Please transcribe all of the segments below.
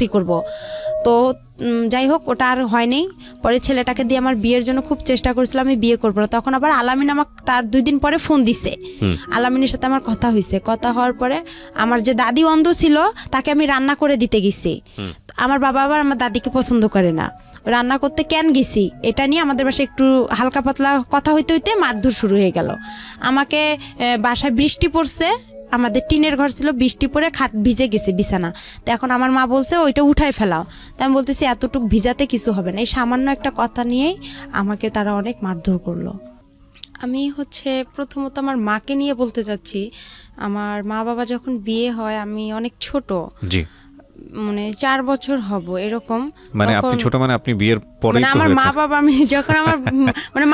চাকরি করব। তো যাই হোক ওটা আর হয়নি। পরে ছেলেটাকে দিয়ে আমার বিয়ের জন্য খুব চেষ্টা করেছিলাম, আমি বিয়ে করবো না। তখন আবার আলামিন আমাকে তার 2 দিন পরে ফোন দিছে। আলামিনের সাথে আমার কথা হয়েছে, কথা হওয়ার পরে আমার যে দাদি অন্ধ ছিল তাকে আমি রান্না করে দিতে গেছি। আমার বাবা আবার আমার দাদিকে পছন্দ করে না, রান্না করতে কেন গেছি এটা নিয়ে আমাদের বাসায় একটু হালকা পাতলা কথা হইতে হইতে মারধর শুরু হয়ে গেল। আমাকে বাসায় বৃষ্টি পড়ছে, আমাদের টিনের ঘর ছিল, বৃষ্টি পড়ে খাট ভিজে গেছে বিছানা। তো এখন আমার মা বলছে ওইটা উঠায় ফেলাও। তাই আমি বলতেছি এতটুকু ভিজাতে কিছু হবে না। এই সামান্য একটা কথা নিয়েই আমাকে তারা অনেক মারধর করলো। আমি প্রথমত আমার মাকে নিয়ে বলতে চাচ্ছি। আমার মা বাবা যখন বিয়ে হয় আমি অনেক ছোট, জি 4 বছর হব এরকম। মানে আপনি ছোট, মানে আপনি বিয়ের পরে আমার মা বাবা, আমি যখন আমার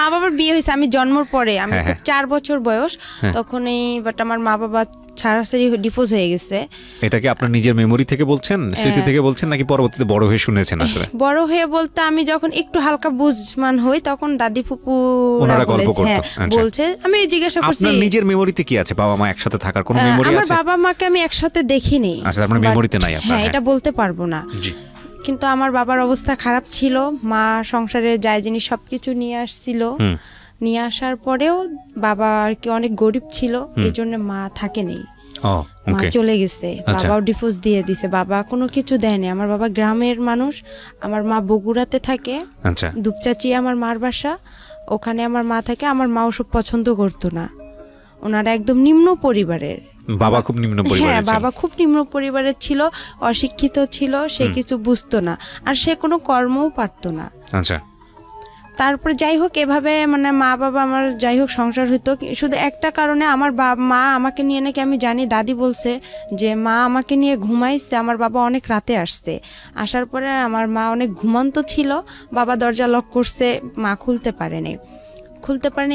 মা বাবার বিয়ে হয়েছে আমি জন্মের পরে, আমি 4 বছর বয়স তখনই। বাট আমার মা বাবা ছাড়াছাড়ি ডিভোর্স হয়ে গেছে। এটা কি আপনার নিজের মেমোরি থেকে বলছেন, স্মৃতি থেকে বলছেন, নাকি পরবর্তীতে বড় হয়ে শুনেছেন? আসলে বড় হয়ে বলতে আমি যখন একটু হালকা বুঝমান হই তখন দাদি ফুপু বলছে। আমি জিজ্ঞাসা করছি আপনার নিজের মেমোরিতে কি আছে? বাবা মা একসাথে থাকার কোনো মেমোরি আছে? আমার বাবা মাকে আমি একসাথে দেখিনি। আচ্ছা, আপনার মেমোরিতে নাই আপনার? হ্যাঁ, এটা বলতে পারবো না। কিন্তু আমার বাবার অবস্থা খারাপ ছিল, মা সংসারে যায় জিনিস সবকিছু নিয়ে আসছিল। নিয়ে আসার পরেও বাবা আর কি অনেক গরিব ছিল, এই জন্য মা থাকেনি, মা চলে গেছে। বাবাও ডিভোর্স দিয়ে দিছে, বাবা কোনো কিছু দেয়নি। আমার বাবা গ্রামের মানুষ, আমার মা বগুড়াতে থাকে, দুপচাচি আমার মার বাসা, ওখানে আমার মা থাকে। আমার মা ওসব পছন্দ করতো না, ওনারা একদম নিম্ন পরিবারের। বাবা খুব নিম্ন পরিবারের? হ্যাঁ, বাবা খুব নিম্ন পরিবারের ছিল, অশিক্ষিত ছিল, সে কিছু বুঝতো না, আর সে কোনো কর্মও পারতো না। আচ্ছা। তারপরে যাই হোক এভাবে মা বাবা আমার যাই হোক সংসার হইতো। শুধু একটা কারণে আমার মা আমাকে নিয়ে নাকি, আমি জানি দাদি বলছে যে মা আমাকে নিয়ে ঘুমাইছে, আমার বাবা অনেক রাতে আসছে। আসার পরে আমার মা অনেক ঘুমন্ত ছিল, বাবা দরজা লক করছে, মা খুলতে পারেনি।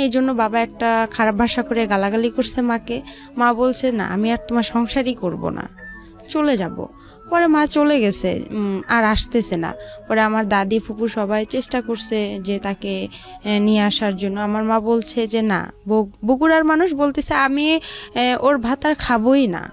এই জন্য বাবা একটা খারাপ ভাষা করে গালাগালি করছে মাকে। মা বলছে না আমি আর তোমার সংসারই করব না, চলে যাব। পরে মা চলে গেছে, আর আসতেছে না। পরে আমার দাদি ফুপু সবাই চেষ্টা করছে যে তাকে নিয়ে আসার জন্য। আমার মা বলছে যে না, বগুড়ার মানুষ বলতেছে আমি ওর ভাত আর খাবোই না,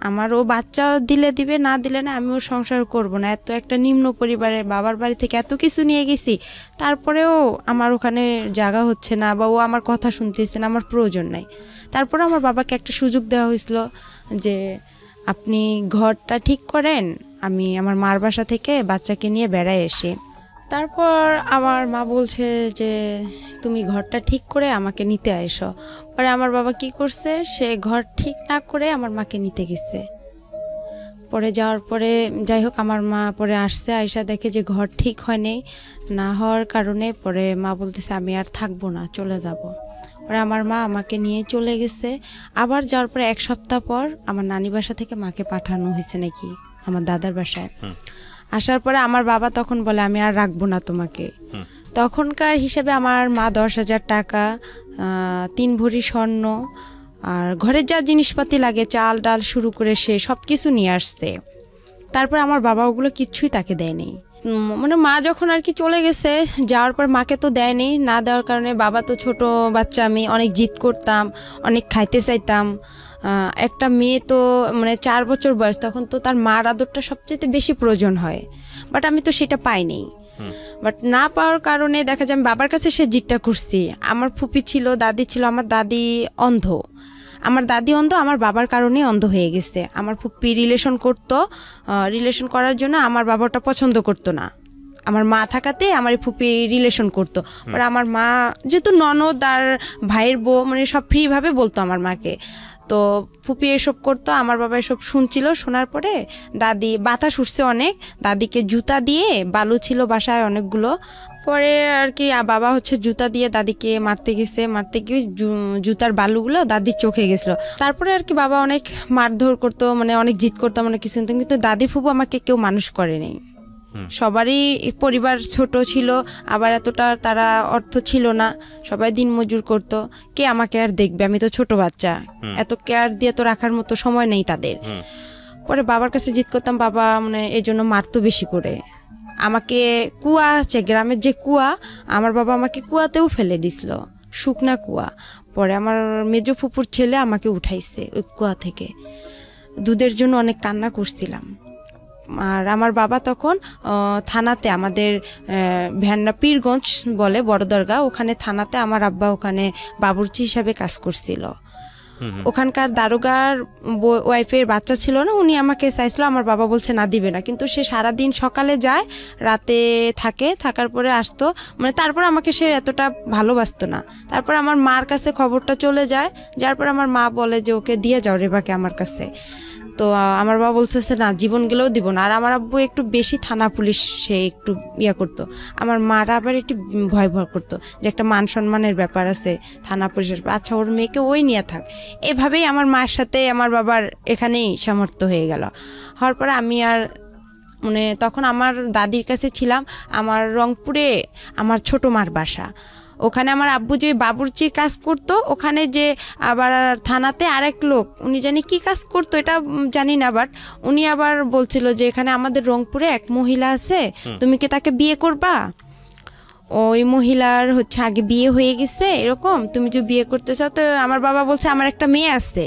আমার ও বাচ্চা দিলে দিবে, না দিলে না, আমি ওর সংসার করব না। এত একটা নিম্ন পরিবারের, বাবার বাড়ি থেকে এত কিছু নিয়ে গেছি, তারপরেও আমার ওখানে জায়গা হচ্ছে না, বা ও আমার কথা শুনতেছে না, আমার প্রয়োজন নাই। তারপরে আমার বাবাকে একটা সুযোগ দেওয়া হয়েছিল যে আপনি ঘরটা ঠিক করেন, আমি আমার মার বাসা থেকে বাচ্চাকে নিয়ে বেড়ায় এসে। তারপর আমার মা বলছে যে তুমি ঘরটা ঠিক করে আমাকে নিতে এসো। পরে আমার বাবা কি করছে, সে ঘর ঠিক না করে আমার মাকে নিতে গেছে। পরে যাওয়ার পরে যাই হোক আমার মা পরে আসছে, আয়সা দেখে যে ঘর ঠিক হয়নি, না হওয়ার কারণে পরে মা বলতেছে আমি আর থাকবো না, চলে যাব। পরে আমার মা আমাকে নিয়ে চলে গেছে। আবার যাওয়ার পরে 1 সপ্তাহ পর আমার নানি বাসা থেকে মাকে পাঠানো হয়েছে নাকি আমার দাদার বাসায়। আসার পরে আমার বাবা তখন বলে আমি আর রাখবো না তোমাকে। তখনকার হিসেবে আমার মা 10,000 টাকা, 3 ভরি স্বর্ণ, আর ঘরের যা জিনিসপাতি লাগে চাল ডাল শুরু করে সে সব কিছু নিয়ে আসছে। তারপর আমার বাবা ওগুলো কিচ্ছুই তাকে দেয়নি। মা যখন আর কি চলে গেছে, যাওয়ার পর মাকে তো দেয়নি, না দেওয়ার কারণে বাবা তো ছোট বাচ্চা, আমি অনেক জিদ করতাম, অনেক খাইতে চাইতাম। একটা মেয়ে তো 4 বছর বয়স, তখন তো তার মার আদরটা সবচেয়ে বেশি প্রয়োজন হয়, বাট আমি তো সেটা পাইনি। বাট না পাওয়ার কারণে দেখা যায় আমি বাবার কাছে সে জিদটা করছি। আমার ফুপি ছিল, দাদি ছিল, আমার দাদি অন্ধ, আমার বাবার কারণেই অন্ধ হয়ে গেছে। আমার ফুপি রিলেশন করার জন্য আমার বাবাটা পছন্দ করতো না, আমার মা থাকাতে আমার ফুপি রিলেশন করতো। আর আমার মা যেহেতু ননদ আর ভাইয়ের বউ, সব ফ্রিভাবে বলতো আমার মাকে। তো ফুপি এসব করতো, আমার বাবা এসব শুনছিল। শোনার পরে দাদি বাতাস উঠছে অনেক, দাদিকে জুতা দিয়ে, বালু ছিল বাসায় অনেকগুলো, পরে আর কি বাবা জুতা দিয়ে দাদিকে মারতে গিয়ে জুতার বালুগুলো দাদির চোখে গেছিলো। তারপরে আর কি বাবা অনেক মারধর করতো, অনেক জিদ করতো, কিছু কিন্তু দাদি ফুপু আমাকে কেউ মানুষ করেনি। সবারই পরিবার ছোট ছিল, আবার এতটা তারা অর্থ ছিল না, সবাই দিন মজুর করতো, কে আমাকে আর দেখবে, আমি তো ছোট বাচ্চা, এত কেয়ার দিয়ে তো রাখার মতো সময় নেই তাদের। পরে বাবার কাছে জিদ করতাম, বাবা এই জন্য মারতো বেশি করে। আমাকে কুয়া আছে, গ্রামের যে কুয়া, আমার বাবা আমাকে কুয়াতেও ফেলে দিছিল, শুকনা কুয়া। পরে আমার মেজো ফুপুর ছেলে আমাকে উঠাইছে ওই কুয়া থেকে। দুধের জন্য অনেক কান্না করছিলাম। আর আমার বাবা তখন থানাতে আমাদের ভ্যান্না পীরগঞ্জ বলে বড় দরগা, ওখানে থানাতে আমার আব্বা ওখানে বাবুর্চি হিসাবে কাজ করছিল। ওখানকার দারোগার ওয়াইফের বাচ্চা ছিল না, উনি আমাকে চাইছিল, আমার বাবা বলছে না দিবে না, কিন্তু সে সারাদিন সকালে যায় রাতে থাকে, থাকার পরে আসতো, মানে তারপর আমাকে সে এতটা ভালোবাসতো না। তারপর আমার মার কাছে খবরটা চলে যায়, যার পর আমার মা বলে যে ওকে দিয়ে যাও রেবাকে আমার কাছে। তো আমার বাবা বলতেছে না জীবন গেলেও দিব না। আর আমার আব্বু একটু বেশি থানা পুলিশ সে একটু ইয়া করতো, আমার মারা আবার একটু ভয় করতো যে একটা মান সম্মানের ব্যাপার আছে থানা পুলিশের, আচ্ছা ওর মেয়েকে ওই নিয়ে থাক। এভাবেই আমার মার সাথে আমার বাবার এখানেই সামর্থ্য হয়ে গেল। হওয়ার পরে আমি আর মানে তখন আমার দাদির কাছে ছিলাম, আমার রংপুরে আমার ছোট মার বাসা, ওখানে আমার আব্বু যে বাবুর্চির কাজ করতো, ওখানে যে আবার থানাতে আরেক লোক উনি জানি কি কাজ করতো এটা জানি না, বাট উনি আবার বলছিল যে এখানে আমাদের রংপুরে এক মহিলা আছে, তুমি কি তাকে বিয়ে করবা? ওই মহিলার হচ্ছে আগে বিয়ে হয়ে গেছে, এরকম তুমি যে বিয়ে করতে চাও। তো আমার বাবা বলছে আমার একটা মেয়ে আছে,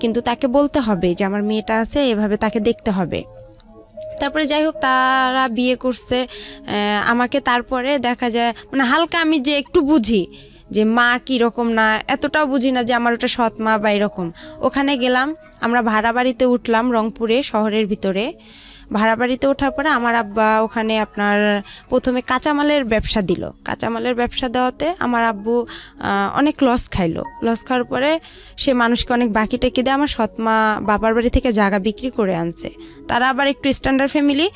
কিন্তু তাকে বলতে হবে যে আমার মেয়েটা আছে, এভাবে তাকে দেখতে হবে। তারপরে যাই হোক তারা বিয়ে করছে আমাকে। তারপরে দেখা যায় মানে হালকা আমি যে একটু বুঝি যে মা কীরকম না, এতটাও বুঝি না যে আমার ওটা সৎ মা বা এরকম। ওখানে গেলাম, আমরা ভাড়া বাড়িতে উঠলাম রংপুরে শহরের ভিতরে। ভাড়া বাড়িতে ওঠার পরে আমার আব্বা ওখানে আপনার প্রথমে কাঁচামালের ব্যবসা দিল। কাঁচামালের ব্যবসা দেওয়াতে আমার আব্বু অনেক লস খাইলো। লস খাওয়ার পরে সে মানুষকে অনেক বাকি টেকে দিয়ে আমার সৎমা বাবার বাড়ি থেকে জায়গা বিক্রি করে আনছে। তারা আবার একটু স্ট্যান্ডার্ড ফ্যামিলি,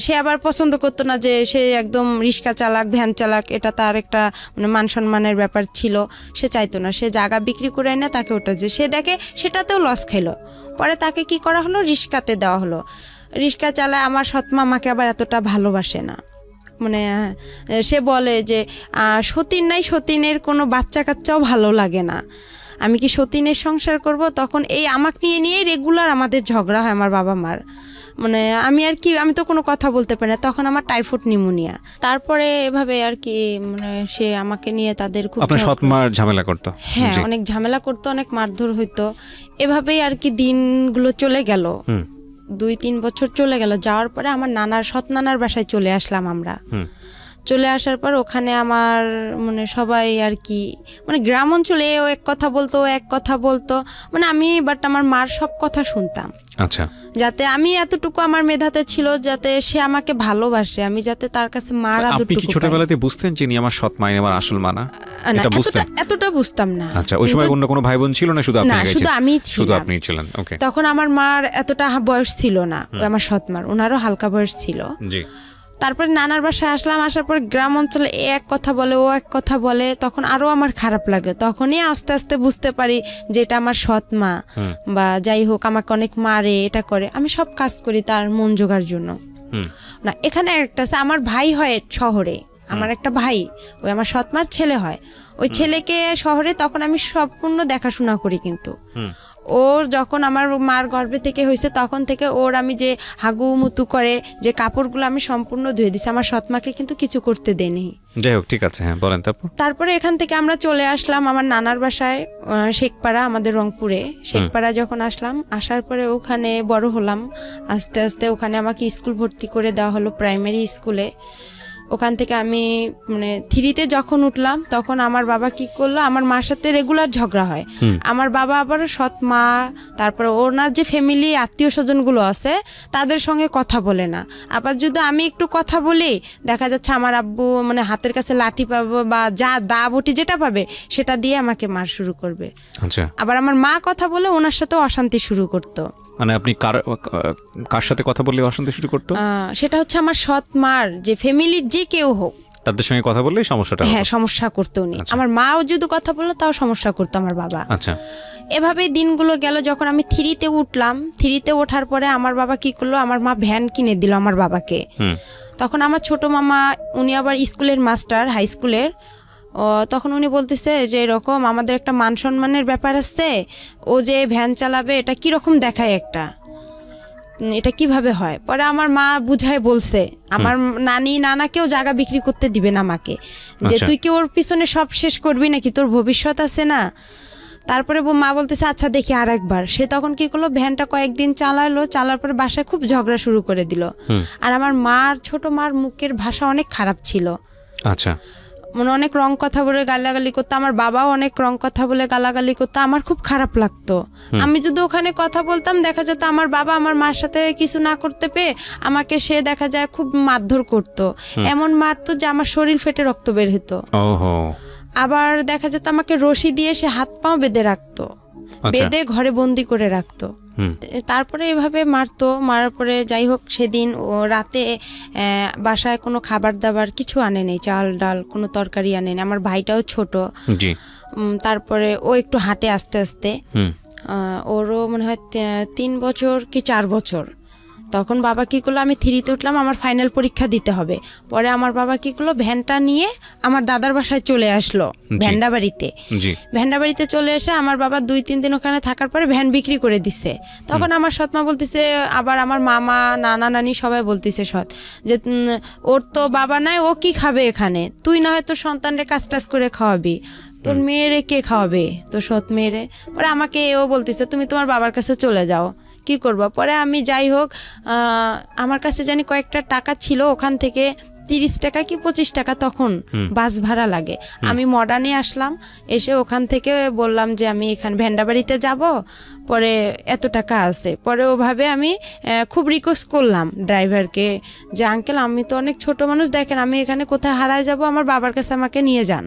সে আবার পছন্দ করতো না যে সে একদম রিক্সা চালাক ভ্যান চালাক, এটা তার একটা মানে মান সম্মানের ব্যাপার ছিল, সে চাইতো না। সে জায়গা বিক্রি করে এনে তাকে ওটা যে সে দেখে সেটাতেও লস খাইলো। পরে তাকে কি করা হলো, রিক্সাতে দেওয়া হলো। রিক্সা চালায় আমার সৎমা আমাকে আবার এতটা ভালোবাসে না, মানে সে বলে যে সতীন নাই, সতীনের কোনো বাচ্চা কাচ্চাও ভালো লাগে না, আমি কি সতীনের সংসার করব? তখন এই আমাকে নিয়ে রেগুলার আমাদের ঝগড়া হয় আমার বাবা মার। মানে আমি আর কি, আমি তো কোনো কথা বলতে পারি না, তখন আমার টাইফয়েড নিউমোনিয়া। তারপরে এভাবে আর কি মানে সে আমাকে নিয়ে তাদের খুব আপনার সৎমার ঝামেলা করতো? হ্যাঁ, অনেক ঝামেলা করতো, অনেক মারধর হইতো। এভাবেই আর কি দিনগুলো চলে গেল। 2-3 বছর চলে গেল। যাওয়ার পরে আমার নানার সৎ নানার বাসায় চলে আসলাম আমরা। চলে আসার পর ওখানে আমার মানে সবাই আর কি মানে গ্রাম অঞ্চলে ও এক কথা বলতো, ও এক কথা বলতো, মানে আমি বাট আমার মার সব কথা শুনতাম। আচ্ছা, যাতে আমি এতটুকু আমার মেধাতে ছিল যাতে সে আমাকে ভালোবাসে, আমি যাতে তার কাছে মার আপনি কি ছোটবেলাতে বুঝতেন যে আমার সৎ মা আমার আসল মা না? এটা বুঝতেন? এতটা বুঝতাম না। আচ্ছা, ওই সময় অন্য কোনো ভাই বোন ছিল না? শুধু আপনি? না, শুধু আমি ছিলাম। শুধু আপনিই ছিলেন। ওকে। তখন আমার মার এতটা বয়স ছিল না, আমার সৎ মার, ওনারও হালকা বয়স ছিল। জি। তারপরে নানার বাসায় আসলাম, আসার পর গ্রাম অঞ্চলে এক কথা বলে ও এক কথা বলে, তখন আরো আমার খারাপ লাগে। তখনই আস্তে আস্তে বুঝতে পারি যে এটা আমার সৎ মা, বা যাই হোক আমাকে অনেক মারে, এটা করে, আমি সব কাজ করি তার মন জোগার জন্য। না, এখানে একটা আছে, আমার ভাই হয় শহরে, আমার একটা ভাই, ওই আমার সৎ মার ছেলে হয়, ওই ছেলেকে শহরে তখন আমি সম্পূর্ণ দেখাশোনা করি। কিন্তু ওর যখন আমার মার গর্ভে থেকে হয়েছে তখন থেকে ওর আমি যে হাগু মুতু করে যে কাপড়গুলো আমি সম্পূর্ণ ধুয়ে দিছি, আমার সৎমাকে কিন্তু কিছু করতে দেয়নি। যাই হোক, ঠিক আছে, হ্যাঁ বলেন। তারপরে এখান থেকে আমরা চলে আসলাম আমার নানার বাসায়, শেখপাড়া, আমাদের রংপুরে শেখপাড়া। যখন আসলাম, আসার পরে ওখানে বড় হলাম আস্তে আস্তে। ওখানে আমাকে স্কুল ভর্তি করে দেওয়া হলো, প্রাইমারি স্কুলে। ওখান থেকে আমি মানে 3তে যখন উঠলাম তখন আমার বাবা কি করলো, আমার মার সাথে রেগুলার ঝগড়া হয়। আমার বাবা আবার সৎ মা, তারপরে ওনার যে ফ্যামিলি আত্মীয় স্বজনগুলো আছে তাদের সঙ্গে কথা বলে না। আবার যদি আমি একটু কথা বলি, দেখা যাচ্ছে আমার আব্বু মানে হাতের কাছে লাঠি পাবো বা যা দা বটি যেটা পাবে সেটা দিয়ে আমাকে মার শুরু করবে। আচ্ছা। আবার আমার মা কথা বলে ওনার সাথে অশান্তি শুরু করতো। মানে আপনি কার সাথে কথা বললে অশান্তি শুরু করতো? সেটা হচ্ছে আমার সৎ মার যে ফ্যামিলির যে কেউ হোক, তাদের সঙ্গে কথা বললেই সমস্যাটা? হ্যাঁ, সমস্যা করতো উনি। আমার মাও যদি কথা বললো তাও সমস্যা করতো আমার বাবা। আচ্ছা। এভাবেই দিনগুলো গেল। যখন আমি 3তে উঠলাম, 3তে ওঠার পরে আমার বাবা কি করলো, আমার মা ভ্যান কিনে দিল আমার বাবাকে। তখন আমার ছোট মামা, উনি আবার স্কুলের মাস্টার, হাই স্কুলের। তখন উনি বলতেছে যে এরকম আমাদের একটা মান সম্মানের ব্যাপার আছে, ও যে ভ্যান চালাবে এটা কিরকম দেখায়, একটা এটা কিভাবে হয়। পরে আমার মা বুঝায় বলছে, আমার নানি নানাকেও জায়গা বিক্রি করতে দিবে না আমাকে, যে তুই কি ওর পিছনে সব শেষ করবি নাকি, তোর ভবিষ্যৎ আছে না। তারপরে মা বলতেছে আচ্ছা দেখি আর একবার। সে তখন কি করলো, ভ্যানটা কয়েকদিন চালালো, চালার পরে বাসায় খুব ঝগড়া শুরু করে দিল। আর আমার ছোট মার মুখের ভাষা অনেক খারাপ ছিল। আচ্ছা, মানে অনেক রং কথা বলে গালাগালি করতো, আমার বাবাও অনেক রং কথা বলে গালাগালি করতো, আমার খুব খারাপ লাগতো। আমি যদি ওখানে কথা বলতাম, দেখা যেত আমার বাবা আমার মার সাথে কিছু না করতে পেয়ে আমাকে সে দেখা যায় খুব মারধর করতো, এমন মারতো যে আমার শরীর ফেটে রক্ত বের হতো। আবার দেখা যেত আমাকে রশি দিয়ে সে হাত পাও বেঁধে রাখতো, বেঁধে ঘরে বন্দি করে রাখতো। তারপরে এভাবে মারতো, মারার পরে যাই হোক সেদিন ও রাতে বাসায় কোনো খাবার দাবার কিছু আনে নেই, চাল ডাল কোনো তরকারি আনে নেই। আমার ভাইটাও ছোট, তারপরে ও একটু হাঁটে আস্তে আস্তে, ওরও মনে হয় 3 বছর কি 4 বছর। তখন বাবা কি করলো, আমি 3-তে উঠলাম, আমার ফাইনাল পরীক্ষা দিতে হবে। পরে আমার বাবা কি করলো, ভ্যানটা নিয়ে আমার দাদার বাসায় চলে আসলো, ভ্যান্ডাবাড়িতে চলে এসে আমার বাবা 2-3 দিন ওখানে থাকার পরে ভ্যান বিক্রি করে দিছে। তখন আমার সৎমা বলতেছে, আবার আমার মামা নানা নানি সবাই বলতেছে যে ওর তো বাবা নাই, ও কি খাবে এখানে, তুই না হয় তোর সন্তানরে কাজ টাজ করে খাওয়াবি, তোর মেয়েরে কে খাওয়াবে, তোর সৎ মেয়েরে। পরে আমাকে ও বলতেছে তুমি তোমার বাবার কাছে চলে যাও, কি করবো। পরে আমি যাই হোক, আমার কাছে জানি কয়েকটা টাকা ছিল, ওখান থেকে 30 টাকা কি 25 টাকা তখন বাস ভাড়া লাগে। আমি মডার্নে আসলাম, এসে ওখান থেকে বললাম যে আমি এখানে ভ্যান্ডাবাড়িতে যাব, পরে এত টাকা আছে। পরে ওভাবে আমি খুব রিকোয়েস্ট করলাম ড্রাইভারকে যে আঙ্কেল আমি তো অনেক ছোট মানুষ, দেখেন আমি এখানে কোথায় হারায় যাব, আমার বাবার কাছে আমাকে নিয়ে যান,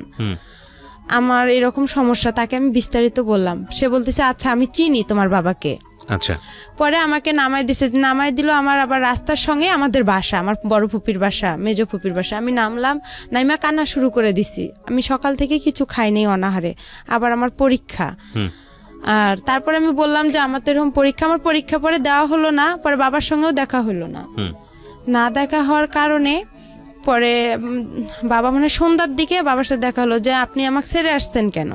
আমার এরকম সমস্যা। তাকে আমি বিস্তারিত বললাম, সে বলতেছে আচ্ছা আমি চিনি তোমার বাবাকে। আচ্ছা। পরে আমাকে নামাই দিল আমার আবার রাস্তার সঙ্গে আমাদের বাসা, আমার বড় ফুপির বাসা, মেজো ফুপির বাসা। আমি নামলাম, নাইমা কান্না শুরু করে দিছি, আমি সকাল থেকে কিছু খাইনি অনাহারে, আবার আমার পরীক্ষা। আর তারপরে আমি বললাম যে আমার তো এরকম পরীক্ষা, আমার পরীক্ষা পরে দেওয়া হলো না, পরে বাবার সঙ্গেও দেখা হলো না। না দেখা হওয়ার কারণে পরে বাবা মানে সন্ধ্যার দিকে বাবার সাথে দেখা হলো যে আপনি আমাকে ছেড়ে আসছেন কেন।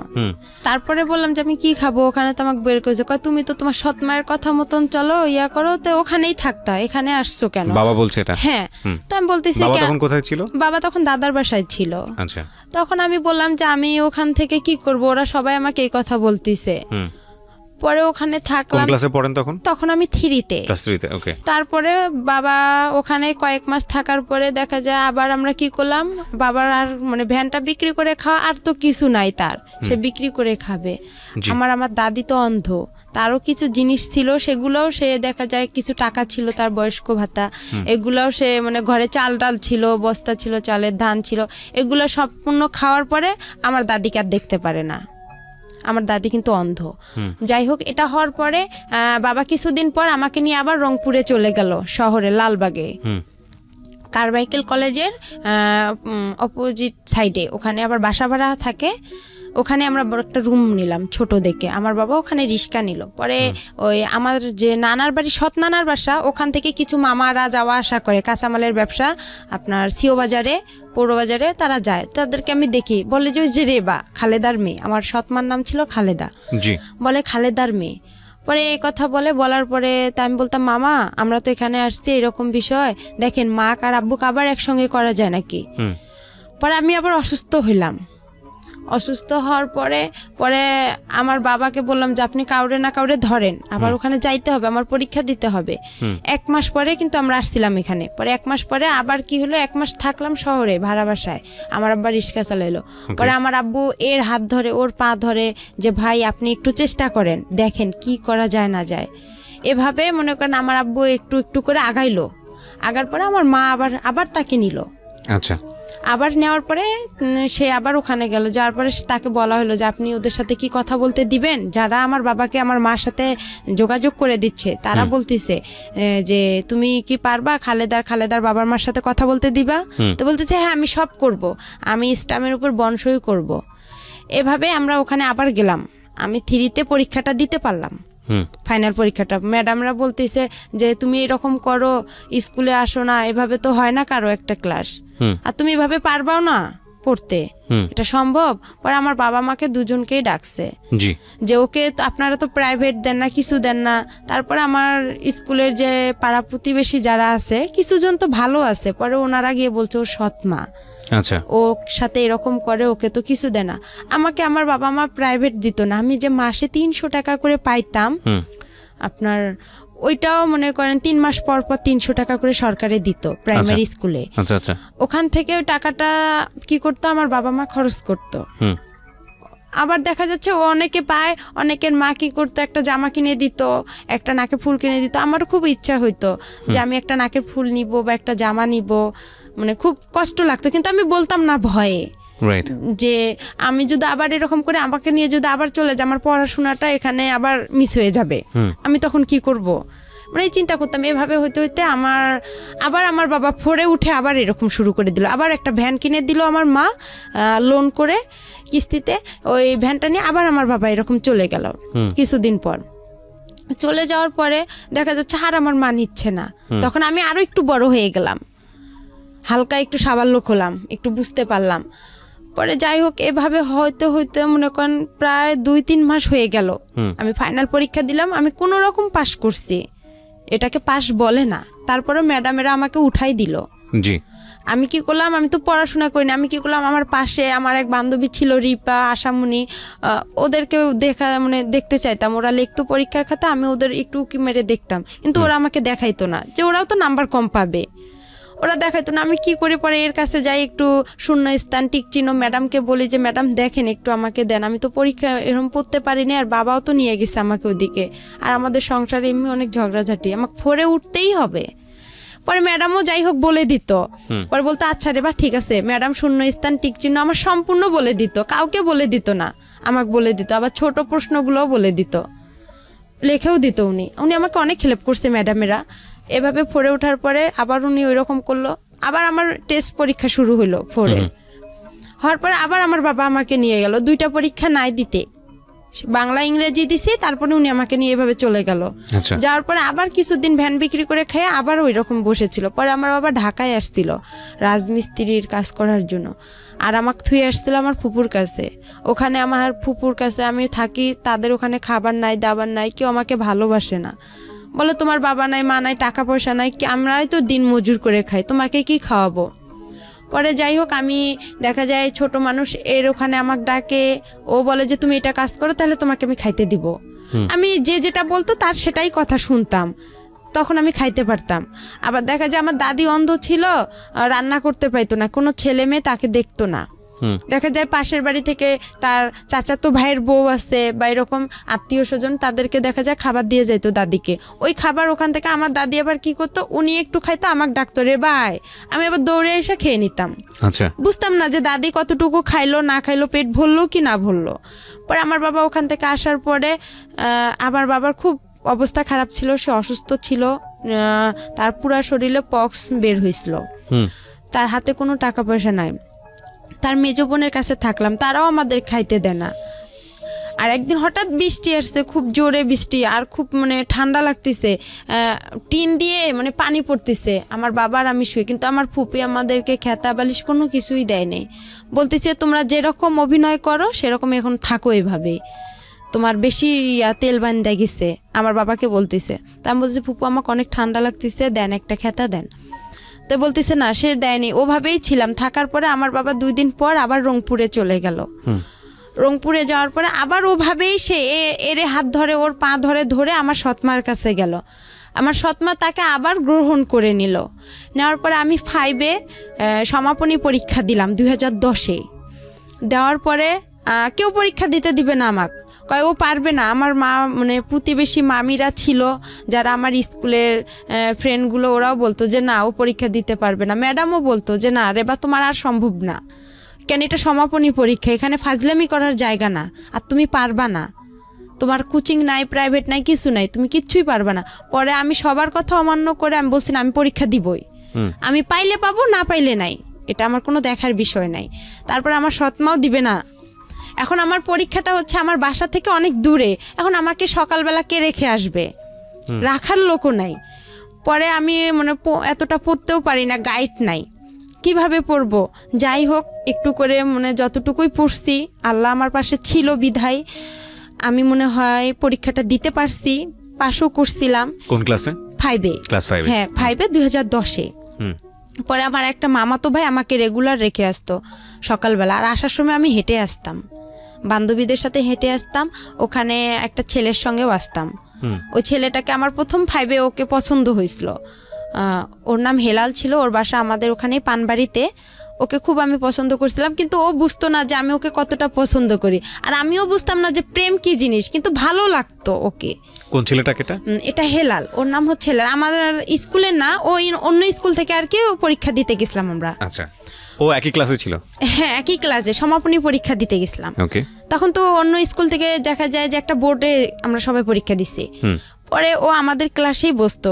তারপরে বললাম যে আমি কি খাবো, ওখানে তো আমাকে বের করেছে, তুমি তো তোমার সৎ মায়ের কথা মতন চলো ইয়া করো, তো ওখানেই থাকতা, এখানে আসছো কেন, বাবা বলছে এটা। হ্যাঁ, তো আমি বলতেছি কোথায় ছিল, বাবা তখন দাদার বাসায় ছিল। আচ্ছা। তখন আমি বললাম যে আমি ওখান থেকে কি করব, ওরা সবাই আমাকে এই কথা বলতিছে। পরে ওখানে থাকলাম। কোন ক্লাসে পড়েন তখন? তখন আমি 3-তে। ক্লাস 3-তে, ওকে। তারপরে বাবা ওখানে কয়েক মাস থাকার পরে দেখা যায় আবার আমরা কি করলাম, বাবার আর মানে ভ্যানটা বিক্রি করে খাওয়া আর তো কিছু নাই তার, সে বিক্রি করে খাবে। আমার দাদি তো অন্ধ, তারও কিছু জিনিস ছিল, সেগুলোও সে দেখা যায় কিছু টাকা ছিল তার বয়স্ক ভাতা, এগুলোও সে মানে ঘরে চাল ডাল ছিল, বস্তা ছিল চালের, ধান ছিল, এগুলো সম্পূর্ণ খাওয়ার পরে আমার দাদিকে আর দেখতে পারে না। আমার দাদি কিন্তু অন্ধ। যাই হোক, এটা হওয়ার পরে বাবা কিছুদিন পর আমাকে নিয়ে আবার রংপুরে চলে গেল, শহরে লালবাগে, কারমাইকেল কলেজের অপোজিট সাইডে, ওখানে আবার বাসা ভাড়া থাকে। ওখানে আমরা বড় একটা রুম নিলাম ছোট দেখে, আমার বাবা ওখানে রিক্সা নিল। পরে ওই আমার যে নানার বাড়ি, সৎ নানার বাসা, ওখান থেকে কিছু মামারা যাওয়া আসা করে, কাঁচামালের ব্যবসা আপনার সিও বাজারে, পৌর বাজারে তারা যায়, তাদেরকে আমি দেখি, বলে যে ওই যে রেবা, খালেদার মেয়ে, আমার সৎমার নাম ছিল খালেদা, বলে খালেদার মেয়ে। পরে এই কথা বলার পরে তা আমি বলতাম মামা আমরা তো এখানে আসছি, এরকম বিষয় দেখেন মা আর আব্বুকে আবার একসঙ্গে করা যায় নাকি। পরে আমি আবার অসুস্থ হইলাম, অসুস্থ হওয়ার পরে আমার বাবাকে বললাম যে আপনি কাউরে না কাউরে ধরেন, আবার ওখানে যাইতে হবে, আমার পরীক্ষা দিতে হবে। 1 মাস পরে কিন্তু আমরা আসছিলাম এখানে। পরে 1 মাস পরে আবার কি হলো, 1 মাস থাকলাম শহরে ভাড়া বাসায়, আমার আব্বা রিক্সা চালাইলো। পরে আমার আব্বু এর হাত ধরে, ওর পা ধরে যে ভাই আপনি একটু চেষ্টা করেন, দেখেন কি করা যায় না যায়। এভাবে মনে করেন আমার আব্বু একটু একটু করে আগাইলো, আগার পরে আমার মা আবার তাকে নিল। আচ্ছা। আবার নেওয়ার পরে সে আবার ওখানে গেল, যাওয়ার পরে তাকে বলা হলো যে আপনি ওদের সাথে কি কথা বলতে দিবেন, যারা আমার বাবাকে আমার মার সাথে যোগাযোগ করে দিচ্ছে তারা বলতেছে যে তুমি কি পারবা খালেদার বাবার মার সাথে কথা বলতে দিবা। তো বলতেছে হ্যাঁ আমি সব করব, আমি স্টামের উপর বনসই করব। এভাবে আমরা ওখানে আবার গেলাম, আমি 3-তে পরীক্ষাটা দিতে পারলাম, ফাইনাল পরীক্ষাটা। ম্যাডামরা বলতেছে যে তুমি এরকম করো, স্কুলে আসো না, এভাবে তো হয় না কারো একটা ক্লাস, আর তুমি এভাবে পারবাও না। পড়তে, এটা সম্ভব? পরে আমার বাবা মাকে দুজনকেই ডাকছে জি যে ওকে তো আপনারা তো প্রাইভেট দেন না, কিছু দেন না। তারপরে আমার স্কুলের যে পাড়া প্রতিবেশী যারা আছে কিছুজন তো ভালো আছে, পরে ওনারা গিয়ে বলছে ও সৎ মা, আচ্ছা ওর সাথে এরকম করে, ওকে তো কিছু দেয় না। আমাকে আমার বাবা মা প্রাইভেট দিত না, আমি যে মাসে 300 টাকা করে পাইতাম আপনার, ওইটাও মনে করেন 3 মাস পর পর 300 টাকা করে সরকারে দিত প্রাইমারি স্কুলে। আচ্ছা আচ্ছা ওখান থেকে ওই টাকাটা কি করতো আমার বাবা মা খরচ করতো। আবার দেখা যাচ্ছে ও অনেকে পায়, অনেকের মা কি করতো একটা জামা কিনে দিত, একটা নাকে ফুল কিনে দিত। আমার খুব ইচ্ছা হইতো যে আমি একটা নাকের ফুল নিব বা একটা জামা নিব, মানে খুব কষ্ট লাগতো, কিন্তু আমি বলতাম না ভয়ে যে আমি যদি আবার এরকম করে আমাকে নিয়ে যদি আবার চলে যায়, আমার পড়াশোনাটা এখানে আবার মিস হয়ে যাবে, আমি তখন কি করব, মানে চিন্তা করতাম। এভাবে হইতে হইতে আমার বাবা ফোরে উঠে আবার এরকম শুরু করে দিল, আবার একটা ভ্যান কিনে দিল আমার মা লোন করে কিস্তিতে, ওই ভ্যানটা নিয়ে আবার আমার বাবা এরকম চলে গেল। কিছুদিন পর চলে যাওয়ার পরে দেখা যাচ্ছে আর আমার মা নিচ্ছে না, তখন আমি আরো একটু বড় হয়ে গেলাম, হালকা একটু সাবাল্য হলাম, একটু বুঝতে পারলাম। পরে যাই হোক এভাবে হইতে হইতে মনে করেন প্রায় 2-3 মাস হয়ে গেল, আমি ফাইনাল পরীক্ষা দিলাম, আমি কোনো রকম পাশ করছি, এটাকে পাশ বলে না। তারপরে ম্যাডামেরা আমাকে উঠাই দিল। জি আমি কি করলাম, আমি তো পড়াশোনা করিনি, আমি কি করলাম, আমার পাশে আমার এক বান্ধবী ছিল রিপা, আশামণি, ওদেরকে দেখতে চাইতাম, ওরা লিখতো পরীক্ষার খাতা, আমি ওদের একটু উকি মেরে দেখতাম, কিন্তু ওরা আমাকে দেখাইতো না যে ওরাও তো নাম্বার কম পাবে, ওরা দেখাইতো না। আমি কি করি, পরে এর কাছে যাই, একটু শূন্য স্থান টিক চিহ্ন ম্যাডামকে বলি যে ম্যাডাম দেখেন একটু আমাকে দেন, আমি তো পরীক্ষা এরকম পড়তে পারিনি, আর বাবাও তো নিয়ে গেছে আমাকে ওদিকে, আর আমাদের সংসারে এমনি অনেক ঝগড়াঝাটি, আমাকে ফোরে উঠতেই হবে। পরে ম্যাডামও যাই হোক বলে দিত, পরে বলতো আচ্ছা রে বা ঠিক আছে। ম্যাডাম শূন্য স্থান টিক চিহ্ন আমার সম্পূর্ণ বলে দিত, কাউকে বলে দিত না, আমাকে বলে দিত, আবার ছোট প্রশ্নগুলোও বলে দিত, লেখেও দিত। উনি আমাকে অনেক হেল্প করছে ম্যাডামেরা। এভাবে ফোরে ওঠার পরে আবার উনি ওই রকম করলো, আবার আমার টেস্ট পরীক্ষা শুরু হলো ফোরে হওয়ার পরে আবার আমার বাবা আমাকে নিয়ে গেল 2টা পরীক্ষা নাই দিতে, বাংলা ইংরেজি দিছি, তারপরে উনি আমাকে নিয়ে এভাবে চলে গেল। যাওয়ার পরে আবার কিছুদিন ভ্যান বিক্রি করে খেয়ে আবার ওই রকম বসেছিল। পরে আমার বাবা ঢাকায় আসছিল রাজমিস্ত্রির কাজ করার জন্য, আর আমাকে থুয়ে আসছিল আমার ফুপুর কাছে। ওখানে আমার ফুপুর কাছে আমি থাকি, তাদের ওখানে খাবার নাই, দাবার নাই, কেউ আমাকে ভালোবাসে না, বলে তোমার বাবা নাই, মা নাই, টাকা পয়সা নাই, আমরাই তো দিন মজুর করে খাই, তোমাকে কি খাওয়াবো। পরে যাই হোক আমি দেখা যায় ছোট মানুষ, এর ওখানে আমাকে ডাকে, ও বলে যে তুমি এটা কাজ করো তাহলে তোমাকে আমি খাইতে দিব। আমি যে যেটা বলতো তার সেটাই কথা শুনতাম, তখন আমি খাইতে পারতাম। আবার দেখা যায় আমার দাদি অন্ধ ছিল, রান্না করতে পাইতো না, কোনো ছেলে মেয়ে তাকে দেখতো না। দেখা যায় পাশের বাড়ি থেকে তার চাচাতো ভাইয়ের বউ আছে বা এরকম আত্মীয় স্বজন, তাদেরকে দেখা যায় খাবার দিয়ে যাইতো দাদিকে। ওই খাবার ওখান থেকে আমার দাদি আবার কি করতো, উনি একটু খাইতো, আমাকে ডাকতো রে ভাই, আমি আবার দৌড়ে এসে খেয়ে নিতাম। বুঝতাম না যে দাদি কতটুকু খাইলো না খাইলো, পেট ভরলো কি না ভরলো। পরে আমার বাবা ওখান থেকে আসার পরে আমার বাবার খুব অবস্থা খারাপ ছিল, সে অসুস্থ ছিল, তার পুরা শরীরে পক্স বের হয়েছিল, তার হাতে কোনো টাকা পয়সা নাই। তার মেজ বোনের কাছে থাকলাম, তারাও আমাদের খাইতে দেয় না। আর একদিন হঠাৎ বৃষ্টি আসছে, খুব জোরে বৃষ্টি, আর খুব ঠান্ডা লাগতেছে, টিন দিয়ে পানি পড়তেছে। আমার বাবার আমি শুই, কিন্তু আমার ফুপি আমাদেরকে খেতা বালিশ কোনো কিছুই দেয় নাই, বলতেছে তোমরা যেরকম অভিনয় করো সেরকম এখন থাকো, এভাবেই তোমার বেশি তেল বান্ধা গেছে, আমার বাবাকে বলতেছে। তা আমি বলছি ফুপু আমাকে অনেক ঠান্ডা লাগতেছে, দেন একটা খেতা দেন। তো বলতেছে না, সে দেয়নি। ওভাবেই ছিলাম। থাকার পরে আমার বাবা 2 দিন পর আবার রংপুরে চলে গেল। রংপুরে যাওয়ার পরে আবার ওভাবেই সে এর হাত ধরে, ওর পা ধরে ধরে আমার সৎমার কাছে গেল। আমার সৎমা তাকে আবার গ্রহণ করে নিল। নেওয়ার পরে আমি 5-এ সমাপনী পরীক্ষা দিলাম 2010-এ। দেওয়ার পরে কেউ পরীক্ষা দিতে দিবে না আমাকে, কয় ও পারবে না। আমার মা প্রতিবেশী মামিরা ছিল যারা আমার স্কুলের ফ্রেন্ডগুলো, ওরাও বলতো যে না ও পরীক্ষা দিতে পারবে না। ম্যাডামও বলতো যে না রেবা তোমার আর সম্ভব না, কেন এটা সমাপনী পরীক্ষা, এখানে ফাজলামি করার জায়গা না, আর তুমি পারবা না, তোমার কোচিং নাই, প্রাইভেট নাই, কিছু নাই, তুমি কিচ্ছুই পারবা না। পরে আমি সবার কথা অমান্য করে আমি বলছি না আমি পরীক্ষা দিবই, আমি পাইলে পাবো না পাইলে নাই, এটা আমার কোনো দেখার বিষয় নাই। তারপরে আমার সৎমাও দিবে না। এখন আমার পরীক্ষাটা হচ্ছে আমার বাসা থেকে অনেক দূরে, এখন আমাকে সকালবেলা কে রেখে আসবে, রাখার লোকও নাই। পরে আমি এতটা পড়তেও পারি না, গাইড নাই, কিভাবে পড়বো, যাই হোক একটু করে মানে যতটুকুই পড়ছি আল্লাহ আমার পাশে ছিল বিধায় আমি মনে হয় পরীক্ষাটা দিতে পারছি, পাশও করছিলাম। কোন ক্লাসে? 5-এ। ক্লাস 5-এ? হ্যাঁ 5-এ 2010-এ। পরে আমার একটা মামাতো ভাই আমাকে রেগুলার রেখে আসতো সকালবেলা, আর আসার সময় আমি হেঁটে আসতাম, বান্ধবীদের সাথে হেঁটে আসতাম, ওখানে একটা ছেলের সঙ্গেও আসতাম। ওই ছেলেটাকে আমার প্রথম 5-এ ওকে পছন্দ হয়েছিল, ওর নাম হেলাল ছিল, ওর বাসা আমাদের ওখানে পানবাড়িতে। ওকে খুব আমি পছন্দ করছিলাম, কিন্তু ও বুঝতো না যে আমি ওকে কতটা পছন্দ করি, আর আমিও বুঝতাম না যে প্রেম কি জিনিস, কিন্তু ভালো লাগতো ওকে। কোন ছেলেটাকে? এটা হেলাল, ওর নাম হচ্ছে হেলাল। আমাদের স্কুলের না, ওই অন্য স্কুল থেকে আর কি পরীক্ষা দিতে গেছিলাম আমরা। আচ্ছা, ও একই ক্লাসে ছিল? হ্যাঁ একই ক্লাসে, সমাপনী পরীক্ষা দিতে গেছিলাম। ওকে। তখন তো অন্য স্কুল থেকে দেখা যায় যে একটা বোর্ডে আমরা সবাই পরীক্ষা দিছি। পরে ও আমাদের ক্লাসেই বসতো,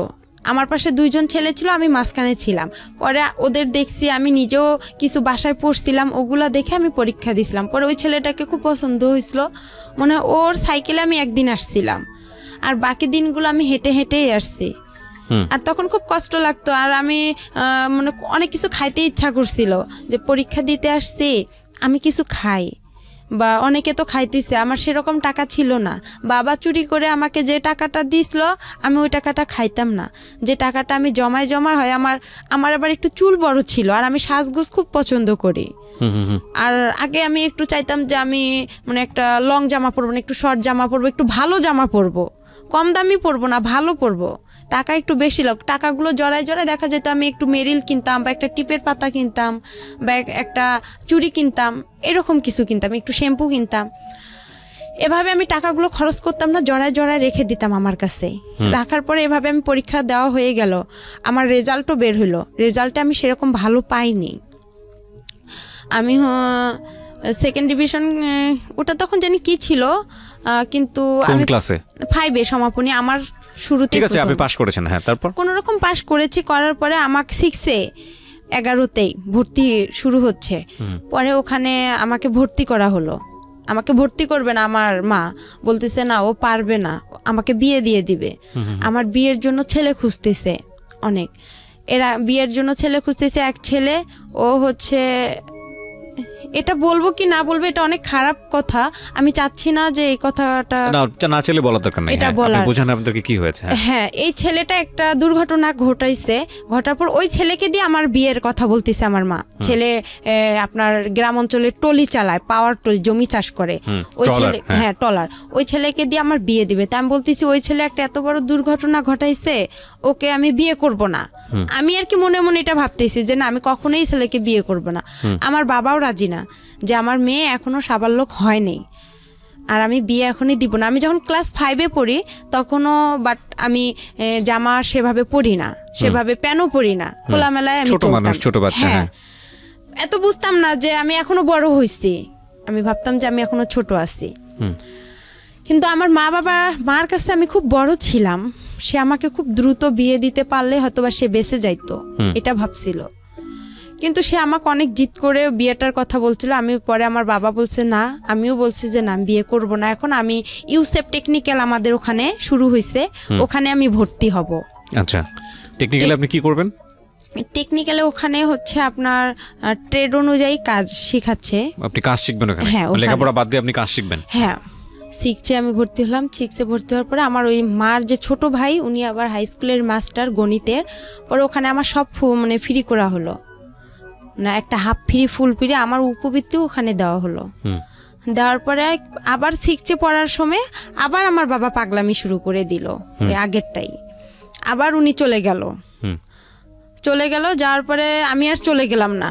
আমার পাশে 2জন ছেলে ছিল, আমি মাঝখানে ছিলাম। পরে ওদের দেখছি, আমি নিজেও কিছু বাসায় পড়ছিলাম, ওগুলা দেখে আমি পরীক্ষা দিছিলাম। পরে ওই ছেলেটাকে খুব পছন্দ হয়েছিল, মানে ওর সাইকেলে আমি একদিন আসছিলাম, আর বাকি দিনগুলো আমি হেঁটে হেঁটেই আসছি। আর তখন খুব কষ্ট লাগতো, আর আমি মানে অনেক কিছু খাইতে ইচ্ছা করছিল, যে পরীক্ষা দিতে আসছি আমি কিছু খাই, বা অনেকে তো খাইতেছে, আমার সেরকম টাকা ছিল না। বাবা চুরি করে আমাকে যে টাকাটা দিছিল আমি ওই টাকাটা খাইতাম না, যে টাকাটা আমি জমায় হয়। আমার আবার একটু চুল বড় ছিল, আর আমি সাজগোজ খুব পছন্দ করি। আর আগে আমি একটু চাইতাম যে আমি মানে একটা লং জামা পরবো না, একটু শর্ট জামা পরবো, একটু ভালো জামা পরবো, কম দামি পরবো না, ভালো পরবো। টাকা একটু বেশি লোক, টাকাগুলো জড়ায় দেখা যেত আমি একটু মেরিল কিনতাম, বা একটা টিপের পাতা কিনতাম, বা একটা চুড়ি কিনতাম, এরকম কিছু কিনতাম, একটু শ্যাম্পু কিনতাম। এভাবে আমি টাকাগুলো খরচ করতাম না, জড়ায় রেখে দিতাম আমার কাছে। রাখার পরে এভাবে আমি পরীক্ষা দেওয়া হয়ে গেল, আমার রেজাল্টও বের হলো। রেজাল্টে আমি সেরকম ভালো পাইনি, আমি 2nd ডিভিশন, ওটা তখন জানি কি ছিল, কিন্তু কোন ক্লাসে? 5-এ সমাপনী আমার শুরুতে। ঠিক আছে, আপনি পাস করেছেন। হ্যাঁ, তারপর? কোন রকম পাস করেছি, করার পরে আমাকে 6-এ 11তেই ভর্তি শুরু হচ্ছে। পরে ওখানে আমাকে ভর্তি করা হলো। আমাকে ভর্তি করবে না, আমার মা বলতেছে না ও পারবে না, আমাকে বিয়ে দিয়ে দিবে। আমার বিয়ের জন্য ছেলে খুঁজতেছে অনেক, এরা বিয়ের জন্য ছেলে খুঁজতেছে। এক ছেলে, ও হচ্ছে, এটা বলবো কি না বলবো এটা অনেক খারাপ কথা, আমি চাচ্ছি না যে এই কথাটা না চলে বলার দরকার নেই। এটা আপনি বোঝান আপনাদেরকে কি হয়েছে। হ্যাঁ, এই ছেলেটা একটা দুর্ঘটনা ঘটাইছে, ঘটার পর ওই ছেলেকে দিয়ে আমার বিয়ের কথা বলতেছে আমার মা। ছেলে আপনার গ্রাম অঞ্চলে টলি চালায়, পাওয়ার টলি, জমি চাষ করে। ওই ছেলে, হ্যাঁ টলার, ওই ছেলেকে দিয়ে আমার বিয়ে দিবে। তা আমি বলতেছি ওই ছেলে একটা এত বড় দুর্ঘটনা ঘটাইছে, ওকে আমি বিয়ে করব না। আমি আর কি মনে মনে এটা ভাবতেছি যে না, আমি কখনোই ছেলেকে বিয়ে করব না। আমার বাবাও রাজি না, যে আমার মেয়ে এখনো সাবালক হয়নি, আর আমি বিয়ে এখনই দিব না। আমি যখন ক্লাস 5-এ পড়ি তখনও, বাট আমি জামা সেভাবে পরি না, সেভাবে প্যানও পরি না, খোলামেলায় আমি চলতাম। ছোট বাচ্চা, হ্যাঁ, এত বুঝতাম না যে আমি এখনো বড় হইছি, আমি ভাবতাম যে আমি এখনো ছোট আছি। কিন্তু আমার মার কাছে আমি খুব বড় ছিলাম, সে আমাকে খুব দ্রুত বিয়ে দিতে পারলে হয়তোবা সে বেঁচে যাইতো, এটা ভাবছিল। কিন্তু সে আমাকে অনেক জিদ করে বিয়েটার কথা বলছিল। আমি পরে আমার বাবা বলছে না, আমিও বলছি যে না, বিয়ে করব না এখন। আমি ইউসেপ টেকনিক্যাল আমাদের ওখানে শুরু হয়েছে, ওখানে আমি ভর্তি হব। আচ্ছা, টেকনিক্যালে আপনি কি করবেন? টেকনিক্যালে ওখানে হচ্ছে আপনার ট্রেড অনুযায়ী কাজ শেখাচ্ছে। আপনি কাজ শিখবেন ওখানে? হ্যাঁ, লেখাপড়া বাদ দিয়ে আপনি কাজ শিখবেন? হ্যাঁ, 6-এ আমি ভর্তি হলাম। 6-এ ভর্তি হওয়ার পরে আমার ওই মার যে ছোট ভাই, উনি আবার হাই স্কুলের মাস্টার গণিতের। পরে ওখানে আমার সব মানে ফ্রি করা হলো না, একটা হাফ ফ্রি ফুল ফ্রি আমার উপবৃত্তিও ওখানে দেওয়া হলো। দেওয়ার পরে আবার 6-এ পড়ার সময় আবার আমার বাবা পাগলামি শুরু করে দিল, ওই আগেরটাই। আবার উনি চলে গেল, যাওয়ার পরে আমি আর চলে গেলাম না,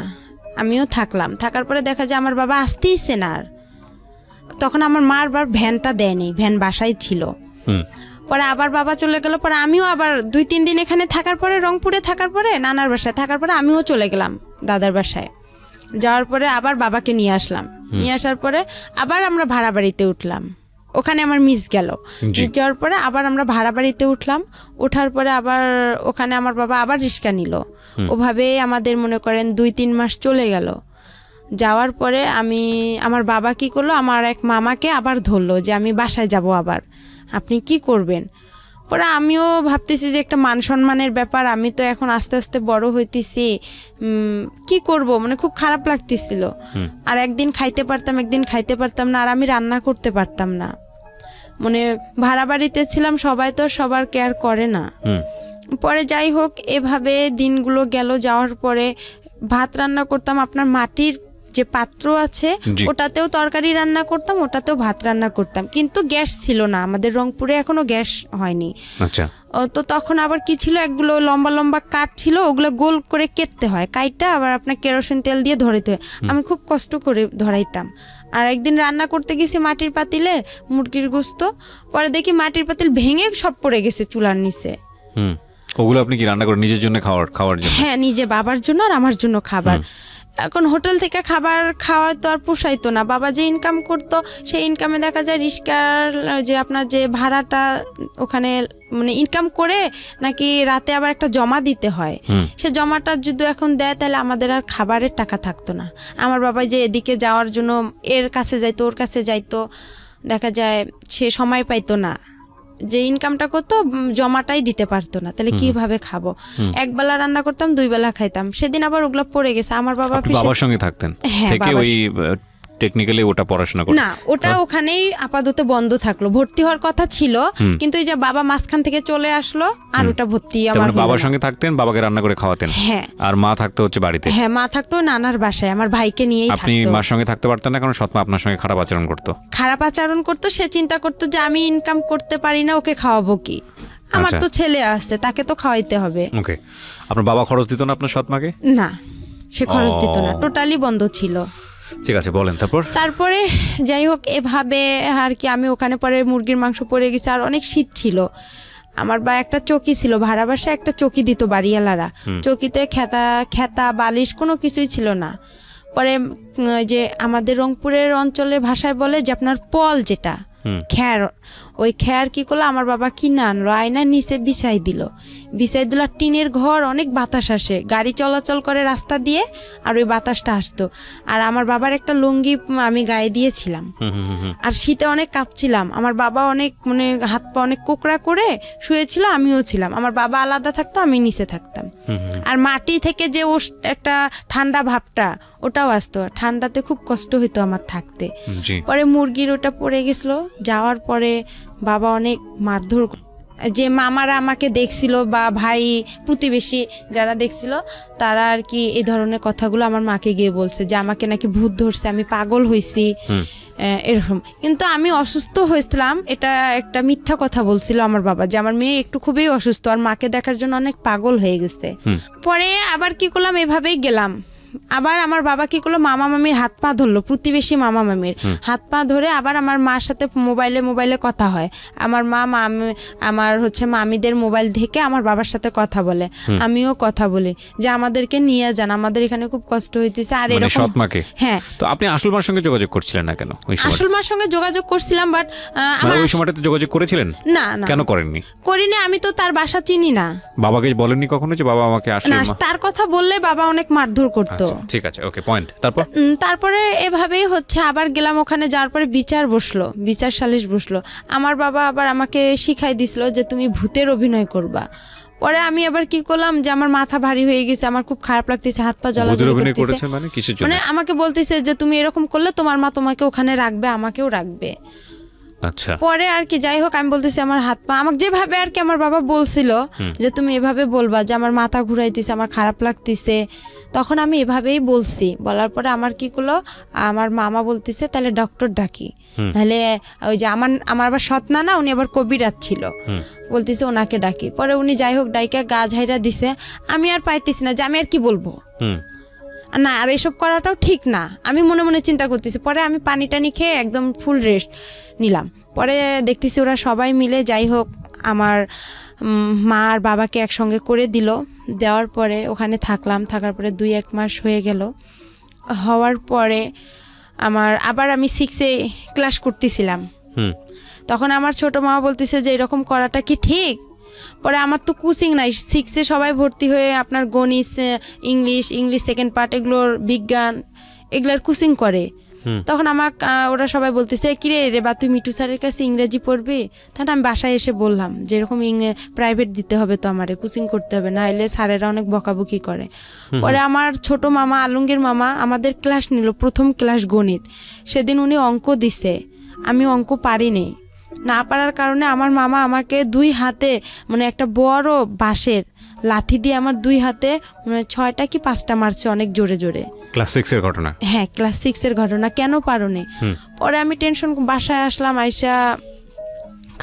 আমিও থাকলাম। থাকার পরে দেখা যায় আমার বাবা আসতেইছে না। আর তখন আমার মার বার ভ্যানটা দেয়নি, ভ্যান বাসায় ছিল। পরে আবার বাবা চলে গেল, পরে আমিও আবার 2-3 দিন এখানে থাকার পরে, রংপুরে থাকার পরে, নানার বাসায় থাকার পরে আমিও চলে গেলাম দাদার বাসায়। যাওয়ার পরে আবার বাবাকে নিয়ে আসলাম, নিয়ে আসার পরে আবার আমরা ভাড়া বাড়িতে উঠলাম। ওখানে আমার মিস গেল, যাওয়ার পরে আবার আমরা ভাড়া বাড়িতে উঠলাম। ওঠার পরে আবার ওখানে আমার বাবা আবার রিক্সা নিল। ওভাবে আমাদের মনে করেন 2-3 মাস চলে গেল। যাওয়ার পরে আমার বাবা কি করলো, আমার এক মামাকে আবার ধরলো যে আমি বাসায় যাব, আবার আপনি কি করবেন? পরে আমিও ভাবতেছি যে একটা মান সম্মানের ব্যাপার, আমি তো এখন আস্তে আস্তে বড় হইতেছি, কি করব, মানে খুব খারাপ লাগতেছিল। আর একদিন খাইতে পারতাম, একদিন খাইতে পারতাম না, আর আমি রান্না করতে পারতাম না। মানে ভাড়া বাড়িতে ছিলাম, সবাই তো সবার কেয়ার করে না। পরে যাই হোক এভাবে দিনগুলো গেল, যাওয়ার পরে ভাত রান্না করতাম আপনার মাটির যে পাত্র আছে ওটাতেও তরকারি রান্না করতাম, ওটাতেও ভাত রান্না করতাম, কিন্তু গ্যাস ছিল না আমাদের রংপুরে, এখনো গ্যাস হয়নি। আচ্ছা। তো তখন আবার কি ছিল, একগুলো লম্বা লম্বা কাঠ ছিল, ওগুলো গোল করে কেটতে হয়, কাইটটা আবার আপনার কেরোসিন তেল দিয়ে ধরাইতে হয়। আমি খুব কষ্ট করে ধরাইতাম। আর একদিন রান্না করতে গেছি মাটির পাতিলে মুরগির গোস্ত, পরে দেখি মাটির পাতিল ভেঙে সব পড়ে গেছে চুলার নিচে। ওগুলো আপনি কি রান্না করে নিজের জন্য খাওয়ার জন্য? হ্যাঁ, নিজে বাবার জন্য আর আমার জন্য খাবার। এখন হোটেল থেকে খাবার খাওয়া তো আর পোষাইতো না। বাবা যে ইনকাম করতো সেই ইনকামে দেখা যায় রিস্কার যে আপনার যে ভাড়াটা ওখানে মানে ইনকাম করে নাকি রাতে আবার একটা জমা দিতে হয়, সে জমাটা যদি এখন দেয় তাহলে আমাদের আর খাবারের টাকা থাকতো না। আমার বাবা যে এদিকে যাওয়ার জন্য এর কাছে যাইতো ওর কাছে যাইতো, দেখা যায় সে সময় পাইতো না, যে ইনকামটা করতো জমাটাই দিতে পারতো না, তাহলে কিভাবে খাবো? একবেলা রান্না করতাম, 2 বেলা খাইতাম। সেদিন আবার ওগুলো পড়ে গেছে। আমার বাবার সঙ্গে থাকতেন থেকে ওই টেকনিক্যালি ওটা পড়াশোনা করতে না, ওটা ওখানেই আপাতত বন্ধ থাকলো। ভর্তি হওয়ার কথা ছিল, কিন্তু এই যে বাবা মাঝখান থেকে চলে আসলো আর ওটা ভর্তি আমার বাবার সঙ্গে থাকতেন, বাবাকে রান্না করে খাওয়াতেন। হ্যাঁ। আর মা থাকতো হচ্ছে বাড়িতে? হ্যাঁ, মা থাকতো নানার বাসায়, আমার ভাইকে নিয়েই থাকতো। আপনি মার সঙ্গে থাকতে পারতেন না কারণ সৎমা আপনার সঙ্গে খারাপ আচরণ করতো? সে চিন্তা করতো যে আমি ইনকাম করতে পারি না, ওকে খাওয়াবো কি, আমার তো ছেলে আছে, তাকে তো খাওয়াইতে হবে। ওকে। আপনার বাবা খরচ দিত না আপনার সৎমাকে? না, সে খরচ দিত না, টোটালি বন্ধ ছিল। ঠিক আছে, বলেন। তারপরে যাই হোক এভাবে আর কি আমি ওখানে পরে মুরগির মাংস পড়ে গেছে, আর অনেক শীত ছিল। আমার বা একটা চকি ছিল, ভাড়া বাসায় একটা চকি দিত বাড়িওয়ালারা, চকিতে খেতা বালিশ কোনো কিছুই ছিল না। পরে যে আমাদের রংপুরের অঞ্চলের ভাষায় বলে যে আপনার পল, যেটা খ্যার, ওই খ্যার কি করলো আমার বাবা কিনে আনলো, আয়নার নিচে বিছাই দিল। আর টিনের ঘর, অনেক বাতাস আসে, গাড়ি চলাচল করে রাস্তা দিয়ে, আর ওই বাতাসটা আসতো। আর আমার বাবার একটা লুঙ্গি আমি গায়ে দিয়েছিলাম, আর শীতে অনেক কাঁপছিলাম। আমার বাবা অনেক মানে হাত পা অনেক কোকড়া করে শুয়েছিল, আমিও ছিলাম। আমার বাবা আলাদা থাকতো, আমি নিচে থাকতাম। আর মাটি থেকে যে একটা ঠান্ডা ভাবটা ওটাও আসতো, ঠান্ডাতে খুব কষ্ট হইতো আমার থাকতে। পরে মুরগির ওটা পড়ে গেছিল, যাওয়ার পরে বাবা অনেক মারধর, যে মামারা আমাকে দেখছিল বা ভাই প্রতিবেশী যারা দেখছিল তারা আর কি এই ধরনের কথাগুলো আমার মাকে গিয়ে বলছে যে আমাকে নাকি ভূত ধরছে, আমি পাগল হয়েছি, এরকম। কিন্তু আমি অসুস্থ হয়েছিলাম, এটা একটা মিথ্যা কথা বলছিল আমার বাবা, যে আমার মেয়ে একটু খুবই অসুস্থ আর মাকে দেখার জন্য অনেক পাগল হয়ে গেছে। পরে আবার কি করলাম, এভাবেই গেলাম। আবার আমার বাবা কি করলো, মামা মামির হাত পা ধরলো, প্রতিবেশী মামা মামির হাত পা ধরে আবার আমার মার সাথে মোবাইলে কথা হয়। আমার মা আমার হচ্ছে মামিদের মোবাইল থেকে আমার বাবার সাথে কথা বলে, আমিও কথা বলি যে আমাদেরকে নিয়ে যান, আমাদের এখানে খুব কষ্ট হইতেছে। আর এরকম সৎমাকে। হ্যাঁ। তো আপনি আসল মার সঙ্গে যোগাযোগ করছিলেন না কেন? আসল মার সঙ্গে যোগাযোগ করছিলাম, বাট আমার ওই সময়টাতে যোগাযোগ করেছিলেন না? কেন করেননি? করিনি, আমি তো তার বাসা চিনি না। বাবাকে বলেননি কখনো যে বাবা আমাকে আসলে? তার কথা বললে বাবা অনেক মারধর করতো। ঠিক আছে, ওকে, পয়েন্ট। তারপরে এভাবেই হচ্ছে আবার গেলাম, ওখানে যাওয়ার পরে বিচার সালিশ বসলো। আমার বাবা আবার আমাকে শিখাই দিছিল যে তুমি ভূতের অভিনয় করবা। পরে আমি আবার কি করলাম, যে আমার মাথা ভারী হয়ে গেছে, আমার খুব খারাপ লাগতেছে, হাত পা জ্বালাজ্বালি করতেছে। মানে আমাকে বলতেছে যে তুমি এরকম করলে তোমার মা তোমাকে ওখানে রাখবে, আমাকেও রাখবে। আচ্ছা। পরে আর কি যাই হোক আমি বলতেছি আমার হাত পা, আমাকে যেভাবে আর কি আমার বাবা বলছিল যে তুমি এভাবে বলবা যে আমার মাথা ঘুরাইতেছে, আমার খারাপ লাগতেছে, তখন আমি এভাবেই বলছি। বলার পরে আমার কি করলো, আমার মামা বলতেছে তাহলে ডক্টর ডাকি, নাহলে ওই যে আমার আবার সৎ না, উনি আবার কবিরাজ ছিল, বলতেছে ওনাকে ডাকি। পরে উনি যাই হোক ডাইকা গা ঝাইরা দিছে। আমি আর পাইতেছি না যে আমি আর কি বলবো না, আর এসব করাটাও ঠিক না, আমি মনে মনে চিন্তা করতেছি। পরে আমি পানি টানি খেয়ে একদম ফুল রেস্ট নিলাম। পরে দেখতেছি ওরা সবাই মিলে যাই হোক আমার মা আর বাবাকে একসঙ্গে করে দিল। দেওয়ার পরে ওখানে থাকার পরে 2-1 মাস হয়ে গেল। হওয়ার পরে আবার আমি 6-এ ক্লাস করতেছিলাম, তখন আমার ছোট মা বলতেছে যে এরকম করাটা কি ঠিক? পরে আমার তো কোচিং নাই, 6-এ সবাই ভর্তি হয়ে আপনার গণিত, ইংলিশ সেকেন্ড পার্ট, এগুলোর বিজ্ঞান, এগুলোর কোচিং করে। তখন আমাকে ওরা সবাই বলতেছে কিরে রে বা তুই মিঠু স্যারের কাছে ইংরেজি পড়বি। তখন আমি বাসায় এসে বললাম যেরকম প্রাইভেট দিতে হবে তো আমারে, কোচিং করতে হবে, না হলে স্যারেরা অনেক বকাবকি করে। পরে আমার ছোট মামা আলমগীর মামা আমাদের ক্লাস নিল, প্রথম ক্লাস গণিত। সেদিন উনি অঙ্ক দিছে, আমি অঙ্ক পারিনি। না পারার কারণে আমার মামা আমাকে 2 হাতে মানে একটা বড় বাঁশের লাঠি দিয়ে আমার 2 হাতে মানে 6টা কি 5টা মারছে অনেক জোরে জোরে। ক্লাস 6 এর ঘটনা? হ্যাঁ, ক্লাস 6 এর ঘটনা। কেন পারোনি? পরে আমি টেনশন, বাসায় আসলাম, আইসা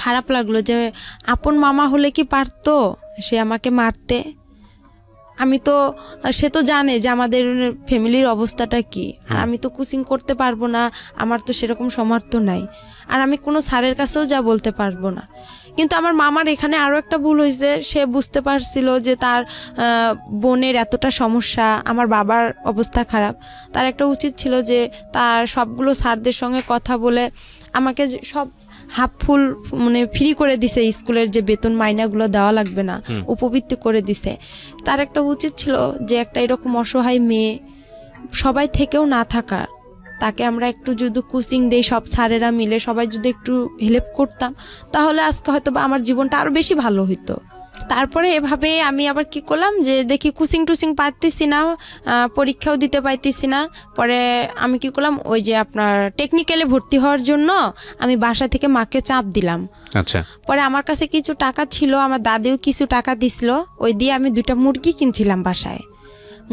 খারাপ লাগলো যে আপন মামা হলে কি পারতো সে আমাকে মারতে। আমি তো, সে তো জানে যে আমাদের ফ্যামিলির অবস্থাটা কি, আর আমি তো কোচিং করতে পারবো না, আমার তো সেরকম সামর্থ্য নাই, আর আমি কোনো স্যারের কাছেও যা বলতে পারবো না। কিন্তু আমার মামার এখানে আরও একটা ভুল হয়েছে, সে বুঝতে পারছিল যে তার বোনের এতটা সমস্যা, আমার বাবার অবস্থা খারাপ, তার একটা উচিত ছিল যে তার সবগুলো স্যারদের সঙ্গে কথা বলে আমাকে সব হাফ ফুল মানে ফ্রি করে দিছে, স্কুলের যে বেতন মাইনাগুলো দেওয়া লাগবে না, উপবৃত্তি করে দিছে। তার একটা উচিত ছিল যে একটা এরকম অসহায় মেয়ে সবাই থেকেও না থাকা, তাকে আমরা একটু যদি কোচিং দেই, সব স্যারেরা মিলে সবাই যদি একটু হেল্প করতাম, তাহলে আজকে হয়তো বা আমার জীবনটা আরও বেশি ভালো হতো। তারপরে এভাবে আমি আবার কি করলাম যে দেখি কোচিং টুচিং পাইতেছি না, পরীক্ষাও দিতে পাইতেছি না। পরে আমি কি করলাম, ওই যে আপনার টেকনিক্যালে ভর্তি হওয়ার জন্য আমি বাসা থেকে মাকে চাপ দিলাম। আচ্ছা। পরে আমার কাছে কিছু টাকা ছিল, আমার দাদিও কিছু টাকা দিছিল, ওই দিয়ে আমি 2টা মুরগি কিনছিলাম বাসায়।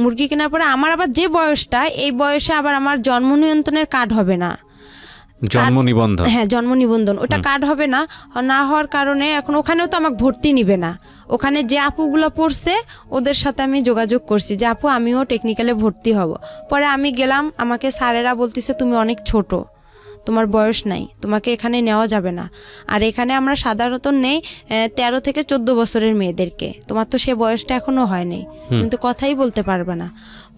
মুরগি কেনার পরে আমার আবার যে বয়সটা, এই বয়সে আবার আমার জন্ম নিয়ন্ত্রণের কার্ড হবে না, জন্ম নিবন্ধন। হ্যাঁ, জন্ম নিবন্ধন, ওটা কার্ড হবে না। না হওয়ার কারণে এখন ওখানেও তো আমাকে ভর্তি নিবে না। ওখানে যে আপুগুলো পড়ছে ওদের সাথে আমি যোগাযোগ করছি যে আপু আমিও টেকনিক্যালে ভর্তি হব। পরে আমি গেলাম, আমাকে স্যারেরা বলতেছে তুমি অনেক ছোট, তোমার বয়স নাই, তোমাকে এখানে নেওয়া যাবে না। আর এখানে আমরা সাধারণত নেই 13 থেকে 14 বছরের মেয়েদেরকে, তোমার তো সে বয়সটা এখনো হয়নি, তুমি তো কথাই বলতে পারবে না।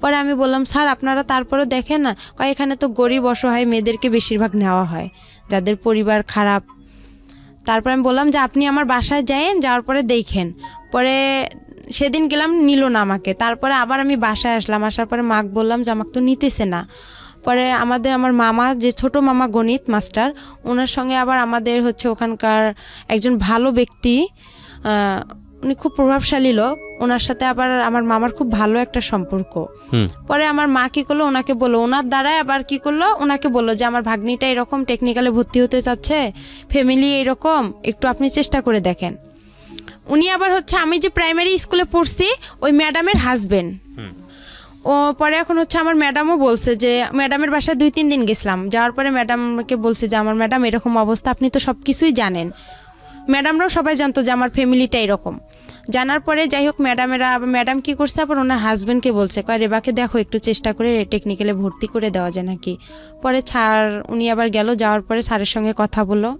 পরে আমি বললাম স্যার আপনারা তারপরে দেখেন না, এখানে তো গরিব অসহায় মেয়েদেরকে বেশিরভাগ নেওয়া হয়, যাদের পরিবার খারাপ। তারপর আমি বললাম যে আপনি আমার বাসায় যায়েন, যাওয়ার পরে দেখেন। পরে সেদিন গেলাম, নিল না আমাকে। তারপরে আবার আমি বাসায় আসলাম, আসার পরে মাকে বললাম যে আমাকে তো নিতেছে না। পরে আমার মামা, যে ছোট মামা গণিত মাস্টার, ওনার সঙ্গে আবার আমাদের হচ্ছে ওখানকার একজন ভালো ব্যক্তি, উনি খুব প্রভাবশালী লোক, ওনার সাথে আবার আমার মামার খুব ভালো একটা সম্পর্ক। পরে আমার মা কি করলো, ওনাকে বললো, ওনার দ্বারাই আবার কি করলো, ওনাকে বললো যে আমার ভাগ্নিটা এরকম টেকনিক্যালে ভর্তি হতে চাচ্ছে, ফ্যামিলি এরকম, একটু আপনি চেষ্টা করে দেখেন। উনি আবার হচ্ছে আমি যে প্রাইমারি স্কুলে পড়ছি ওই ম্যাডামের হাজবেন্ড। ও পরে এখন হচ্ছে আমার ম্যাডামও বলছে যে, ম্যাডামের বাসায় 2-3 দিন গেছিলাম, যাওয়ার পরে ম্যাডামকে বলছে যে আমার ম্যাডাম এরকম অবস্থা, আপনি তো সব কিছুই জানেন। ম্যাডামরাও সবাই জানতো যে আমার ফ্যামিলিটা এরকম। জানার পরে যাই হোক, ম্যাডাম কি করছে, আবার ওনার হাজবেন্ডকে বলছে, রেবাকে দেখো একটু চেষ্টা করে টেকনিক্যালে ভর্তি করে দেওয়া যায় নাকি। পরে স্যার উনি আবার গেল, যাওয়ার পরে স্যারের সঙ্গে কথা বললো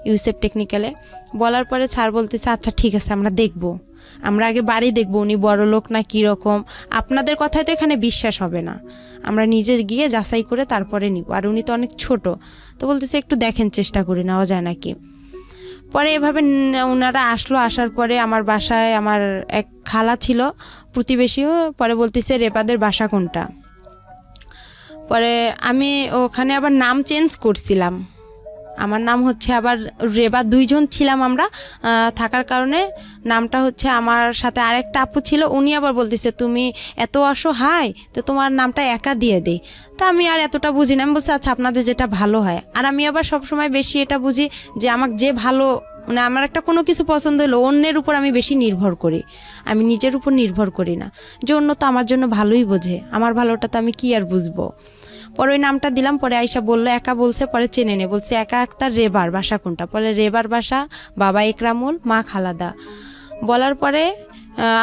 ইউসেফ টেকনিক্যালে। বলার পরে স্যার বলতেছে আচ্ছা ঠিক আছে, আমরা দেখবো, আমরা আগে বাড়ি দেখবো, উনি বড় লোক না কীরকম, আপনাদের কথায় তো এখানে বিশ্বাস হবে না, আমরা নিজে গিয়ে যাচাই করে তারপরে নিব, আর উনি তো অনেক ছোট, তো বলতেছে একটু দেখেন চেষ্টা করে নেওয়া যায় নাকি। পরে এভাবে ওনারা আসলো, আসার পরে আমার বাসায় আমার এক খালা ছিল প্রতিবেশীও, পরে বলতেছে রেবাদের বাসা কোনটা। পরে আমি ওখানে আবার নাম চেঞ্জ করছিলাম, আমার নাম হচ্ছে আবার রেবা, 2 জন ছিলাম আমরা, থাকার কারণে নামটা হচ্ছে, আমার সাথে আরেকটা আপু ছিল, উনি আবার বলতেছে তুমি এত অসহায়, তো তোমার নামটা একা দিয়ে দিই। তা আমি আর এতটা বুঝি না, আমি বলছি আচ্ছা আপনাদের যেটা ভালো হয়। আর আমি আবার সবসময় বেশি এটা বুঝি যে আমাকে যে ভালো, মানে আমার একটা কোনো কিছু পছন্দ হলো অন্যের উপর আমি বেশি নির্ভর করি, আমি নিজের উপর নির্ভর করি না, যে অন্য তো আমার জন্য ভালোই বোঝে, আমার ভালোটা তো আমি কি আর বুঝবো। পরে ওই নামটা দিলাম, পরে আয়সা বললো একা বলছে, পরে চেনে নে, বলছে একা আক্তার রেবার বাসা কোনটা, পরে রেবার বাসা, বাবা একরামুল, মা খালাদা। বলার পরে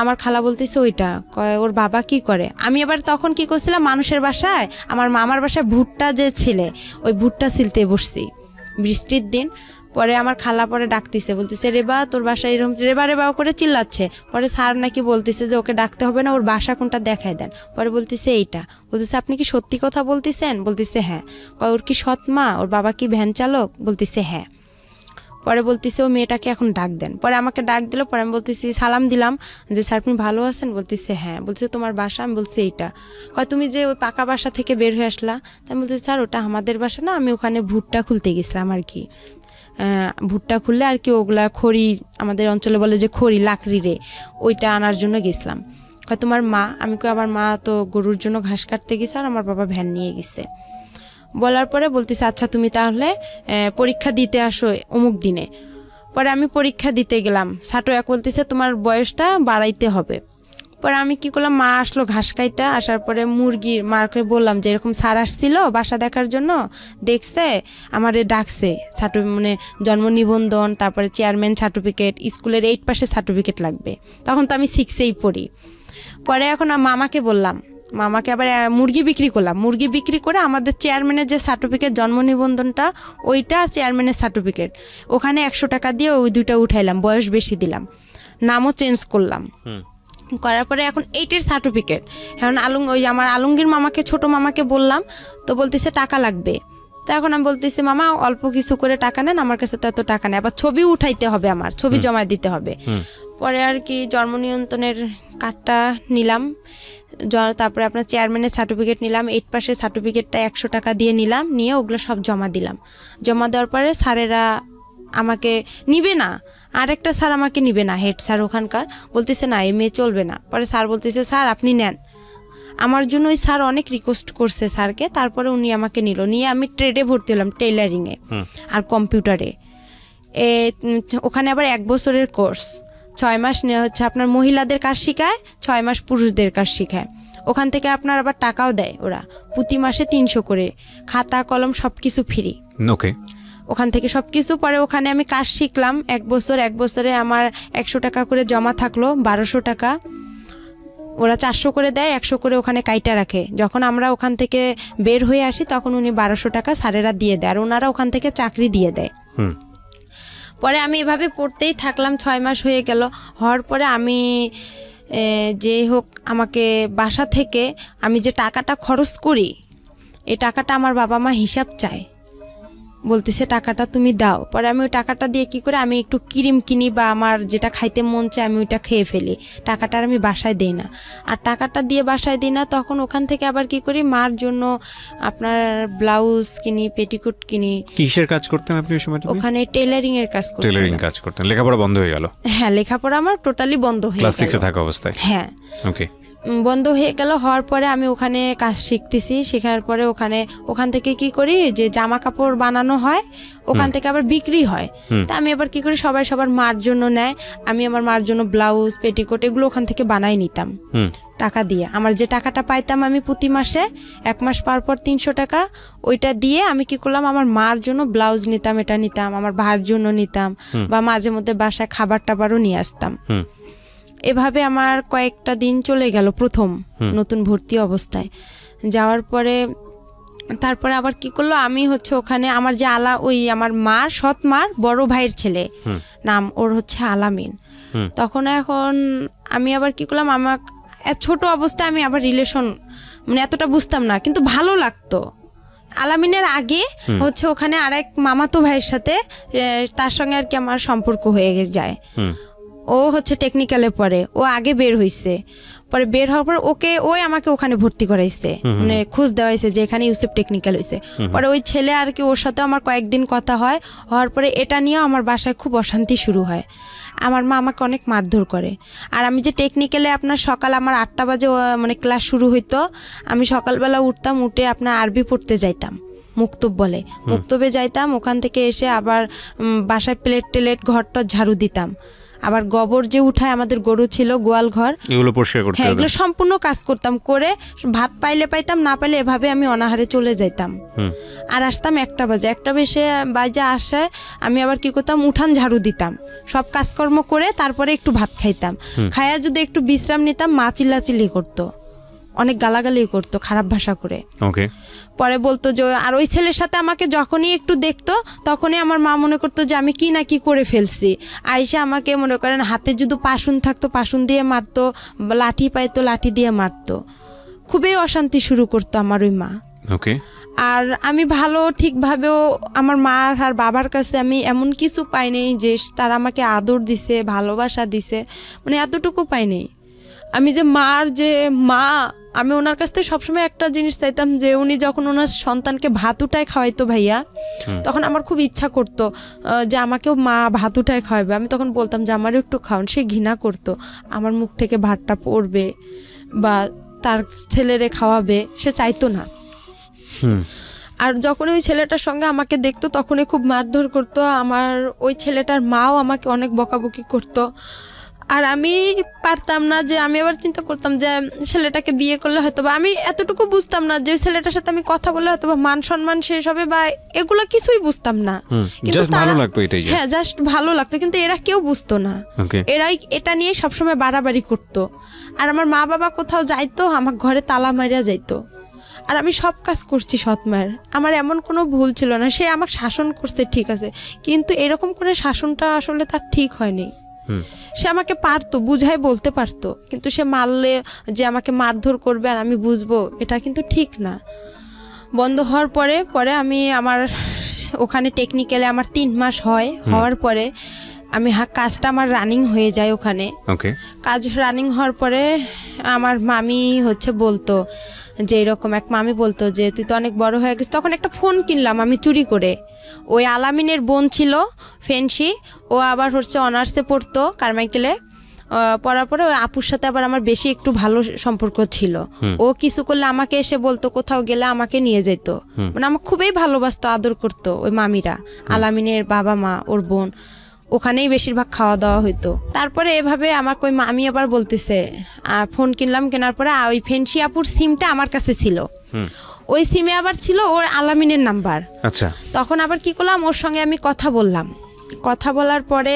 আমার খালা বলতেছে ওইটা, ওর বাবা কি করে। আমি আবার তখন কি করছিলাম, মানুষের বাসায়, আমার মামার বাসায় ভুট্টা যে ছিলে, ওই ভুট্টা ছিলতে বসছি বৃষ্টির দিন। পরে আমার খালা পরে ডাকতেছে, বলতেছে রেবা তোর বাসা এরকম, রেবা রেবা করে চিল্লাচ্ছে। পরে স্যার নাকি বলতেছে যে ওকে ডাকতে হবে না, ওর বাসা কোনটা দেখায় দেন। পরে বলতেছে এইটা, বলতেছে আপনি কি সত্যি কথা বলতেছেন, বলতেছে হ্যাঁ। ওর কি সৎ মা, ওর বাবা কি ভ্যান চালক, বলতেছে হ্যাঁ। পরে বলতেছে ও মেয়েটাকে এখন ডাক দেন। পরে আমাকে ডাক দিল, পরে আমি বলতেছি, সালাম দিলাম যে স্যার আপনি ভালো আছেন? বলতেছে হ্যাঁ। বলছে তোমার বাসা? আমি বলছি এইটা। কয় তুমি যে ওই পাকা বাসা থেকে বের হয়ে আসলা? তাই আমি বলছি স্যার ওটা আমাদের বাসা না, আমি ওখানে ভুট্টা খুলতে গেছিলাম আর কি, ভুট্টা খুললে আর কি ওগুলা খড়ি, আমাদের অঞ্চলে বলে যে খড়ি, লাকড়ি রে, ওইটা আনার জন্য গেছিলাম। কয় তোমার মা? আমি কই আমার মা তো গরুর জন্য ঘাস কাটতে গেছে আর আমার বাবা ভ্যান নিয়ে গেছে। বলার পরে বলতেছে আচ্ছা তুমি তাহলে পরীক্ষা দিতে আসো অমুক দিনে। পরে আমি পরীক্ষা দিতে গেলাম, ছাটো এক বলতেছে তোমার বয়সটা বাড়াইতে হবে। পরে আমি কি করলাম, মা আসলো ঘাস কাইটা, আসার পরে মুরগির মাকে বললাম যে এরকম স্যার আসছিল বাসা দেখার জন্য, দেখছে আমারে ডাকছে, মানে জন্ম নিবন্ধন, তারপরে চেয়ারম্যান সার্টিফিকেট, স্কুলের 8 পাসের সার্টিফিকেট লাগবে। তখন তো আমি 6-এই পড়ি। পরে এখন মামাকে বললাম, মামাকে আবার মুরগি বিক্রি করলাম, মুরগি বিক্রি করে আমাদের চেয়ারম্যানের যে সার্টিফিকেট জন্ম নিবন্ধনটা ওইটা, চেয়ারম্যানের সার্টিফিকেট, ওখানে 100 টাকা দিয়ে ওই দুইটা উঠাইলাম, বয়স বেশি দিলাম, নামও চেঞ্জ করলাম। করার পরে এখন 8-এর সার্টিফিকেট, এখন ওই আমার আলমগীর মামাকে, ছোট মামাকে বললাম, তো বলতেছে টাকা লাগবে। তো এখন আমি বলতেছি মামা অল্প কিছু করে টাকা নেন, আমার কাছে তো এত টাকা নেই, আবার ছবি উঠাইতে হবে, আমার ছবি জমা দিতে হবে। পরে আর কি জন্ম নিয়ন্ত্রণের কার্ডটা নিলাম, তারপরে আপনার চেয়ারম্যানের সার্টিফিকেট নিলাম, 8 পাসের সার্টিফিকেটটা 100 টাকা দিয়ে নিলাম, নিয়ে ওগুলো সব জমা দিলাম। জমা দেওয়ার পরে স্যারেরা আমাকে নিবে না, আরেকটা স্যার আমাকে নিবে না, হেড স্যার ওখানকার, বলতেছে না এই মেয়ে চলবে না। পরে স্যার বলতেছে স্যার আপনি নেন। আমার জন্য ওই স্যার অনেক রিকোয়েস্ট করছে স্যারকে, তারপরে উনি আমাকে নিল, নিয়ে আমি ট্রেডে ভর্তি হলাম, টেইলারিংয়ে আর কম্পিউটারে। ওখানে আবার 1 বছরের কোর্স, 6 মাস নেওয়া হচ্ছে, আপনার মহিলাদের কাজ শেখায়, 6 মাস পুরুষদের কাজ শেখায়। ওখান থেকে আপনার আবার টাকাও দেয় ওরা, প্রতি মাসে 300 করে, খাতা কলম সব কিছু ফ্রি। ওকে, ওখান থেকে সব কিছু। পরে ওখানে আমি কাজ শিখলাম 1 বছর, 1 বছরে আমার 100 টাকা করে জমা থাকলো, 1200 টাকা। ওরা 400 করে দেয়, 100 করে ওখানে কাইটা রাখে। যখন আমরা ওখান থেকে বের হয়ে আসি তখন উনি 1200 টাকা স্যারেরা দিয়ে দেয়, আর ওনারা ওখান থেকে চাকরি দিয়ে দেয়। পরে আমি এভাবে পড়তেই থাকলাম, 6 মাস হয়ে গেল। হওয়ার পরে আমি যে হোক আমাকে বাসা থেকে আমি যে টাকাটা খরচ করি, এই টাকাটা আমার বাবা মা হিসাব চায়, বলতেছে টাকাটা তুমি দাও। পরে আমি ওই টাকাটা দিয়ে কি করে, আমি একটু ক্রিম কিনি বা আমার যেটা খাইতে মন চায় আমি ওইটা খেয়ে ফেলি, টাকাটা আমি বাসায় দিই না। আর টাকাটা দিয়ে বাসায় দিই না, তখন ওখান থেকে আবার কি করি, মার জন্য আপনার ব্লাউজ কিনি, পেটিকোট কিনি। কিসের কাজ করতেন আপনি ওই সময়? ওখানে টেইলারিং এর কাজ করতেন। টেইলারিং কাজ করতেন। লেখাপড়া বন্ধ হয়ে গেল? হ্যাঁ, লেখাপড়া আমার টোটালি বন্ধ হয়ে গেল, ক্লাস 6 এ থাকা অবস্থায়। হ্যাঁ, ওকে, বন্ধ হয়ে গেল। হওয়ার পরে আমি ওখানে কাজ শিখতেছি, শেখার পরে ওখান থেকে কি করি, যে জামা কাপড় বানানো হয়, ওখান থেকে আবার বিক্রি হয়। তা আমি আবার কি করি, সবাই সবার মার জন্য নেয়, আমি আমার মার জন্য ব্লাউজ, পেটিকোট এগুলো ওখান থেকে বানাই নিতাম টাকা দিয়ে। আমার যে টাকাটা পাইতাম আমি প্রতি মাসে, 1 মাস পর 300 টাকা, ওইটা দিয়ে আমি কি করলাম, আমার মার জন্য ব্লাউজ নিতাম, এটা নিতাম, আমার ভাইয়ের জন্য নিতাম, বা মাঝে মধ্যে বাসায় খাবার টাবারও নিয়ে আসতাম। এভাবে আমার কয়েকটা দিন চলে গেল প্রথম নতুন ভর্তি অবস্থায়। যাওয়ার পরে তারপরে আবার কি করলো, আমি হচ্ছে ওখানে আমার যে ওই আমার মার সৎ মার বড় ভাইয়ের ছেলে, নাম ওর হচ্ছে আলামিন। তখন এখন আমি আবার কি করলাম, আমার ছোট অবস্থায় আমি আবার রিলেশন মানে এতটা বুঝতাম না, কিন্তু ভালো লাগতো। আলামিনের আগে হচ্ছে ওখানে আরেক মামাতো ভাইয়ের সাথে, তার সঙ্গে আর কি আমার সম্পর্ক হয়ে যায়। ও হচ্ছে টেকনিক্যালে পড়ে, ও আগে বের হইছে। পরে বের হওয়ার পর ওই আমাকে ওখানে ভর্তি করাইছে, মানে খোঁজ দেওয়াইছে যে এখানে ইউসেফ টেকনিক্যাল হইছে। পরে ওই ছেলে আর কি, ওর সাথে আমার কয়েকদিন কথা হয়, হওয়ার পরে এটা নিয়েও আমার বাসায় খুব অশান্তি শুরু হয়। আমার মা আমাকে অনেক মারধর করে। আর আমি যে টেকনিক্যালে আপনার সকাল আমার 8টা বাজে মানে ক্লাস শুরু হইতো, আমি সকালবেলা উঠতাম, উঠে আপনার আরবি পড়তে যাইতাম, মুক্তব বলে, মুক্তবে যাইতাম। ওখান থেকে এসে আবার বাসায় প্লেট টেলেট ঘরটা ঝাড়ু দিতাম, আবার গোবর যে উঠায়, আমাদের গরু ছিল, গোয়াল ঘর, এগুলো পরিষ্কার করতে, হ্যাঁ এগুলো সম্পূর্ণ কাজ করতাম। করে ভাত পাইলে পাইতাম, না পাইলে এভাবে আমি অনাহারে চলে যাইতাম। আর আসতাম 1টা বাজে, 1টা বাজে আসে আমি আবার কি করতাম, উঠান ঝাড়ু দিতাম, সব কাজকর্ম করে তারপরে একটু ভাত খাইতাম। খাইয়া যদি একটু বিশ্রাম নিতাম, মা চিল্লাচিল্লি করতো, অনেক গালাগালি করতো খারাপ ভাষা করে। ওকে, পরে বলতো যে, আর ওই ছেলের সাথে আমাকে যখনই একটু দেখতো তখনই আমার মা মনে করতো যে আমি কি না কি করে ফেলছি। আইসা আমাকে মনে করেন হাতে যদি পাশুন থাকতো পাশুন দিয়ে মারতো, লাঠি পাইতো লাঠি দিয়ে মারতো। খুবই অশান্তি শুরু করতো আমার ওই মা। ওকে, আর আমি ভালো ঠিকভাবেও আমার মা আর বাবার কাছে আমি এমন কিছু পাইনি যে তারা আমাকে আদর দিছে, ভালোবাসা দিছে, মানে এতটুকু পাইনি। আমি যে মার যে মা, আমি ওনার কাছ থেকে সবসময় একটা জিনিস চাইতাম যে উনি যখন ওনার সন্তানকে ভাত উঠায় খাওয়াইতো ভাইয়া, তখন আমার খুব ইচ্ছা করতো যে আমাকেও মা ভাত উঠায় খাওয়াবে। আমি তখন বলতাম যে আমারও একটু খাওয়ান। সে ঘৃণা করতো, আমার মুখ থেকে ভাতটা পড়বে বা তার ছেলেরে খাওয়াবে, সে চাইতো না। আর যখন ওই ছেলেটার সঙ্গে আমাকে দেখতো তখনই খুব মারধর করতো। আমার ওই ছেলেটার মাও আমাকে অনেক বকাবকি করতো। আর আমি পারতাম না যে, আমি আবার চিন্তা করতাম যে ছেলেটাকে বিয়ে করলে হয়তো বা, আমি এতটুকু বুঝতাম না যে ছেলেটার সাথে আমি কথা বললে হয়তো বা মান সম্মান শেষ হবে বা এগুলো কিছুই বুঝতাম না। কিন্তু ভালো লাগতো এটাই। হ্যাঁ, জাস্ট ভালো লাগতো, কিন্তু এরা কেউ বুঝতো না। এরাই এটা নিয়ে সবসময় বাড়াবাড়ি করতো। আর আমার মা বাবা কোথাও যাইতো, আমার ঘরে তালা মারিয়া যাইতো। আর আমি সব কাজ করছি সৎ মায়ের, আমার এমন কোনো ভুল ছিল না। সে আমাকে শাসন করছে ঠিক আছে, কিন্তু এরকম করে শাসনটা আসলে তার ঠিক হয়নি। সে আমাকে পারতো, বুঝাই বলতে পারতো, কিন্তু সে মারলে যে আমাকে মারধর করবে আর আমি বুঝবো, এটা কিন্তু ঠিক না। বন্ধ হওয়ার পরে আমি আমার ওখানে টেকনিক্যালে আমার 3 মাস হওয়ার পরে আমি কাজটা আমার রানিং হয়ে যায় ওখানে। কাজ রানিং হওয়ার পরে আমার মামি বলতো যে, এরকম এক মামি বলতো যে তুই তো অনেক বড় হয়ে গেছিস। তখন একটা ফোন কিনলাম আমি চুরি করে। ওই আলামিনের বোন ছিল ফেন্সি, ও আবার অনার্সে পড়তো কারমাইকেলে। পড়ার পরে ওই আপুর সাথে আবার আমার বেশি একটু ভালো সম্পর্ক ছিল। ও কিছু করলে আমাকে এসে বলতো, কোথাও গেলে আমাকে নিয়ে যেত, মানে আমার খুবই ভালোবাসতো, আদর করতো ওই মামিরা, আলামিনের বাবা মা, ওর বোন। ওখানেই বেশিরভাগ খাওয়া দাওয়া হইতো। তারপরে এভাবে আমাকে ওই মামি আবার বলতেছে, ফোন কিনলাম, কেনার পরে ওই ফেন্সি আপুর সিমটা আমার কাছে ছিল। ওই সিমে আবার ছিল ওর আলামিনের নাম্বার। আচ্ছা, তখন আবার কি করলাম, ওর সঙ্গে আমি কথা বললাম। কথা বলার পরে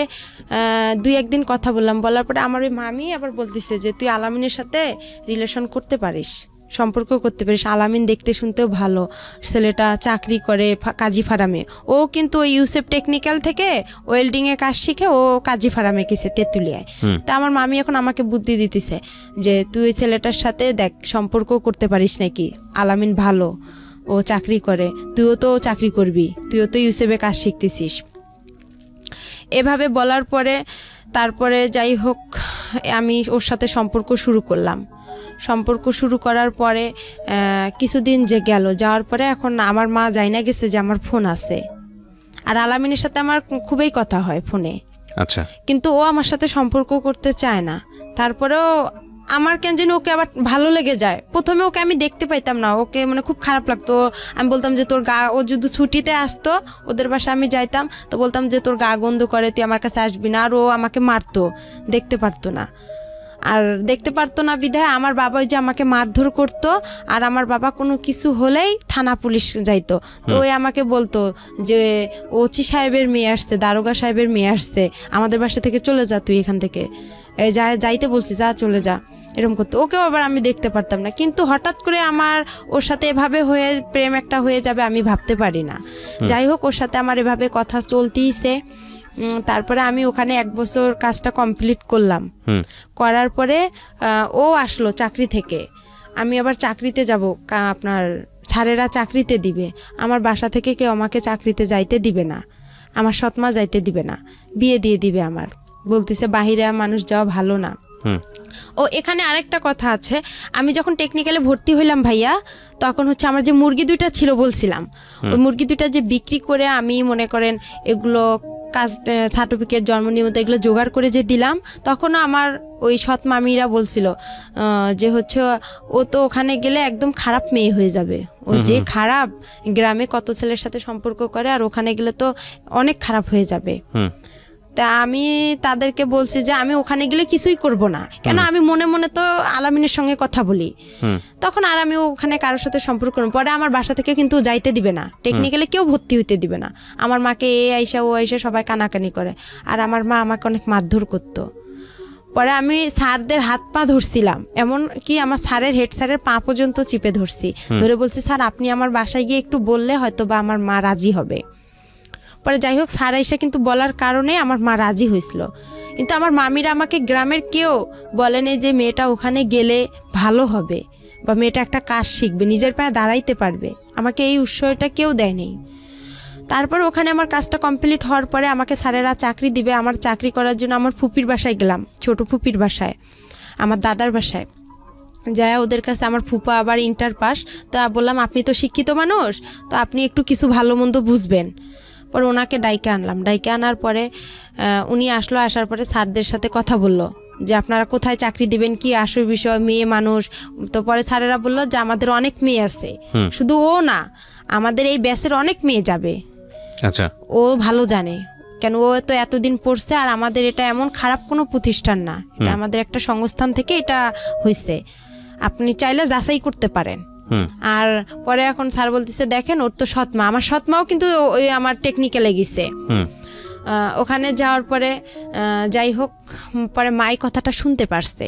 2-1 দিন কথা বলার পরে আমার ওই মামি আবার বলতেছে যে তুই আলামিনের সাথে রিলেশন করতে পারিস, সম্পর্ক করতে পারিস। আলামিন দেখতে শুনতেও ভালো, ছেলেটা চাকরি করে কাজী ফার্মে। ও কিন্তু ওই ইউসেফ টেকনিক্যাল থেকে ওয়েল্ডিংয়ে কাজ শিখে ও কাজী ফার্মে গেছে তেঁতুলিয়ায়। তা আমার মামি এখন আমাকে বুদ্ধি দিতেছে যে তুই ওই ছেলেটার সাথে দেখ সম্পর্ক করতে পারিস নাকি, আলামিন ভালো, ও চাকরি করে, তুইও তো চাকরি করবি, তুইও তো ইউসেফে কাজ শিখতেছিস। এভাবে বলার পরে তারপরে যাই হোক আমি ওর সাথে সম্পর্ক শুরু করলাম। সম্পর্ক শুরু করার পরে কিছুদিন যাওয়ার পরে এখন আমার মা জানা গেছে যে আমার ফোন আছে, আর আলামিনের সাথে আমার খুবই কথা হয় ফোনে। আচ্ছা, কিন্তু ও আমার সাথে সম্পর্ক করতে চায় না। তারপরেও আমার কেন যেন ওকে আবার ভালো লেগে যায়। প্রথমে ওকে আমি দেখতে পাইতাম না, ওকে মানে খুব খারাপ লাগতো। আমি বলতাম যে তোর গা, ও যদি ছুটিতে আসতো ওদের বাসায় আমি যাইতাম, তো বলতাম যে তোর গা গন্ধ করে, তুই আমার কাছে আসবি না। আর ও আমাকে মারতো, দেখতে পারতো না। আর দেখতে পারতো না বিধায় আমার বাবা যে আমাকে মারধর করতো। আর আমার বাবা কোনো কিছু হলেই থানা পুলিশ যাইতো। তো ওই আমাকে বলতো যে ওসি সাহেবের মেয়ে আসছে, দারোগা সাহেবের মেয়ে আসছে, আমাদের বাসা থেকে চলে যা, তুই এখান থেকে যাইতে বলছি, যা চলে যা, এরকম করতো। ওকেও আবার আমি দেখতে পারতাম না। কিন্তু হঠাৎ করে আমার ওর সাথে এভাবে হয়ে প্রেম একটা হয়ে যাবে আমি ভাবতে পারি না। যাই হোক, ওর সাথে আমার এভাবে কথা চলতেইছে। তারপরে আমি ওখানে 1 বছর কাজটা কমপ্লিট করলাম। করার পরে ও আসলো চাকরি থেকে। আমি আবার চাকরিতে যাব, আপনার ছাড়েরা চাকরিতে দিবে। আমার বাসা থেকে কেউ আমাকে চাকরিতে যাইতে দিবে না, আমার সৎমা যাইতে দিবে না, বিয়ে দিয়ে দিবে। আমার বলতেছে বাহিরে মানুষ যাওয়া ভালো না। ও এখানে আরেকটা কথা আছে, আমি যখন টেকনিক্যালে ভর্তি হইলাম ভাইয়া, তখন আমার যে মুরগি 2টা ছিল বলছিলাম, ওই মুরগি 2টা যে বিক্রি করে আমি মনে করেন এগুলো কাজ সার্টিফিকেট, জন্ম নিবন্ধন এগুলো জোগাড় করে যে দিলাম, তখনও আমার ওই সৎ মামিরা বলছিল যে ও তো ওখানে গেলে একদম খারাপ মেয়ে হয়ে যাবে। ও যে খারাপ, গ্রামে কত ছেলের সাথে সম্পর্ক করে, আর ওখানে গেলে তো অনেক খারাপ হয়ে যাবে। তা আমি তাদেরকে বলছি যে আমি ওখানে গেলে কিছুই করব না, কেন আমি মনে মনে তো আলামিনের সঙ্গে কথা বলি। তখন আর আমি ওখানে কারোর সাথে সম্পর্ক করব। পরে আমার বাসা থেকে কিন্তু যাইতে দিবে না, টেকনিক্যালে কেউ ভর্তি হইতে দিবে না। আমার মাকে ও আইসা সবাই কানাকানি করে, আর আমার মা আমাকে অনেক মারধর করতো। পরে আমি স্যারদের হাত পা ধরছিলাম, এমন কি আমার স্যারের হেড স্যারের পা পর্যন্ত চিপে ধরছি, ধরে বলছি স্যার আপনি আমার বাসায় গিয়ে একটু বললে হয়তো বা আমার মা রাজি হবে। পরে যাই হোক, স্যার আইসা কিন্তু বলার কারণে আমার মা রাজি হয়েছিল। কিন্তু আমার মামিরা আমাকে গ্রামের কেউ বলেনি যে মেয়েটা ওখানে গেলে ভালো হবে বা মেয়েটা একটা কাজ শিখবে, নিজের পায়ে দাঁড়াইতে পারবে, আমাকে এই উৎসাহটা কেউ দেয়নি। তারপর ওখানে আমার কাজটা কমপ্লিট হওয়ার পরে আমাকে স্যারেরা চাকরি দিবে। আমার চাকরি করার জন্য আমার ফুপির বাসায় গেলাম, ছোট ফুপির বাসায়, আমার দাদার বাসায় যায়। ওদের কাছে আমার ফুপা আবার ইন্টার পাস, তা বললাম আপনি তো শিক্ষিত মানুষ, তো আপনি একটু কিছু ভালো মন্দ বুঝবেন। পরে ওনাকে ডাইকে আনলাম, ডাইকে আনার পরে উনি আসলো, আসার পরে স্যারদের সাথে কথা বললো যে আপনারা কোথায় চাকরি দিবেন, কি আসল বিষয়, মেয়ে মানুষ। তো পরে স্যারেরা বললো যে আমাদের অনেক মেয়ে আছে, শুধু ও না, আমাদের এই ব্যাচের অনেক মেয়ে যাবে। আচ্ছা, ও ভালো জানে, কেন ও তো এতদিন পড়ছে, আর আমাদের এটা এমন খারাপ কোনো প্রতিষ্ঠান না, এটা আমাদের একটা সংস্থান থেকে এটা হয়েছে, আপনি চাইলে যাচাই করতে পারেন। আর পরে এখন স্যার বলতেছে দেখেন ওর তো সৎমা, আমার সৎমাও কিন্তু ওই আমার টেকনিক্যালে গেছে। ওখানে যাওয়ার পরে যাই হোক, পরে মাই কথাটা শুনতে পারছে।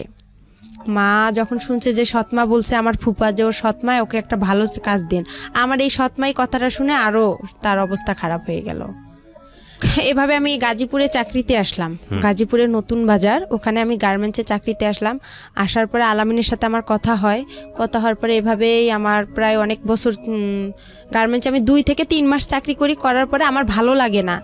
মা যখন শুনছে যে সৎমা বলছে আমার ফুপা যে ওর সৎমায় ওকে একটা ভালো কাজ দিন, আমার এই সৎমাই কথাটা শুনে আরও তার অবস্থা খারাপ হয়ে গেল। এভাবে আমি গাজীপুরে চাকরিতে আসলাম, গাজীপুরের নতুন বাজার, ওখানে আমি গার্মেন্টসে চাকরিতে আসলাম। আসার পরে আলামিনের সাথে আমার কথা হয়, কথা হওয়ার পরে এভাবেই আমার প্রায় অনেক বছর গার্মেন্টসে আমি 2 থেকে 3 মাস চাকরি করি। করার পরে আমার ভালো লাগে না,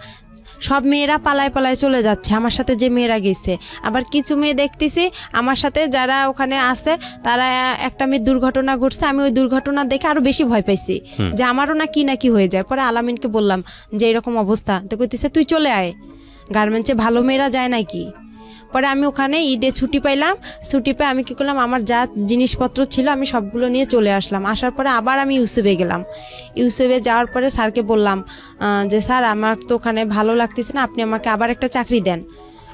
সব মেয়েরা পালায় পালায় চলে যাচ্ছে আমার সাথে যে মেয়েরা গেছে। আবার কিছু মেয়ে দেখতেছি আমার সাথে যারা ওখানে আছে, তারা একটা মেয়ের দুর্ঘটনা ঘটছে, আমি ওই দুর্ঘটনা দেখে আরো বেশি ভয় পাইছি যে আমারও না কি হয়ে যায়। পরে আলামিনকে বললাম যে এরকম অবস্থা, তো কইতেছে তুই চলে আয়, গার্মেন্টসে ভালো মেয়েরা যায় নাকি। পরে আমি ওখানে ঈদে ছুটি পাইলাম, ছুটি পেয়ে আমি কী করলাম, আমার যা জিনিসপত্র ছিল আমি সবগুলো নিয়ে চলে আসলাম। আসার পরে আবার আমি ইউসুফে গেলাম, ইউসুফে যাওয়ার পরে স্যারকে বললাম যে স্যার আমার তো ওখানে ভালো লাগতেছে না, আপনি আমাকে আবার একটা চাকরি দেন,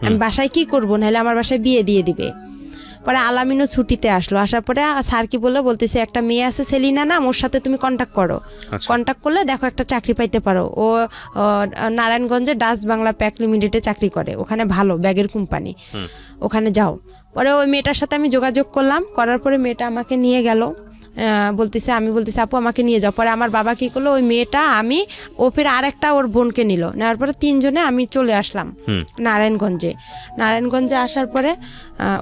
আমি বাসায় কি করব, নাহলে আমার বাসায় বিয়ে দিয়ে দিবে। পরে আলামিনও ছুটিতে আসলো, আসার পরে স্যার কি বলতেছে একটা মেয়ে আছে সেলিনা নাম, ওর সাথে তুমি কন্ট্যাক্ট করো, কন্ট্যাক্ট করলে দেখো একটা চাকরি পাইতে পারো। ও নারায়ণগঞ্জে ডাচ বাংলা প্যাক লিমিটেডে চাকরি করে, ওখানে ভালো ব্যাগের কোম্পানি, ওখানে যাও। পরে ওই মেয়েটার সাথে আমি যোগাযোগ করলাম, করার পরে মেয়েটা আমাকে নিয়ে গেল, আমি বলতেছি আপু আমাকে নিয়ে যাও। পরে আমার বাবা কী করলো, ওই মেয়েটা আমি ও ফের আর একটা ওর বোনকে নিল, নেওয়ার পরে 3 জনে আমি চলে আসলাম নারায়ণগঞ্জে আসার পরে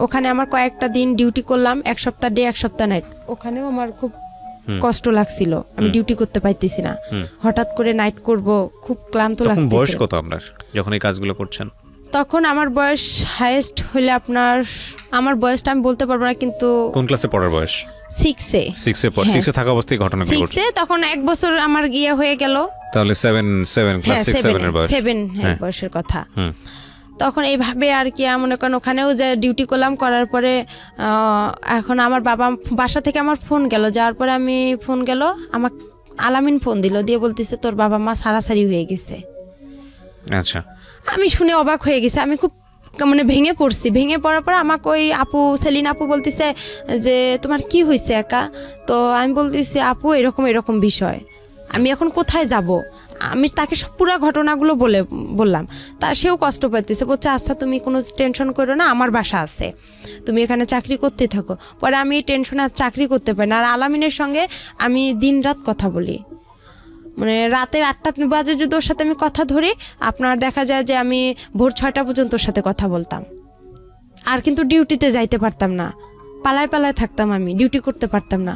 ওখানে আমার কয়েকটা দিন ডিউটি করলাম, 1 সপ্তাহ ডে 1 সপ্তাহ নাইট। ওখানেও আমার খুব কষ্ট লাগছিল, আমি ডিউটি করতে পাইতেছি না, হঠাৎ করে নাইট করব, খুব ক্লান্ত লাগতেছিল। বয়স কত আপনার যখন এই কাজগুলো করছেন? তখন আমার বয়স হাইয়েস্ট হলে আমার বয়সটা আমি বলতে পারবো না, কিন্তু কোন ক্লাসে পড়ার বয়স? 6-এ। 6-এ থাকা অবস্থায় ঘটনাগুলো ঘটছে। 6-এ তখন 1 বছর আমার গিয়ে হয়ে গেল, তাহলে 7 ক্লাস 6-7 এর বয়স, 7 বয়সের কথা। তখন এইভাবে আর কি মনে করেন ওখানেও যে ডিউটি করলাম, করার পরে এখন আমার বাসা থেকে আমার ফোন গেল, যাওয়ার পরে আমি ফোন গেল, আমার আলামিন ফোন দিল, দিয়ে বলতেছে তোর বাবা মা সারাসারি হয়ে গেছে। আচ্ছা, আমি শুনে অবাক হয়ে গেছি, আমি খুব ভেঙে পড়ছি। ভেঙে পড়ার পর আমাকে ওই সেলিনা আপু বলতেছে যে তোমার কি হয়েছে একা। তো আমি বলতেছি আপু এরকম বিষয়, আমি এখন কোথায় যাব। আমি তাকে সব পুরো ঘটনাগুলো বললাম, সেও কষ্ট পাইতেছে, বলছে আচ্ছা তুমি কোনো টেনশন করো না, আমার বাসা আছে, তুমি এখানে চাকরি করতে থাকো। পরে আমি এই টেনশনে আর চাকরি করতে পারি না। আর আলামিনের সঙ্গে আমি দিনরাত কথা বলি, রাতের 8টা বাজে যদি ওর সাথে আমি কথা ধরি, আপনার দেখা যায় যে আমি ভোর 6টা পর্যন্ত ওর সাথে কথা বলতাম। আর কিন্তু ডিউটিতে যাইতে পারতাম না, পালায় থাকতাম, আমি ডিউটি করতে পারতাম না।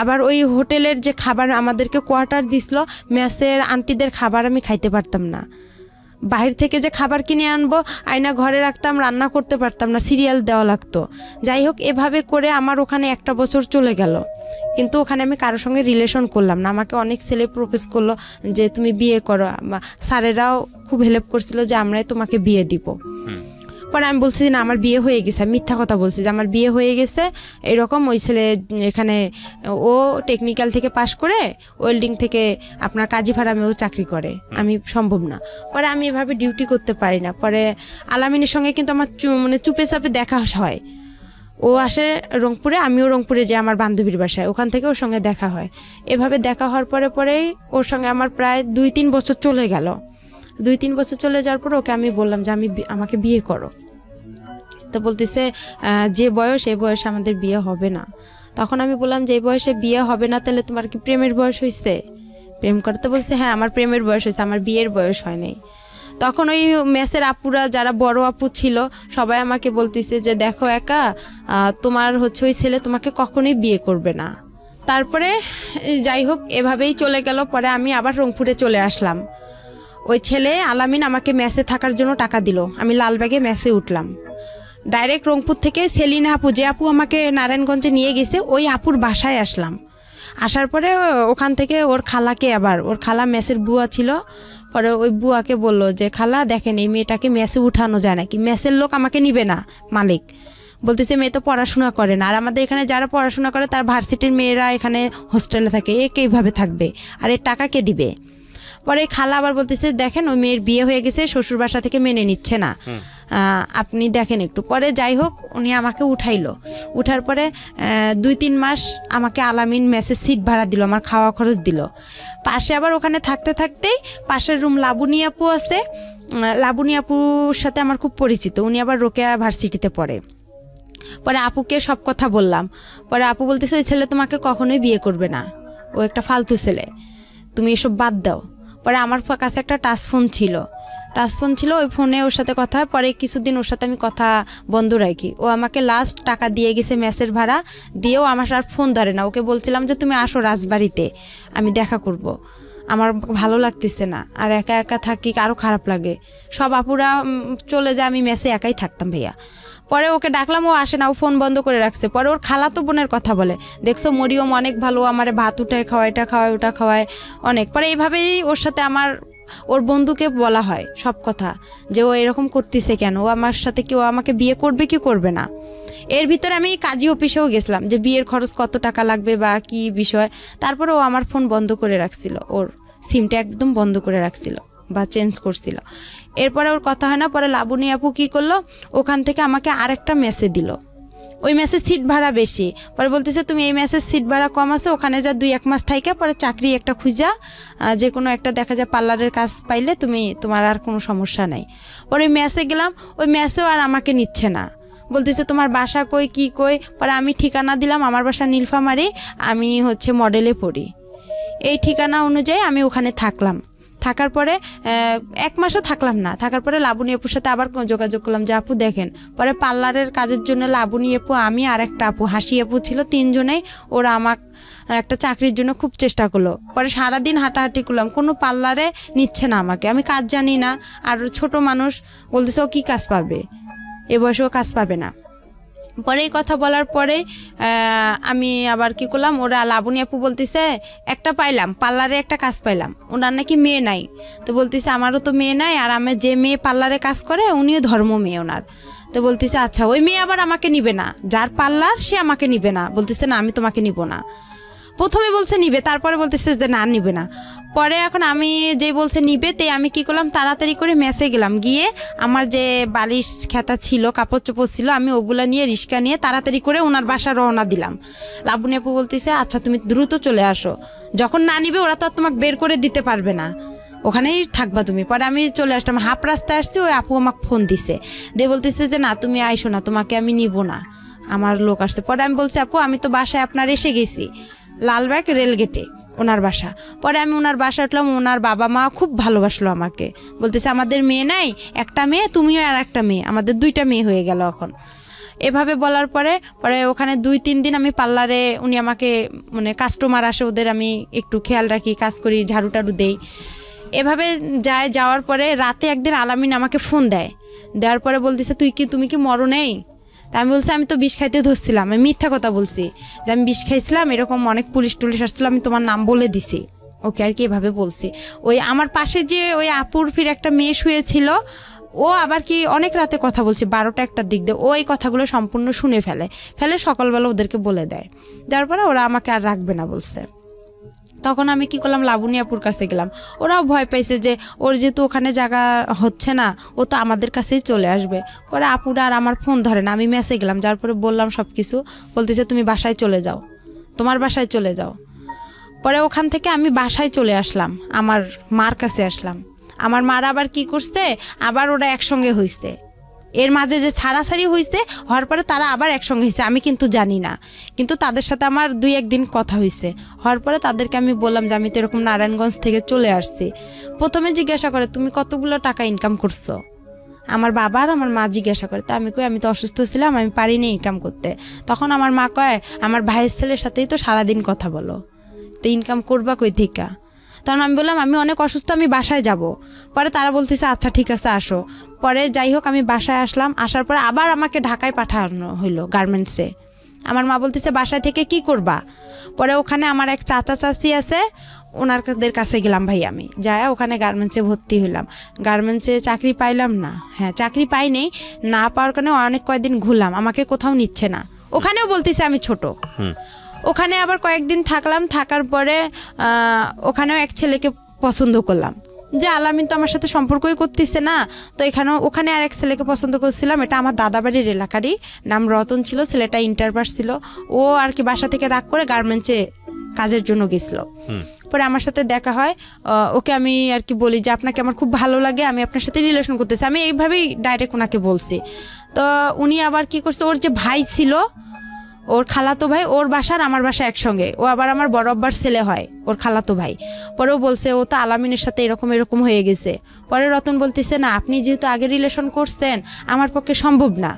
আবার ওই হোটেলের যে খাবার আমাদেরকে কোয়ার্টার দিছিল, মেসের আন্টিদের খাবার আমি খাইতে পারতাম না। বাহির থেকে যে খাবার কিনে আনবো, আয়না ঘরে রাখতাম, রান্না করতে পারতাম না, সিরিয়াল দেওয়া লাগতো। যাই হোক, এভাবে করে আমার ওখানে 1টা বছর চলে গেল, কিন্তু ওখানে আমি কারোর সঙ্গে রিলেশন করলাম না। আমাকে অনেক ছেলে প্রপোজ করলো যে তুমি বিয়ে করো, স্যারেরাও খুব হেল্প করছিল যে আমরাই তোমাকে বিয়ে দিব। পরে আমি বলছি না আমার বিয়ে হয়ে গেছে, আমি মিথ্যা কথা বলছি যে আমার বিয়ে হয়ে গেছে এরকম। ওই ছেলে এখানে ও টেকনিক্যাল থেকে পাশ করে ওয়েল্ডিং থেকে আপনার কাজী ফার্মেও চাকরি করে, আমি সম্ভব না। পরে আমি এভাবে ডিউটি করতে পারি না। পরে আলামিনের সঙ্গে কিন্তু আমার চুপে চাপে দেখা হয়, ও আসে রংপুরে, আমিও রংপুরে যাই আমার বান্ধবীর বাসায়, ওখান থেকে ওর সঙ্গে দেখা হয়। এভাবে দেখা হওয়ার পরেই ওর সঙ্গে আমার প্রায় 2-3 বছর চলে গেল। 2-3 বছর চলে যাওয়ার পর ওকে আমি বললাম যে আমাকে বিয়ে করো। তো বলতেছে যে বয়স এই বয়সে আমাদের বিয়ে হবে না। তখন আমি বললাম যে এই বয়সে বিয়ে হবে না, তাহলে তোমার কি প্রেমের বয়স হয়েছে? প্রেম করতে বলছে হ্যাঁ আমার প্রেমের বয়স হয়েছে, আমার বিয়ের বয়স হয় নাই। তখন ওই মেসের আপুরা যারা বড় আপু ছিল সবাই আমাকে বলতেছে যে দেখো একা তোমার হচ্ছে ওই ছেলে তোমাকে কখনোই বিয়ে করবে না। তারপরে যাই হোক এভাবেই চলে গেল। পরে আমি আবার রংপুরে চলে আসলাম। ওই ছেলে আলামিন আমাকে মেসে থাকার জন্য টাকা দিল, আমি লালবাগে মেসে উঠলাম। ডাইরেক্ট রংপুর থেকে সেলিনা আপু, যে আপু আমাকে নারায়ণগঞ্জে নিয়ে গেছে, ওই আপুর বাসায় আসলাম। আসার পরে ওখান থেকে ওর খালাকে, আবার ওর খালা মেসের বুয়া ছিল, পরে ওই বুয়াকে বলল যে খালা দেখেন এই মেয়েটাকে মেসে উঠানো যায় নাকি, মেসের লোক আমাকে নিবে না, মালিক বলতেছে মেয়ে তো পড়াশোনা করে না, আর আমাদের এখানে যারা পড়াশোনা করে তার ভার্সিটির মেয়েরা এখানে হোস্টেলে থাকে, এ এইভাবে থাকবে, আর এর টাকা কে দিবে। পরে খালা আবার বলতেছে দেখেন ওই মেয়ের বিয়ে হয়ে গেছে, শ্বশুর বাসা থেকে মেনে নিচ্ছে না, আপনি দেখেন একটু। পরে যাই হোক উনি আমাকে উঠাইলো। উঠার পরে 2-3 মাস আমাকে আলামিন মেসের সিট ভাড়া দিল, আমার খাওয়া খরচ দিল। পাশে আবার ওখানে থাকতে থাকতেই পাশের রুম লাবণী আপু আছে, লাবণী আপুর সাথে আমার খুব পরিচিত, উনি আবার রোকেয়া ভার্সিটিতে পড়ে। পরে আপুকে সব কথা বললাম। পরে আপু বলতেছে ওই ছেলে তোমাকে কখনোই বিয়ে করবে না, ও একটা ফালতু ছেলে, তুমি এসব বাদ দাও। পরে আমার কাছে একটা টাচ ফোন ছিল, ওই ফোনে ওর সাথে কথা হয়। পরে কিছুদিন ওর সাথে আমি কথা বন্ধ রাখি। ও আমাকে লাস্ট টাকা দিয়ে গেছে মেসের ভাড়া, দিয়েও আমার আর ফোন ধরে না। ওকে বলছিলাম যে তুমি আসো রাজবাড়িতে, আমি দেখা করব, আমার ভালো লাগতেছে না, আর একা একা থাকি, আরও খারাপ লাগে। সব আপুরা চলে যায়, আমি মেসে একাই থাকতাম ভাইয়া। পরে ওকে ডাকলাম, ও আসে না, ও ফোন বন্ধ করে রাখছে। পরে ওর খালাতো বোনের কথা বলে, দেখছো মরিয়ম অনেক ভালো, আমারে ভাত উঠায় খাওয়ায়, এটা খাওয়ায় ওটা খাওয়ায় অনেক। পরে এইভাবেই ওর সাথে ওর বন্ধুকে বলা হয় সব কথা, যে ও এরকম করতেছে কেন, ও আমার সাথে কি, ও আমাকে বিয়ে করবে কি করবে না। এর ভিতরে আমি কাজী অফিসেও গেছিলাম যে বিয়ের খরচ কত টাকা লাগবে বা কি বিষয়। তারপরে ও আমার ফোন বন্ধ করে রাখছিল, ওর সিমটা একদম বন্ধ করে রাখছিল বা চেঞ্জ করছিল। এরপরে ওর কথা হয় না। পরে লাবণী আপু কী করলো, ওখান থেকে আমাকে আরেকটা মেসে দিল, ওই মেসের সিট ভাড়া বেশি। পরে বলতেছে তুমি এই মেসের সিট ভাড়া কম আছে, ওখানে যা 2-1 মাস থাইকা পরে চাকরি একটা খুঁজা, যে কোনো একটা দেখা যায় পার্লারের কাজ পাইলে তোমার আর কোনো সমস্যা নাই। পরে ওই মেসে গেলাম, ওই মেসেও আর আমাকে নিচ্ছে না, বলতেছে তোমার বাসা কই কি কই। পরে আমি ঠিকানা দিলাম, আমার বাসা নীলফামারী, আমি হচ্ছে মডেলে পড়ি। এই ঠিকানা অনুযায়ী আমি ওখানে থাকলাম। থাকার পরে 1 মাসও থাকলাম না। থাকার পরে লাবণী আপুর সাথে আবার যোগাযোগ করলাম যে আপু দেখেন। পরে পার্লারের কাজের জন্য লাবণী আপু, আমি আর একটা আপু হাসি আপু ছিল, 3 জনেই ওরা আমার একটা চাকরির জন্য খুব চেষ্টা করলো। পরে সারাদিন হাঁটাহাঁটি করলাম, কোনো পার্লারে নিচ্ছে না আমাকে, আমি কাজ জানি না, আর ছোট মানুষ, বলতেছে ও কী কাজ পাবে, এ বয়সেও কাজ পাবে না। পরে এই কথা বলার পরে আমি আবার কি করলাম, ওরা লাবণী আপু বলতেছে একটা পাইলাম, পার্লারে একটা কাজ পাইলাম, ওনার নাকি মেয়ে নাই। তো বলতেছে আমারও তো মেয়ে নাই, আর আমার যে মেয়ে পার্লারে কাজ করে উনিও ধর্ম মেয়ে ওনার। তো বলতেছে আচ্ছা ওই মেয়ে আবার আমাকে নিবে না, যার পার্লার সে আমাকে নিবে না। বলতেছে না আমি তোমাকে নিব না। প্রথমে বলছে নিবে, তারপরে বলতেছে যে না নিবে না। পরে এখন আমি যে বলছে নিবে, তে আমি কি করলাম, তাড়াতাড়ি করে মেসে গেলাম, গিয়ে আমার যে বালিশ খেতা ছিল, কাপড় চোপড় ছিল, আমি ওগুলা নিয়ে রিক্সা নিয়ে তাড়াতাড়ি করে ওনার বাসা রওনা দিলাম। লাবণী আপু বলতেছে আচ্ছা তুমি দ্রুত চলে আসো, যখন না নিবে ওরা তো আর তোমাকে বের করে দিতে পারবে না, ওখানেই থাকবা তুমি। পরে আমি চলে আসলাম, হাফ রাস্তায় আসছি, ওই আপু আমাকে ফোন দিছে, দিয়ে বলতেছে যে না তুমি আইসো না, তোমাকে আমি নিব না, আমার লোক আসছে। পরে আমি বলছি আপু আমি তো বাসায় আপনার এসে গেছি, লালবাগ রেলগেটে ওনার বাসা। পরে আমি ওনার বাসা উঠলাম, ওনার বাবা মা খুব ভালোবাসলো আমাকে, বলতেছে আমাদের মেয়ে নাই, একটা মেয়ে, তুমিও আর একটা মেয়ে, আমাদের 2টা মেয়ে হয়ে গেল এখন। এভাবে বলার পরে ওখানে 2-3 দিন আমি পার্লারে, উনি আমাকে মানে কাস্টমার আসে ওদের আমি একটু খেয়াল রাখি, কাজ করি, ঝাড়ু টাড়ু দেই, এভাবে যাওয়ার পরে রাতে একদিন আলামিন আমাকে ফোন দেওয়ার পরে বলতেছে তুমি কি মরো নেই? তা আমি বলছি আমি তো বিষ খাইতে ধরছিলাম, আমি মিথ্যা কথা বলছি যে আমি বিষ খাইছিলাম, এরকম অনেক পুলিশ টুলিশ আসছিল, আমি তোমার নাম বলে দিছি, ওকে আর কি এভাবে বলছি। ওই আমার পাশে যে ওই আপুর ফির একটা মেয়ে শুয়েছিল, ও আবার কি অনেক রাতে কথা বলছে, 12টা-1টার দিক দিয়ে, ও এই কথাগুলো সম্পূর্ণ শুনে ফেলে সকালবেলা ওদেরকে বলে দেয়, যার পরে ওরা আমাকে আর রাখবে না বলছে। তখন আমি কি করলাম, লাবণী আপুর কাছে গেলাম, ওরাও ভয় পাইছে যে ওর যেহেতু ওখানে জায়গা হচ্ছে না, ও তো আমাদের কাছেই চলে আসবে। পরে আপুরা আর আমার ফোন ধরে না, আমি মেসে গেলাম, যার পরে বললাম সব কিছু, বলতেছে তুমি বাসায় চলে যাও, তোমার বাসায় চলে যাও। পরে ওখান থেকে আমি বাসায় চলে আসলাম, আমার মার কাছে আসলাম। আমার মার আবার কি করছে, আবার ওরা একসঙ্গে হয়েছে, এর মাঝে যে ছাড়াছাড়ি হয়েছে, হওয়ার পরে তারা আবার একসঙ্গে হয়েছে, আমি কিন্তু জানি না। কিন্তু তাদের সাথে আমার 2-1 দিন কথা হয়েছে। হওয়ার পরে তাদেরকে আমি বললাম যে আমি তো এরকম নারায়ণগঞ্জ থেকে চলে আসছি। প্রথমে জিজ্ঞাসা করে তুমি কতগুলো টাকা ইনকাম করছো, আমার বাবা আর আমার মা জিজ্ঞাসা করে। তো আমি কই আমি তো অসুস্থ ছিলাম, আমি পারিনি ইনকাম করতে। তখন আমার মা কয় আমার ভাইয়ের ছেলের সাথেই তো সারাদিন কথা বলো, তো ইনকাম করবা কই থেকে? তখন আমি বললাম আমি অনেক অসুস্থ, আমি বাসায় যাব। পরে তারা বলতেছে আচ্ছা ঠিক আছে আসো। পরে যাই হোক আমি বাসায় আসলাম, আসার পরে আবার আমাকে ঢাকায় পাঠানো হইলো গার্মেন্টসে। আমার মা বলতেছে বাসায় থেকে কি করবা? পরে ওখানে আমার এক চাচা চাচি আছে, ওনাদের কাছে গেলাম ভাই, আমি যাই ওখানে গার্মেন্টসে ভর্তি হইলাম। গার্মেন্টসে চাকরি পাইলাম না, হ্যাঁ চাকরি পাইনি, না পাওয়ার কারণে অনেক কয়েকদিন ঘুরলাম, আমাকে কোথাও নিচ্ছে না। ওখানেও বলতেছে আমি ছোট। ওখানে আবার কয়েকদিন থাকলাম, থাকার পরে ওখানেও এক ছেলেকে পছন্দ করলাম, যে আলামিন তো আমার সাথে সম্পর্কই করতেছে না। তো ওখানে আর এক ছেলেকে পছন্দ করছিলাম, এটা আমার দাদাবাড়ির এলাকারই, নাম রতন ছিল, ছেলেটা ইন্টার পাস ছিল। ও আর কি বাসা থেকে রাগ করে গার্মেন্টসে কাজের জন্য গেছিলো। পরে আমার সাথে দেখা হয়, ওকে আমি আর কি বলি যে আপনাকে আমার খুব ভালো লাগে, আমি আপনার সাথে রিলেশন করতেছি, আমি এইভাবেই ডাইরেক্ট ওনাকে বলছি। তো উনি আবার কি করছে, ওর যে ভাই ছিল, ওর খালাতো ভাই, ওর বাসার আমার বাসা একসঙ্গে, ও আবার আমার বড় আব্বার ছেলে হয়, ওর খালাতো ভাই। পরেও বলছে ও তো আলামিনের সাথে এরকম এরকম হয়ে গেছে। পরে রতন বলতেছে না আপনি যেহেতু আগে রিলেশন করছেন আমার পক্ষে সম্ভব না।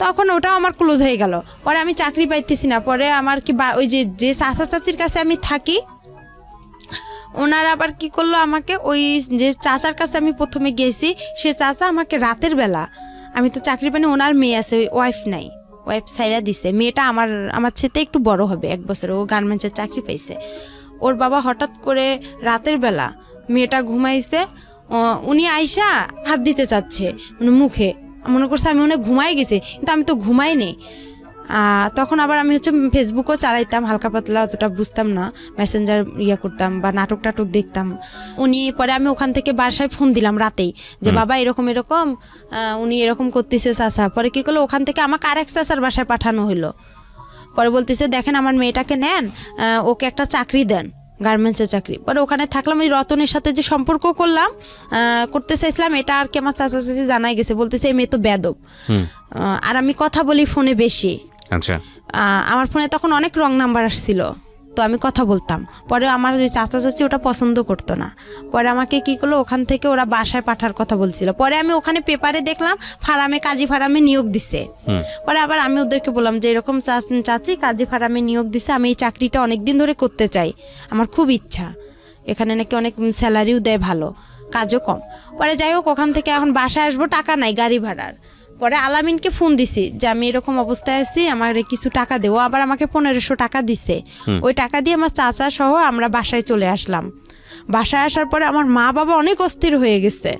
তখন ওটাও আমার ক্লোজ হয়ে গেল। পরে আমি চাকরি পাইতেছি না। পরে আমার কি ওই যে চাচা চাচির কাছে আমি থাকি, ওনারা আবার কি করলো, আমাকে ওই যে চাচার কাছে আমি প্রথমে গেছি, সে চাচা আমাকে রাতের বেলা, আমি তো চাকরি পাইনি, ওনার মেয়ে আছে, ওয়াইফ নাই, ওয়াইফ সাইরা দিছে, মেয়েটা আমার সাথে একটু বড় হবে 1 বছর, ও গার্মেন্টসের চাকরি পাইছে। ওর বাবা হঠাৎ করে রাতের বেলা মেয়েটা ঘুমাইছে, উনি আইসা হাত দিতে চাচ্ছে মানে মুখে, মনে করছে আমি অনেক ঘুমাই গেছি, কিন্তু আমি তো ঘুমাইনি। তখন আবার আমি হচ্ছে ফেসবুকও চালাইতাম হালকা পাতলা, অতটা বুঝতাম না, মেসেঞ্জার করতাম বা নাটক টাটক দেখতাম। উনি পরে আমি ওখান থেকে বাসায় ফোন দিলাম রাতেই, যে বাবা এরকম এরকম উনি এরকম করতেছে চাচা। পরে কী করলো, ওখান থেকে আমাকে আরেক চাচার বাসায় পাঠানো হলো। পরে বলতেছে দেখেন আমার মেয়েটাকে নেন, ওকে একটা চাকরি দেন, গার্মেন্টসের চাকরি। পরে ওখানে থাকলাম, ওই রতনের সাথে যে সম্পর্ক করতে চাইছিলাম, এটা আর কি আমার চাচা চাচি জানাই গেছে, বলতেছে এই মেয়ে তো বেদব। আর আমি কথা বলি ফোনে বেশি। আচ্ছা, আমার ফোনে তখন অনেক রং নাম্বার আসছিল, তো আমি কথা বলতাম। পরে আমার যে চাচা চাচি ওটা পছন্দ করতো না। পরে আমাকে কি করলো, ওখান থেকে ওরা বাসায় পাঠার কথা বলছিল। পরে আমি ওখানে পেপারে দেখলাম ফার্মে, কাজী ফার্মে নিয়োগ দিছে। পরে আবার আমি ওদেরকে বললাম যে এরকম চাচি কাজী ফার্মে নিয়োগ দিছে, আমি এই চাকরিটা অনেক দিন ধরে করতে চাই, আমার খুব ইচ্ছা, এখানে নাকি অনেক স্যালারিও দেয় ভালো, কাজও কম। পরে যাই হোক ওখান থেকে এখন বাসায় আসবো, টাকা নাই গাড়ি ভাড়ার। পরে আলামিনকে ফোন দিছি যে আমি এরকম অবস্থায় আছি, আমার কিছু টাকা দেও। আবার আমাকে 1500 টাকা দিছে। ওই টাকা দিয়ে আমার চাচা সহ আমরা বাসায় চলে আসলাম। বাসায় আসার পরে আমার মা বাবা অনেক অস্থির হয়ে গেছে,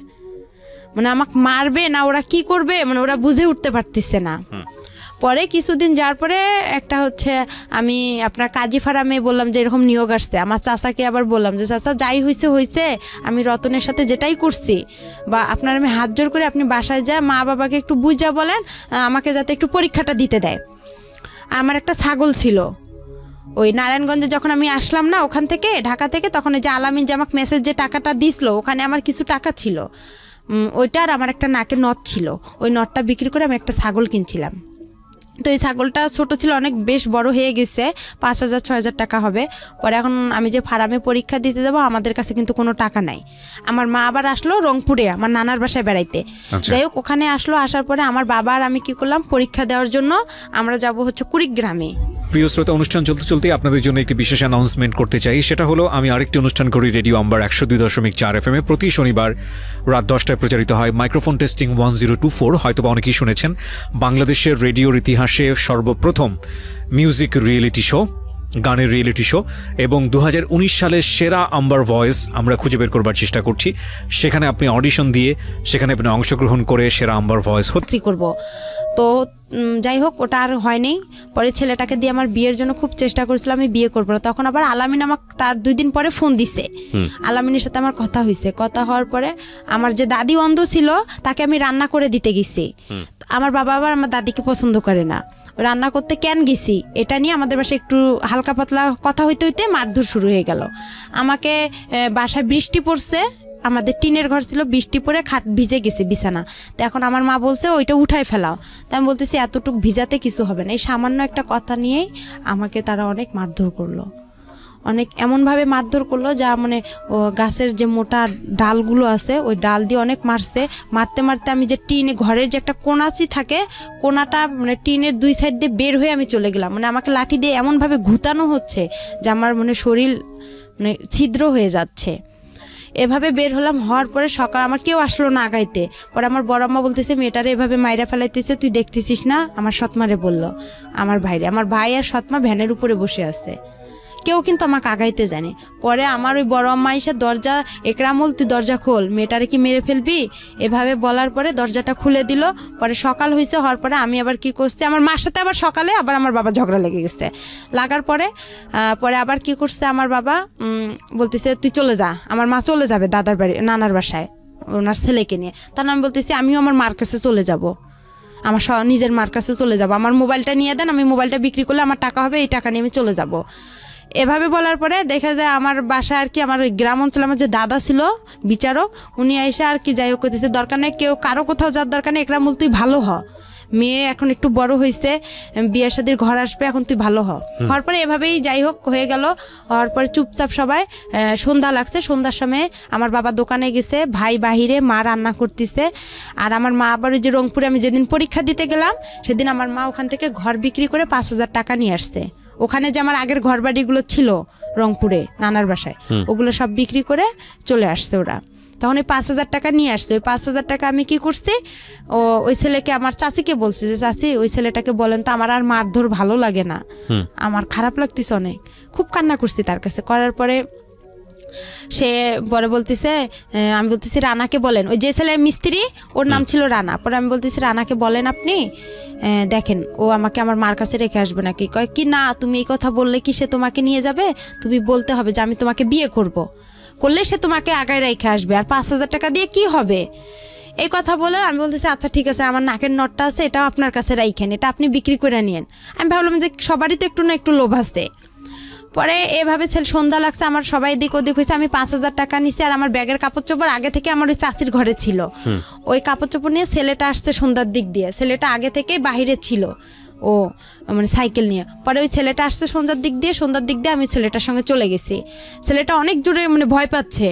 মানে আমাকে মারবে না ওরা কি করবে, মানে ওরা বুঝে উঠতে পারতেছে না। পরে কিছুদিন যাওয়ার পরে একটা হচ্ছে আমি আপনার কাজী ফার্মে বললাম যে এরকম নিয়োগ আসছে। আমার চাচাকে আবার বললাম যে চাচা যাই হয়েছে, আমি রতনের সাথে যেটাই করছি, বা আপনার আমি হাত জোর করে আপনি বাসায় যা মা বাবাকে একটু বুঝা বলেন আমাকে যাতে একটু পরীক্ষাটা দিতে দেয়। আমার একটা ছাগল ছিল, ওই নারায়ণগঞ্জে যখন আমি আসলাম না ওখান থেকে ঢাকা থেকে, তখন ওই যে আলামিন যে আমাকে মেসেজ যে টাকাটা দিছিল, ওখানে আমার কিছু টাকা ছিল, ওইটা আর আমার একটা নাকের নথ ছিল, ওই নথটা বিক্রি করে আমি একটা ছাগল কিনছিলাম। তো এই ছাগলটা ছোট ছিল, অনেক বেশ বড় হয়ে গেছে, 5000-6000 টাকা হবে। পরে এখন আমি যে ফার্মে পরীক্ষা দিতে যাবো, আমাদের কাছে কিন্তু কোনো টাকা নাই। আমার মা আবার আসলো রংপুরে আমার নানার বাসায় বেড়াইতে। যাই হোক ওখানে আসলো, আসার পরে আমার বাবা আর আমি কি করলাম, পরীক্ষা দেওয়ার জন্য আমরা যাব হচ্ছে কুড়িগ্রামে। প্রিয় শ্রোতা, অনুষ্ঠান চলতে চলতে আপনাদের জন্য একটি বিশেষ অ্যানাউন্সমেন্ট করতে চাই। সেটা হলো আমি আরেকটি অনুষ্ঠান করি রেডিও আম্বার 102.4 FM এ, প্রতি শনিবার রাত 10টায় প্রচারিত হয় মাইক্রোফোন টেস্টিং 1024। হয়তোবা অনেকেই শুনেছেন, বাংলাদেশের রেডিওর ইতিহাসে সর্বপ্রথম মিউজিক রিয়েলিটি শো, গানের রিয়েলিটি শো, এবং 2019 সালের সেরা আম্বার ভয়েস আমরা খুঁজে বের করবার চেষ্টা করছি। সেখানে আপনি অডিশন দিয়ে সেখানে আপনি অংশগ্রহণ করে সেরা আম্বার ভয়েস বিক্রি করব। তো যাই হোক ওটা আর হয়নি। পরে ছেলেটাকে দিয়ে আমার বিয়ের জন্য খুব চেষ্টা করেছিলাম, আমি বিয়ে করবো না। তখন আবার আলামিন আমাকে তার 2 দিন পরে ফোন দিছে। আলামিনের সাথে আমার কথা হয়েছে, কথা হওয়ার পরে আমার যে দাদি অন্ধ ছিল তাকে আমি রান্না করে দিতে গেছি। আমার বাবা আবার আমার দাদিকে পছন্দ করে না, রান্না করতে কেন গেছি এটা নিয়ে আমাদের বাসায় একটু হালকা পাতলা কথা হইতে হইতে মারধর শুরু হয়ে গেল। আমাকে বাসায় বৃষ্টি পড়ছে, আমাদের টিনের ঘর ছিল, বৃষ্টি পড়ে খাট ভিজে গেছে বিছানা। তো এখন আমার মা বলছে ওইটা উঠাই ফেলাও। তো আমি বলতেছি এতটুকু ভিজাতে কিছু হবে না। এই সামান্য একটা কথা নিয়েই আমাকে তারা অনেক মারধর করলো, অনেক এমনভাবে মারধর করলো যা মানে গাছের যে মোটা ডালগুলো আছে ওই ডাল দিয়ে অনেক মারছে। মারতে মারতে আমি যে টিনে ঘরের যে একটা কোনাচি থাকে, কোনাটা মানে টিনের 2 সাইড দিয়ে বের হয়ে আমি চলে গেলাম। মানে আমাকে লাঠি দিয়ে এমনভাবে ঘুতানো হচ্ছে যে আমার মানে শরীর মানে ছিদ্র হয়ে যাচ্ছে। এভাবে বের হলাম, হওয়ার পরে সকাল আমার কেউ আসলো না আগাইতে। পরে আমার বড় আম্মা বলতেছে মেয়েটারে এভাবে মাইরা ফেলাইতেছে, তুই দেখতেছিস না? আমার সৎমারে বলল, আমার ভাইরে। আমার ভাই আর সৎমা ভ্যানের উপরে বসে আছে, কেউ কিন্তু আমাকে আগাইতে জানে। পরে আমার ওই বড় আম্মা এসে দরজা, একরামুল তুই দরজা খোল, মেয়েটারে কি মেরে ফেলবি, এভাবে বলার পরে দরজাটা খুলে দিল। পরে সকাল হয়েছে, হওয়ার পরে আমি আবার কি করছি, আমার মার সাথে আবার সকালে আবার আমার বাবা ঝগড়া লেগে গেছে। লাগার পরে আবার কি করছে আমার বাবা, বলতেছে তুই চলে যা। আমার মা চলে যাবে দাদার বাড়ি, নানার বাসায় ওনার ছেলেকে নিয়ে। তাহলে আমি বলতেছি আমিও আমার মার কাছে চলে যাব, আমার নিজের মার কাছে চলে যাব। আমার মোবাইলটা নিয়ে দেন, আমি মোবাইলটা বিক্রি করলে আমার টাকা হবে, এই টাকা নিয়ে আমি চলে যাব। এভাবে বলার পরে দেখা যায় আমার বাসায় আর কি আমার গ্রাম অঞ্চলে আমার যে দাদা ছিল বিচারক, উনি এসে আর কি যাই হোক করতেছে, দরকার নেই কেউ কারো কোথাও যাওয়ার দরকার নেই, একরামুল তুই ভালো হ, মেয়ে এখন একটু বড় হয়েছে, বিয়ে শাদির ঘর আসবে, এখন তুই ভালো হ। হওয়ার পরে এভাবেই যাই হোক হয়ে গেল। হওয়ার পরে চুপচাপ সবাই সন্ধ্যা লাগছে, সন্ধ্যার সময় আমার বাবা দোকানে গেছে, ভাই বাহিরে, মা রান্না করতেছে। আর আমার মা আবার ওই যে রংপুরে আমি যেদিন পরীক্ষা দিতে গেলাম সেদিন আমার মা ওখান থেকে ঘর বিক্রি করে 5,000 টাকা নিয়ে আসছে। ওখানে যে আমার আগের ঘর বাড়িগুলো ছিল রংপুরে নানার বাসায়, ওগুলো সব বিক্রি করে চলে আসছে ওরা। তখন ওই 5,000 টাকা নিয়ে আসছে। ওই 5,000 টাকা আমি কি করছি, ওই ছেলেকে আমার চাচিকে বলছি যে চাচি ওই ছেলেটাকে বলেন তো, আমার আর মারধর ভালো লাগে না, আমার খারাপ লাগতেছে অনেক। খুব কান্না করছি তার কাছে। করার পরে সে পরে বলতেছে, আমি বলতেছি রানাকে বলেন, ওই যে ছেলে মিস্ত্রি ওর নাম ছিল রানা। পরে আমি বলতেছি রানাকে বলেন আপনি, দেখেন ও আমাকে আমার মার কাছে রেখে আসবে নাকি। কয় কি না, তুমি এই কথা বললে কি সে তোমাকে নিয়ে যাবে, তুমি বলতে হবে যে আমি তোমাকে বিয়ে করলে সে তোমাকে আগায় রেখে আসবে, আর 5,000 টাকা দিয়ে কি হবে। এই কথা বলে আমি বলতেছি আচ্ছা ঠিক আছে, আমার নাকের নটটা আছে, এটা আপনার কাছে রাইখেন, এটা আপনি বিক্রি করে নিয়েন। আমি ভাবলাম যে সবারই তো একটু না একটু লোভ আছে। পরে এভাবে সন্ধ্যা লাগছে, আমার সবাই দিক ওদিক হয়েছে, আমি 5,000 টাকা নিছি। আর আমার ব্যাগের কাপড় চোপড় আগে থেকে আমার ওই চাচির ঘরে ছিল, ওই কাপড় চোপড় নিয়ে ছেলেটা আসছে সন্ধ্যার দিক দিয়ে। ছেলেটা আগে থেকে বাহিরে ছিল, ও মানে সাইকেল নিয়ে। পরে ওই ছেলেটা আসছে সন্ধ্যার দিক দিয়ে আমি ছেলেটার সঙ্গে চলে গেছি। ছেলেটা অনেক জোরে মানে ভয় পাচ্ছে।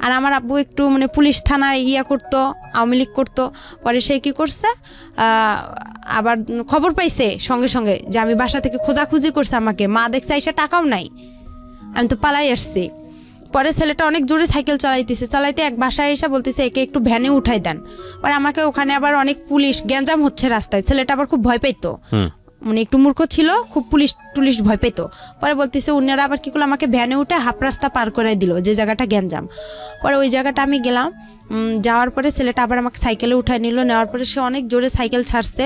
আর আমার আব্বু একটু মানে পুলিশ থানায় করতো, আওয়ামী লীগ করতো। পরে সে কী করছে, আবার খবর পাইছে সঙ্গে সঙ্গে যে আমি বাসা থেকে খোঁজাখুঁজি করছে আমাকে। মা দেখছে এসে টাকাও নাই, আমি তো পালাই আসছি। পরে ছেলেটা অনেক জোরে সাইকেল চালাইতে এক বাসায় এসে বলতেছে একে একটু ভ্যানে উঠাই দেন। পরে আমাকে ওখানে আবার অনেক পুলিশ, গ্যাঞ্জাম হচ্ছে রাস্তায়। ছেলেটা আবার খুব ভয় পাইতো, মানে একটু মূর্খ ছিল, খুব পুলিশ ভয় পেত। পরে বলতেছে উনারা আবার কি করলো, আমাকে ভ্যানে উঠে হাফ রাস্তা পার করে দিল, যে জায়গাটা গ্যাঞ্জাম। পরে ওই জায়গাটা আমি গেলাম, যাওয়ার পরে ছেলেটা আবার আমাকে সাইকেলে উঠায় নিল। নেওয়ার পরে সে অনেক জোরে সাইকেল ছাড়ছে।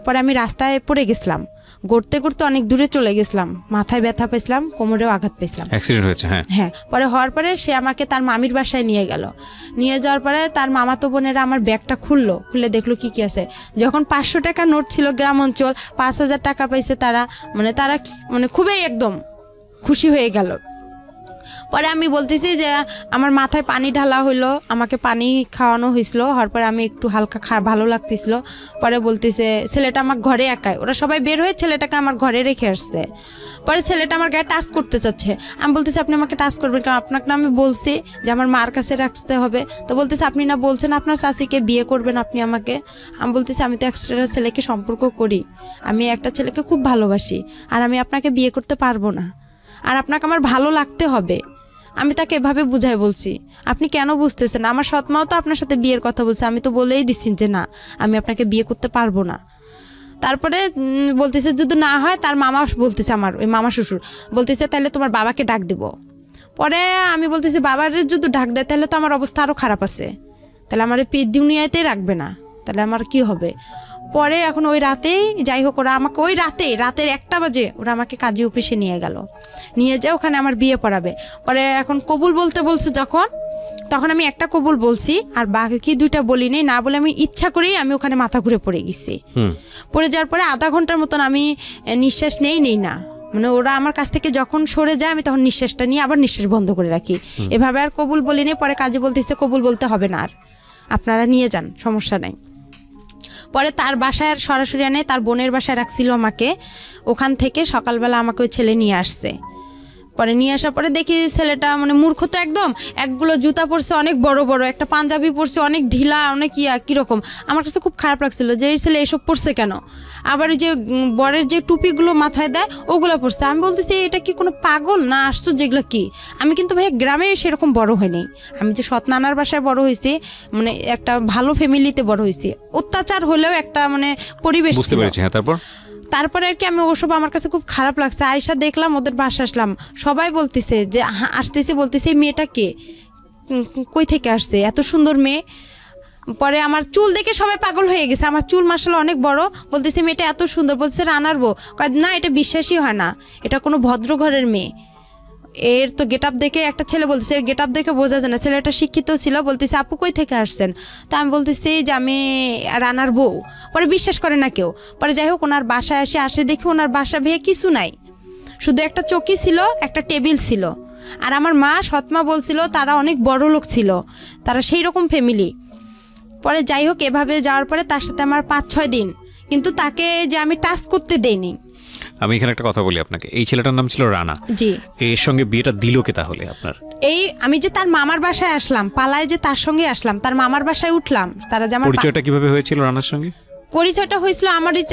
পরে আমি রাস্তায় পড়ে গেছিলাম, গড়তে অনেক দূরে চলে গেছিলাম, মাথায় ব্যথা পেয়েছিলাম, কোমরেও আঘাত পেয়েছিলাম, অ্যাক্সিডেন্ট হয়েছে। হ্যাঁ। পরে হওয়ার পরে সে আমাকে তার মামির বাসায় নিয়ে গেল। নিয়ে যাওয়ার পরে তার মামাতো বোনেরা আমার ব্যাগটা খুলে দেখলো কি আছে। যখন 500 টাকা নোট ছিল, গ্রাম অঞ্চল, 5,000 টাকা পাইছে তারা মানে খুবই একদম খুশি হয়ে গেল। পরে আমি বলতেছি যে আমার মাথায় পানি ঢালা হইলো, আমাকে পানি খাওয়ানো হয়েছিল। হওয়ার পরে আমি একটু হালকা ভালো লাগতেছিল। পরে বলতেছে ছেলেটা আমার ঘরে একাই, ওরা সবাই বের হয়ে ছেলেটাকে আমার ঘরে রেখে আসছে। পরে ছেলেটা আমার গায়ে টাচ করতে চাচ্ছে। আমি বলতেছি আপনি আমাকে টাচ করবেন কারণ আপনাকে না আমি বলছি যে আমার মার কাছে রাখতে হবে। তো বলতেছে আপনি না বলছেন আপনার চাচিকে বিয়ে করবেন আপনি আমাকে। আমি বলতেছি আমি তো একটা ছেলেকে সম্পর্ক করি, আমি একটা ছেলেকে খুব ভালোবাসি, আর আমি আপনাকে বিয়ে করতে পারবো না, আর আপনাকে আমার ভালো লাগতে হবে। আমি তাকে এভাবে বুঝাই বলছি, আপনি কেন বুঝতেছেন? আমার সৎমাও তো আপনার সাথে বিয়ের কথা বলছে, আমি তো বলেই দিচ্ছি যে না আমি আপনাকে বিয়ে করতে পারবো না। তারপরে বলতেছে যদি না হয়, তার মামা বলতেছে, আমার ওই মামা শ্বশুর বলতেছে তাহলে তোমার বাবাকে ডাক দেব। পরে আমি বলতেছি বাবার যদি ডাক দেয় তাহলে তো আমার অবস্থা আরও খারাপ আছে, তাহলে আমার দুনিয়াতেই রাখবে না, তাহলে আমার কি হবে। পরে এখন ওই রাতেই যাই হোক ওরা আমাকে ওই রাতের 1টা বাজে ওরা আমাকে কাজী অফিসে নিয়ে গেল, নিয়ে যায় ওখানে আমার বিয়ে পড়াবে। পরে এখন কবুল বলতে বলছে তখন আমি একটা কবুল বলছি, আর বাকি 2টা বলিনি। না বলে আমি ইচ্ছা করেই আমি ওখানে মাথা ঘুরে পড়ে গেছি। পড়ে যাওয়ার পরে আধা ঘন্টার মতন আমি নিঃশ্বাস নেই না, মানে ওরা আমার কাছ থেকে যখন সরে যায় আমি তখন নিঃশ্বাসটা নিয়ে আবার নিঃশ্বাস বন্ধ করে রাখি। এভাবে আর কবুল বলিনি। পরে কাজী বলতেছে কবুল বলতে হবে না, আর আপনারা নিয়ে যান, সমস্যা নাই। পরে তার বাসায় আর সরাসরি আনে, তার বোনের বাসায় রাখছিল আমাকে। ওখান থেকে সকালবেলা আমাকে ওই ছেলে নিয়ে আসছে। পরে নিয়ে আসার পরে দেখি ছেলেটা মানে মূর্খ তো একদম, একগুলো জুতা পরছে অনেক বড় বড়, একটা পাঞ্জাবি পরছে অনেক ঢিলা, অনেক কীরকম। আমার কাছে খুব খারাপ লাগছিল যে এই ছেলে এসব পরছে কেন। আবার ওই যে বরের যে টুপিগুলো মাথায় দেয় ওগুলো পরছে। আমি বলতেছি এটা কি কোনো পাগল না আশ্চর্য, যেগুলো কি। আমি কিন্তু ভাই গ্রামে সেরকম বড় হইনি, আমি যে সৎ নানার বাসায় বড় হয়েছি, মানে একটা ভালো ফ্যামিলিতে বড় হয়েছি। অত্যাচার হলেও একটা মানে পরিবেশ বুঝতে পেরেছি। হ্যাঁ, তারপরে আর কি আমি ওসব আমার কাছে খুব খারাপ লাগছে। আয়সা দেখলাম ওদের বাসা আসলাম, সবাই বলতেছে যে আসতেছে, বলতেছে এই মেয়েটা কে, কই থেকে আসছে, এত সুন্দর মেয়ে। পরে আমার চুল দেখে সবাই পাগল হয়ে গেছে, আমার চুল মাশাআল্লাহ অনেক বড়। বলতেছে মেয়েটা এত সুন্দর, বলছে রানার বউ। না, এটা বিশ্বাসই হয় না, এটা কোনো ভদ্র ঘরের মেয়ে। এর তো গেট আপ দেখে একটা ছেলে বলতেছে, এর গেট আপ দেখে বোঝা যায় না। ছেলেটা শিক্ষিত ছিল, বলতেছে আপু কই থেকে আসছেন। তা আমি বলতেছি যে আমি রানার বউ। পরে বিশ্বাস করে না কেউ। পরে যাই হোক ওনার বাসায় আসে দেখি ওনার বাসা ভেয়ে কিছু নাই, শুধু একটা চৌকি ছিল, একটা টেবিল ছিল। আর আমার মা সৎমা বলছিল তারা অনেক বড় লোক ছিল, তারা সেই রকম ফ্যামিলি। পরে যাই হোক এভাবে যাওয়ার পরে তার সাথে আমার 5-6 দিন, কিন্তু তাকে যে আমি টাচ করতে দেইনি। আমি এখানে একটা কথা বলি আপনাকে, এই ছেলেটার নাম ছিল রানা। জি। এর সঙ্গে বিয়েটা দিল কে তাহলে আপনার? এই আমি যে তার মামার বাসায় আসলাম, পালায় যে তার সঙ্গে আসলাম, তার মামার বাসায় উঠলাম। তারা যে আমার পরিচয়টা কিভাবে হয়েছিল রানার সঙ্গে? পরিচয়টা হয়েছিল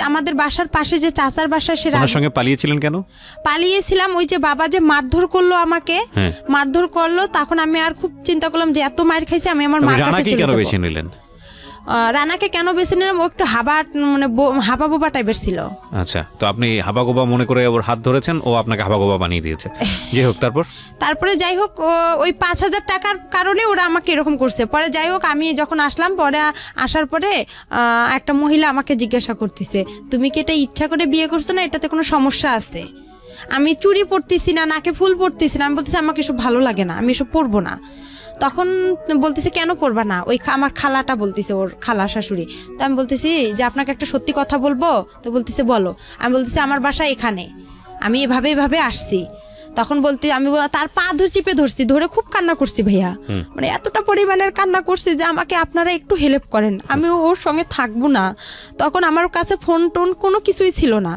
আমাদের বাসার পাশে যে চাচার বাসা, সে রানার সঙ্গে পালিয়েছিলেন কেন? পালিয়েছিলাম ওই যে বাবা যে মারধর করলো আমাকে, মারধর করলো, তখন আমি আর খুব চিন্তা করলাম যে এত মার খাইছি, আমি আমার মার কাছে চলে যাব। বেছে নিলেন রানাকে কেন বেছে নিলাম, ও একটু মানে হাবা বোবা টাইপের ছিল। আচ্ছা, তো আপনি হাবা গোবা মনে করে ওর হাত ধরেছেন, ও আপনাকে হাবা গোবা বানিয়ে দিয়েছে। যাই হোক তারপরে যাই হোক ওই 5,000 টাকার কারণে ওরা আমাকে এরকম করছে। পরে যাই হোক আমি যখন আসলাম, পরে আসার পরে একটা মহিলা আমাকে জিজ্ঞাসা করতেছে তুমি কি এটা ইচ্ছা করে বিয়ে করছো না এটাতে কোনো সমস্যা আছে। আমি চুড়ি পরতেছি না, নাকে ফুল পরতেছি না, আমি বলতেছি আমাকে এসব ভালো লাগে না, আমি এসব পরবো না। তখন বলতেছে কেন পড়বা না, ওই আমার খালাটা বলতেছে, ওর খালা শাশুড়ি। তো আমি বলতেছি যে আপনাকে একটা সত্যি কথা বলবো। তো বলতেছে বলো। আমি বলতেছি আমার বাসা এখানে, আমি এভাবে আসছি। তখন বলতে আমি তার পা চিপে ধরছি, ধরে খুব কান্না করছি ভাইয়া, মানে এতটা পরিমাণের কান্না করছি যে আমাকে আপনারা একটু হেল্প করেন, আমি ওর সঙ্গে থাকবো না। তখন আমার কাছে ফোন টোন কোনো কিছুই ছিল না।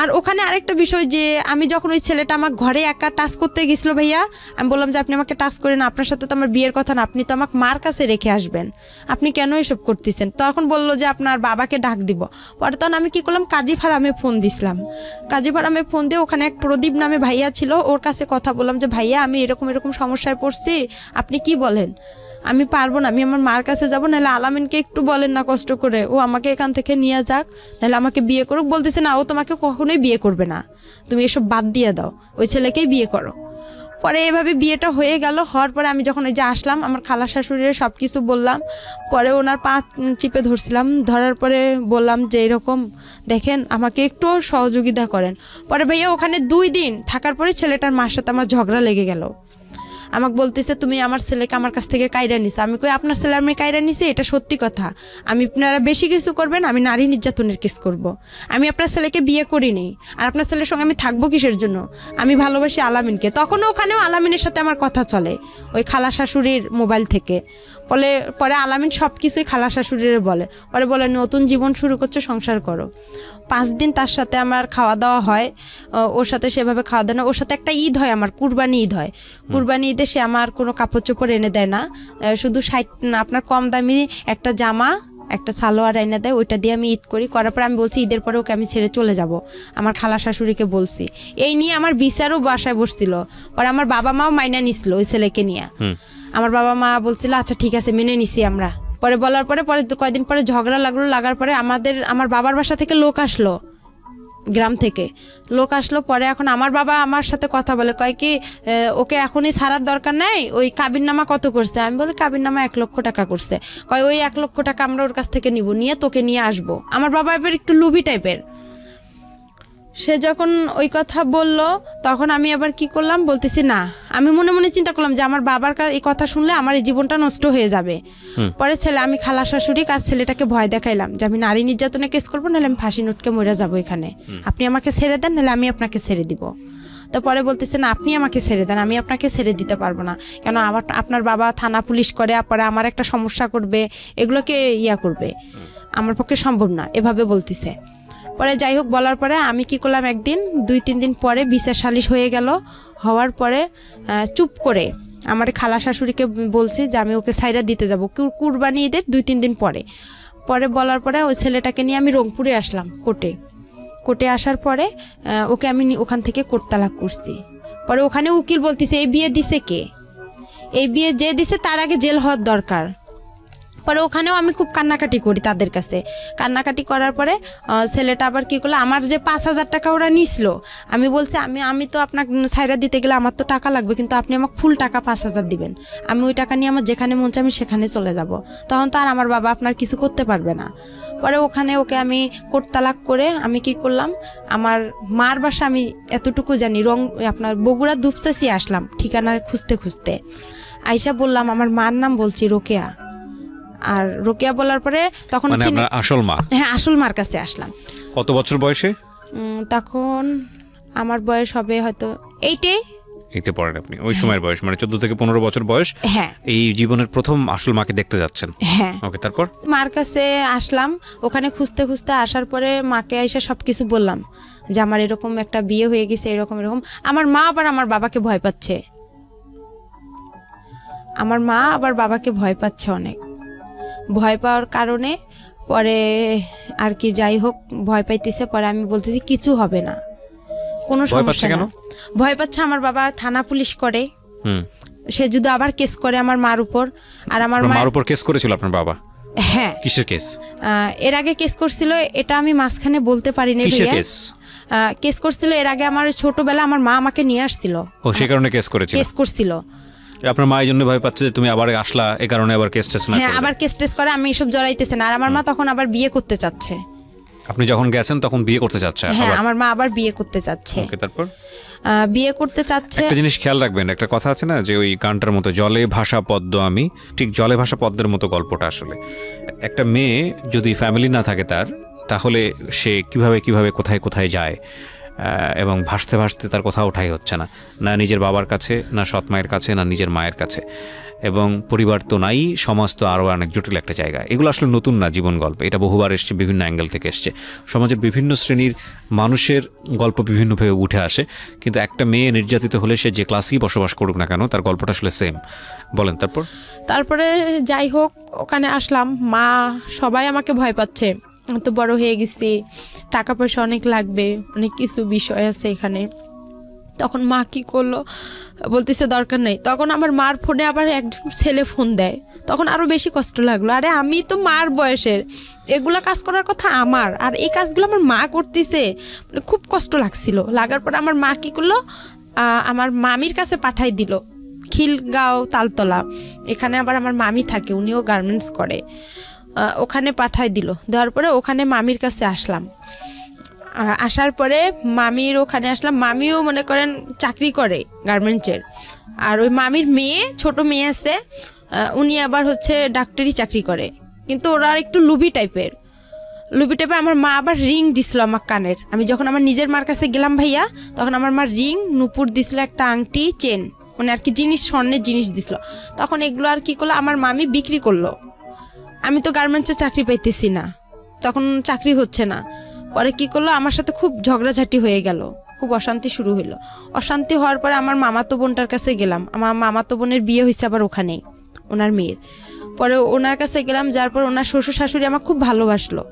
আর ওখানে আরেকটা বিষয় যে আমি যখন ওই ছেলেটা আমার ঘরে একা টাচ করতে গেছিলো ভাইয়া, আমি বললাম যে আপনি আমাকে টাচ করেন, আপনার সাথে তো আমার বিয়ের কথা না, আপনি তো আমাকে মার কাছে রেখে আসবেন, আপনি কেন এসব করতেছেন। তখন বললো যে আপনার বাবাকে ডাক দিব। পরে তখন আমি কি করলাম, কাজী ফার্মে ফোন দিছিলাম। কাজী ফার্মে ফোন দিয়ে ওখানে এক প্রদীপ নামে ভাইয়া ছিল, ওর কাছে কথা বললাম যে ভাইয়া আমি এরকম সমস্যায় পড়ছি, আপনি কি বলেন, আমি পারবো না, আমি আমার মার কাছে যাবো, নাহলে আলামিনকে একটু বলেন না কষ্ট করে, ও আমাকে এখান থেকে নিয়ে যাক, নাহলে আমাকে বিয়ে করুক। বলতেছে না, ও তোমাকে কখনোই বিয়ে করবে না, তুমি এসব বাদ দিয়ে দাও, ওই ছেলেকেই বিয়ে করো। পরে এভাবে বিয়েটা হয়ে গেল। হওয়ার পরে আমি যখন ওই যে আসলাম, আমার খালা শাশুড়ির সব কিছু বললাম। পরে ওনার পা চিপে ধরছিলাম, ধরার পরে বললাম যে এরকম দেখেন আমাকে একটু সহযোগিতা করেন। পরে ভাইয়া ওখানে 2 দিন থাকার পরে ছেলেটার মার সাথে আমার ঝগড়া লেগে গেল। আমাকে বলতেছে তুমি আমার ছেলেকে আমার কাছ থেকে কাইরা নিছো। আমি কই আপনার ছেলে আমি কাইরা নিছি, এটা সত্যি কথা, আমি আপনারা বেশি কিছু করবেন, আমি নারী নির্যাতনের কেস করব। আমি আপনার ছেলেকে বিয়ে করিনি, আর আপনার ছেলের সঙ্গে আমি থাকবো কিসের জন্য, আমি ভালোবাসি আলামিনকে। তখনও ওখানেও আলামিনের সাথে আমার কথা চলে ওই খালা শাশুড়ির মোবাইল থেকে। পরে আলামিন সব কিছুই খালা শাশুড়ির বলে। পরে বলে নতুন জীবন শুরু করছে, সংসার করো। 5 দিন তার সাথে আমার খাওয়া দাওয়া হয়, ওর সাথে সেভাবে খাওয়া দাওয়া না। ওর সাথে একটা ঈদ হয়, আমার কুরবানি ঈদ হয়। কুরবানি ঈদে সে আমার কোনো কাপড় চোপড় এনে দেয় না, শুধু আপনার কম দামি একটা জামা একটা সালোয়ার এনে দেয়, ওইটা দিয়ে আমি ঈদ করি। করার পর আমি বলছি ঈদের পরে ওকে আমি ছেড়ে চলে যাব, আমার খালা শাশুড়িকে বলছি। এই নিয়ে আমার বিচারও বাসায় বসছিল। পরে আমার বাবা মাও মাইনা নিছিল ওই ছেলেকে নিয়ে। আমার বাবা মা বলছিল আচ্ছা ঠিক আছে মেনে নিছি আমরা। পরে বলার পরে কয়েকদিন পরে ঝগড়া লাগার পরে আমার বাবার বাসা থেকে লোক আসলো, গ্রাম থেকে লোক আসলো। পরে এখন আমার বাবা আমার সাথে কথা বলে, কয় কি ওকে এখনই ছাড়ার দরকার নাই, ওই কাবিননামা কত করছে। আমি বলি কাবিননামা 1 লক্ষ টাকা করছে। কয় ওই 1 লক্ষ টাকা আমরা ওর কাছ থেকে নিব, নিয়ে তোকে নিয়ে আসবো। আমার বাবা এবার একটু লুবি টাইপের। সে যখন ওই কথা বলল তখন আমি আবার কি করলাম, বলতেছি না, আমি মনে মনে চিন্তা করলাম যে আমার বাবার এই কথা শুনলে আমার এই জীবনটা নষ্ট হয়ে যাবে। পরে আমি খালা শাশুড়ি আর ছেলেটাকে ভয় দেখাইলাম যে আমি নারী নির্যাতনে কেস করবো, নাহলে আমি ফাঁসি নোটকে মরে যাবো এখানে, আপনি আমাকে ছেড়ে দেন, নাহলে আমি আপনাকে ছেড়ে দিব। তো পরে বলতেছে না, আপনি আমাকে ছেড়ে দেন, আমি আপনাকে ছেড়ে দিতে পারবো না, কেন আপনার বাবা থানা পুলিশ করে, পরে আমার একটা সমস্যা করবে, এগুলোকে করবে, আমার পক্ষে সম্ভব না, এভাবে বলতেছে। পরে যাই হোক বলার পরে আমি কি করলাম, একদিন 2-3 দিন পরে বিচার সালিশ হয়ে গেল। হওয়ার পরে চুপ করে আমার খালা শাশুড়িকে বলছি যে আমি ওকে সাইরা দিতে যাব কুরবানি ঈদের 2-3 দিন পরে। পরে বলার পরে ওই ছেলেটাকে নিয়ে আমি রংপুরে আসলাম কোর্টে আসার পরে ওকে আমি ওখান থেকে কোর্ট তালাক করছি। পরে ওখানে উকিল বলতেছে এই বিয়ে দিছে কে, এই বিয়ে যে দিছে তার আগে জেল হওয়ার দরকার। পরে ওখানেও আমি খুব কান্নাকাটি করি তাদের কাছে। কান্নাকাটি করার পরে ছেলেটা আবার কী করলো, আমার যে 5,000 টাকা ওরা নিছিল, আমি বলছি আমি তো আপনার সাইরা দিতে গেলে আমার তো টাকা লাগবে, কিন্তু আপনি আমাকে ফুল টাকা 5,000 দিবেন, আমি ওই টাকা নিয়ে আমার যেখানে মন চাই আমি সেখানে চলে যাব, তখন তো আর আমার বাবা আপনার কিছু করতে পারবে না। পরে ওখানে ওকে আমি কোর্ট তালাক করে আমি কি করলাম, আমার মার বাসা আমি এতটুকু জানি, আপনার বগুড়া দুপচাচি আসলাম ঠিকানা খুঁজতে খুঁজতে। আইসা বললাম আমার মার নাম বলছি রোকেয়া। আর রোকেয়া বলার পরে তখন আপনার আসল মা? হ্যাঁ, আসল মার কাছে আসলাম। কত বছর বয়সে? তখন আমার বয়স হবে হয়তো 8-এ পড়েন আপনি, ওই সময়ের বয়স মানে 14 থেকে 15 বছর বয়স। হ্যাঁ, এই জীবনের প্রথম আসল মাকে দেখতে যাচ্ছেন। হ্যাঁ, ওকে, তারপর মার কাছে আসলাম। ওখানে খুঁজতে খুঁজতে আসার পরে মাকে এসে সবকিছু বললাম যে আমার এরকম একটা বিয়ে হয়ে গেছে, এরকম। আমার মা আবার আমার বাবাকে ভয় পাচ্ছে, অনেক ভয় পাওয়ার কারণে পরে আর কি যাই হোক ভয় পাইতেছে। পরে আমি বলতেছি কিছু হবে না, কোনো সমস্যা না। ভয় পাচ্ছে আমার বাবা থানা পুলিশ করে, সে যদি আবার কেস করে আমার মার উপর। আর আমার মার উপর কেস করেছিল আপনার বাবা? হ্যাঁ। কিসের কেস? এর আগে কেস করছিল, এটা আমি মাঝখানে বলতে পারিনি। কেস করছিল এর আগে, আমার ছোটবেলা আমার মা আমাকে নিয়ে আসছিল, ও সেই কারণে কেস করছিল। আপনার মা এই জন্য ভয় পাচ্ছে যে তুমি আবার আসলা, এই কারণে আবার কেস টেস না। হ্যাঁ, আবার কেস টেস করে, আমি এসব জড়াইতেছে না। আর আমার মা তখন আবার বিয়ে করতে চাচ্ছে। আপনি যখন গেছেন তখন বিয়ে করতে চাচ্ছে? হ্যাঁ, আমার মা আবার বিয়ে করতে চাচ্ছে। ওকে, তারপর বিয়ে করতে চাচ্ছে। একটা জিনিস খেয়াল রাখবেন, একটা কথা আছে না যে ওই গানটার মতো জলে ভাসা পদ্ম আমি, ঠিক জলে ভাসা পদ্মের মতো গল্পটা আসলে। একটা মেয়ে যদি ফ্যামিলি না থাকে তাহলে সে কিভাবে কোথায় যায়, এবং ভাসতে ভাসতে তার কোথাও ওঠাই হচ্ছে না, না নিজের বাবার কাছে, না সৎ মায়ের কাছে, না নিজের মায়ের কাছে, এবং পরিবার তো নাই, সমাজ তো আরও অনেক জটিল একটা জায়গা। এগুলো আসলে নতুন না জীবন গল্প, এটা বহুবার এসছে, বিভিন্ন অ্যাঙ্গেল থেকে এসছে। সমাজের বিভিন্ন শ্রেণীর মানুষের গল্প বিভিন্নভাবে উঠে আসে, কিন্তু একটা মেয়ে নির্যাতিত হলে সে যে ক্লাসেই বসবাস করুক না কেন তার গল্পটা আসলে সেম। বলেন তারপরে যাই হোক ওখানে আসলাম, মা সবাই আমাকে ভয় পাচ্ছে, তো বড় হয়ে গেছি, টাকা পয়সা অনেক লাগবে, অনেক কিছু বিষয় আছে এখানে। তখন মা কি করলো, বলতেছে দরকার নেই। তখন আমার মার ফোনে আবার একজন ছেলে ফোন দেয়, তখন আরও বেশি কষ্ট লাগলো। আরে আমি তো মার বয়সের, এগুলা কাজ করার কথা আমার, আর এই কাজগুলো আমার মা করতেছে, মানে খুব কষ্ট লাগছিল। লাগার পর আমার মা কি করলো, আমার মামির কাছে পাঠাই দিল, খিলগাঁও তালতলা, এখানে আবার আমার মামি থাকে, উনিও গার্মেন্টস করে, ওখানে পাঠাই দিল। দেওয়ার পরে ওখানে মামির কাছে আসলাম। আসার পরে মামির ওখানে আসলাম, মামিও মনে করেন চাকরি করে গার্মেন্টসের। আর ওই মামির ছোট মেয়ে আছে, উনি আবার হচ্ছে ডাক্তারি চাকরি করে, কিন্তু ওরা একটু লুবি টাইপের। আমার মা আবার রিং দিছিল আমার কানের। আমি যখন আমার নিজের মার কাছে গেলাম ভাইয়া, তখন আমার মা রিং, নুপুর দিছিল, একটা আংটি, চেন, মানে আর কি জিনিস, স্বর্ণের জিনিস দিছিল। তখন এগুলো আর কি করলো, আমার মামি বিক্রি করলো। আমি তো গার্মেন্টসে চাকরি পাইতেছি না, তখন চাকরি হচ্ছে না। পরে কি করলো, আমার সাথে খুব ঝগড়াঝাটি হয়ে গেল, খুব অশান্তি শুরু হইলো। অশান্তি হওয়ার পরে আমার মামাতো বোনটার কাছে গেলাম। আমার মামাতো বোনের বিয়ে হয়েছে আবার ওখানেই, ওনার মেয়ের। পরে ওনার কাছে গেলাম, যার পর ওনার শ্বশুর শাশুড়ি আমার খুব ভালোবাসলো,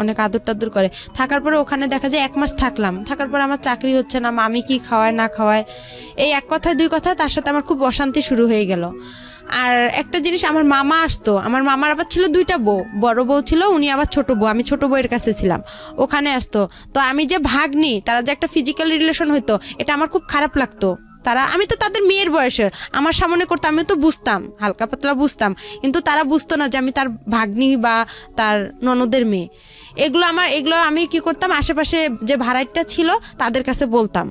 অনেক আদর টাদর করে। থাকার পরে ওখানে দেখা যায় 1 মাস থাকলাম। থাকার পর আমার চাকরি হচ্ছে না, মামি কি খাওয়ায় না খাওয়ায়, এই এক কথায় দুই কথায় তার সাথে আমার খুব অশান্তি শুরু হয়ে গেল। আর একটা জিনিস, আমার মামা আসতো, আমার মামার আবার ছিল 2টা বউ, বড় বউ ছিল, উনি আবার ছোট বউ, আমি ছোট বউয়ের কাছে ছিলাম, ওখানে আসতো। তো আমি যে ভাগ্নি, তারা যে একটা ফিজিক্যাল রিলেশন হইতো, এটা আমার খুব খারাপ লাগতো। তারা, আমি তো তাদের মেয়ের বয়সের, আমার সামনে করতো, আমি তো বুঝতাম, হালকা পাতলা বুঝতাম, কিন্তু তারা বুঝতো না যে আমি তার ভাগ্নি বা তার ননদের মেয়ে। এগুলো আমি কি করতাম, আশেপাশে যে ভাড়াইটা ছিল তাদের কাছে বলতাম।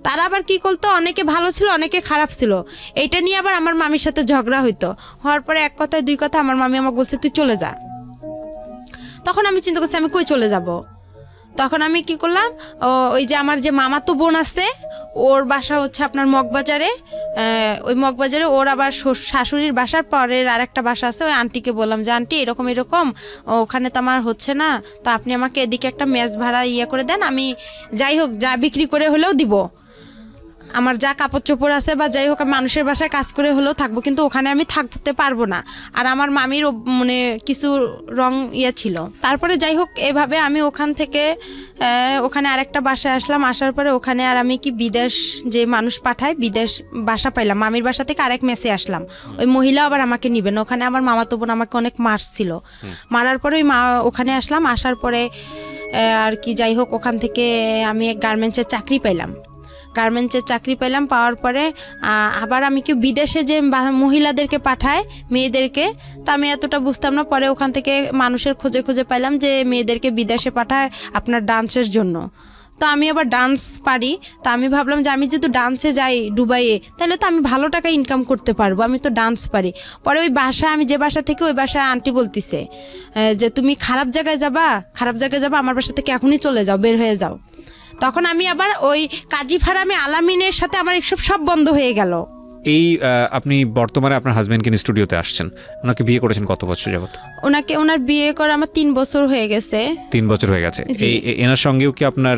তারা আবার কি করতো, অনেকে ভালো ছিল অনেকে খারাপ ছিল, এইটা নিয়ে আবার আমার মামির সাথে ঝগড়া হইতো। হওয়ার পরে এক কথায় দুই কথা আমার মামি আমাকে বলছে তুই চলে যা। তখন আমি চিন্তা করছি আমি কই চলে যাব। তখন আমি কি করলাম, ওই যে আমার যে মামাতো বোন আছে ওর বাসা হচ্ছে আপনার মগবাজারে, ওই মগবাজারে ওর আবার শাশুড়ির বাসার পরের আর একটা বাসা আছে, ওই আন্টিকে বললাম যে আন্টি এরকম ওখানে তো আমার হচ্ছে না, তো আপনি আমাকে এদিকে একটা মেস ভাড়া করে দেন, আমি যাই হোক যা বিক্রি করে হলেও দিব, আমার যা কাপড় চোপড় আছে বা যাই হোক মানুষের বাসায় কাজ করে হলেও থাকবো, কিন্তু ওখানে আমি থাকতে পারবো না। আর আমার মামির মানে কিছু রং ছিল। তারপরে যাই হোক এভাবে আমি ওখান থেকে ওখানে আরেকটা বাসায় আসলাম। আসার পরে ওখানে আর আমি কি বিদেশ যে মানুষ পাঠায়, বিদেশ বাসা পাইলাম, মামির বাসা থেকে আরেক মেসে আসলাম। ওই মহিলা আবার আমাকে নিবেন, ওখানে আমার মামাতো বোন আমাকে অনেক মারছিল, মারার পরে ওখানে আসলাম। আসার পরে আর কি যাই হোক ওখান থেকে আমি এক গার্মেন্টসের চাকরি পাইলাম। পাওয়ার পরে আবার আমি কি বিদেশে যে মহিলাদেরকে পাঠায় মেয়েদেরকে, তা আমি এতটা বুঝতাম না। পরে ওখান থেকে মানুষের খোঁজে পাইলাম যে মেয়েদেরকে বিদেশে পাঠায় আপনার ডান্সের জন্য। তো আমি আবার ডান্স পারি, তা আমি ভাবলাম যে আমি যদি ডান্সে যাই দুবাইয়ে তাহলে তো আমি ভালো টাকা ইনকাম করতে পারবো, আমি তো ডান্স পারি। পরে ওই আমি যে বাসা থেকে ওই বাসায় আন্টি বলতিছে যে তুমি খারাপ জায়গায় যাবা, আমার বাসা থেকে এখনই চলে যাও, বের হয়ে যাও। তখন আমি আবার ওই কাজী ফারামে আলামিনের সাথে আমার সব বন্ধ হয়ে গেল। এই আপনি বর্তমানে আপনার হাজবেন্ডকে নিয়ে স্টুডিওতে আসছেন, ওনাকে বিয়ে করেছেন কত বছর যাবত? ওনার বিয়ে করে আমার 3 বছর হয়ে গেছে। 3 বছর হয়ে গেছে। এনার সঙ্গেও কি আপনার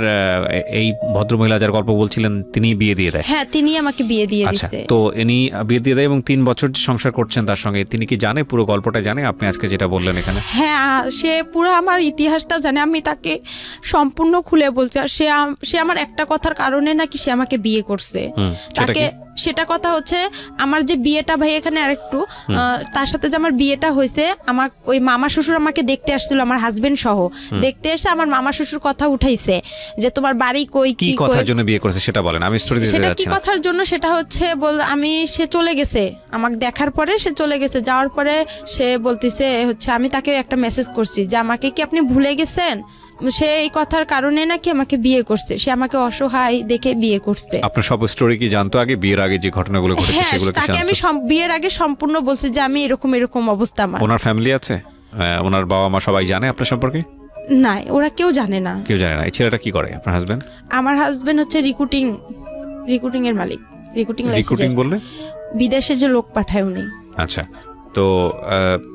এই ভদ্রমহিলা যার গল্প বলছিলেন তিনি বিয়ে দিয়ে দেয়? হ্যাঁ, তিনি আমাকে বিয়ে দিয়ে দিয়েছে। তো ইনি বিয়ে দিয়ে দেয় এবং 3 বছর সংসার করছেন তার সঙ্গে, তিনি কি জানে, পুরো গল্পটা জানে আপনি আজকে যেটা বললেন এখানে? হ্যাঁ, সে পুরো আমার ইতিহাসটা জানে, আমি তাকে সম্পূর্ণ খুলে বলছি। আর সে আমার একটা কথার কারণে নাকি সে আমাকে বিয়ে করছে। তাকে সেটা কথা হচ্ছে আমার যে বিয়েটা, ভাই এখানে আরেকটু তার সাথে যে আমার বিয়েটা হয়েছে, আমার ওই মামা শ্বশুর আমাকে দেখতে আসছিল, আমার হাজবেন্ড সহ দেখতে এসে আমার মামা শ্বশুর কথা উঠাইছে যে তোমার বাড়ি কই, কি কথার জন্য বিয়ে করেছে সেটা বলেন, আমি স্টোরি দিতে যাচ্ছি না। সেটা কি কথার জন্য, সেটা হচ্ছে সে চলে গেছে আমাকে দেখার পরে, সে চলে গেছে। যাওয়ার পরে সে বলতিছে হচ্ছে, আমি তাকে একটা মেসেজ করছি যে আমাকে কি আপনি ভুলে গেছেন, সে এই কথার কারণে নাকি আমাকে বিয়ে করছে, সে আমাকে অসহায় দেখে বিয়ে করছে। আপনার সব স্টোরি কি জানতো আগে, বিয়ের আগে যে ঘটনাগুলো ঘটেছে সেগুলো কি জানতো? তাকে আমি বিয়ের আগে সম্পূর্ণ বলছি যে আমি এরকম অবস্থা। আমার ওনার ফ্যামিলি আছে, ওনার বাবা মা সবাই জানে আপনার সম্পর্কে? না, ওরা কেউ জানে না। এই ছেলেটা কি করে আপনার হাজবেন্ড? আমার হাজবেন্ড হচ্ছে রিক্রুটিং এর মালিক। রিক্রুটিং বললে বিদেশে যে লোক পাঠায় উনি। আচ্ছা, তো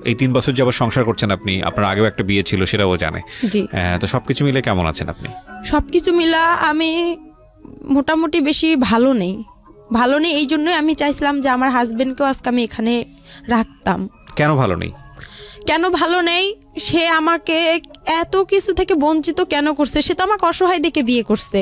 এই 3 বছর যাবত সংসার করছেন আপনি, আপনার আগেও একটা বিয়ে ছিল সেটাও জানে। জি। তো সবকিছু মিলে কেমন আছেন আপনি? সবকিছু মিলা আমি মোটামুটি বেশি ভালো নেই। এই জন্যই আমি চাইছিলাম যে আমার হাজবেন্ডকেও আজকে আমি এখানে রাখতাম। কেন ভালো নেই? সে আমাকে এত কিছু থেকে বঞ্চিত কেন করছে? সে তো আমাকে অসহায় দেখে বিয়ে করছে।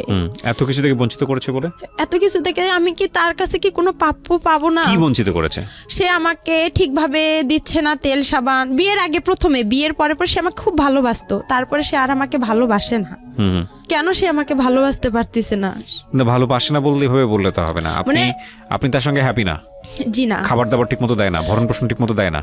এত কিছু থেকে বঞ্চিত করেছে বলে? এত কিছু থেকে আমি কি তার কাছে কি কোনো প্রাপ্য পাবো না? কি বঞ্চিত করেছে? সে আমাকে ঠিকভাবে দিচ্ছে না তেল সাবান। বিয়ের আগে প্রথমে, বিয়ের পরে সে আমাকে খুব ভালোবাসতো, তারপরে সে আর আমাকে ভালোবাসে না। কেন সে আমাকে ভালোবাসতে পারতেছে না? ভালোবাসে না বললে এভাবে বললে তো হবে না। আপনি তার সঙ্গে হ্যাপি না? জি না। খাবার দাবার ঠিক মতো দেয় না, ভরণ পোষণ ঠিক মতো দেয় না?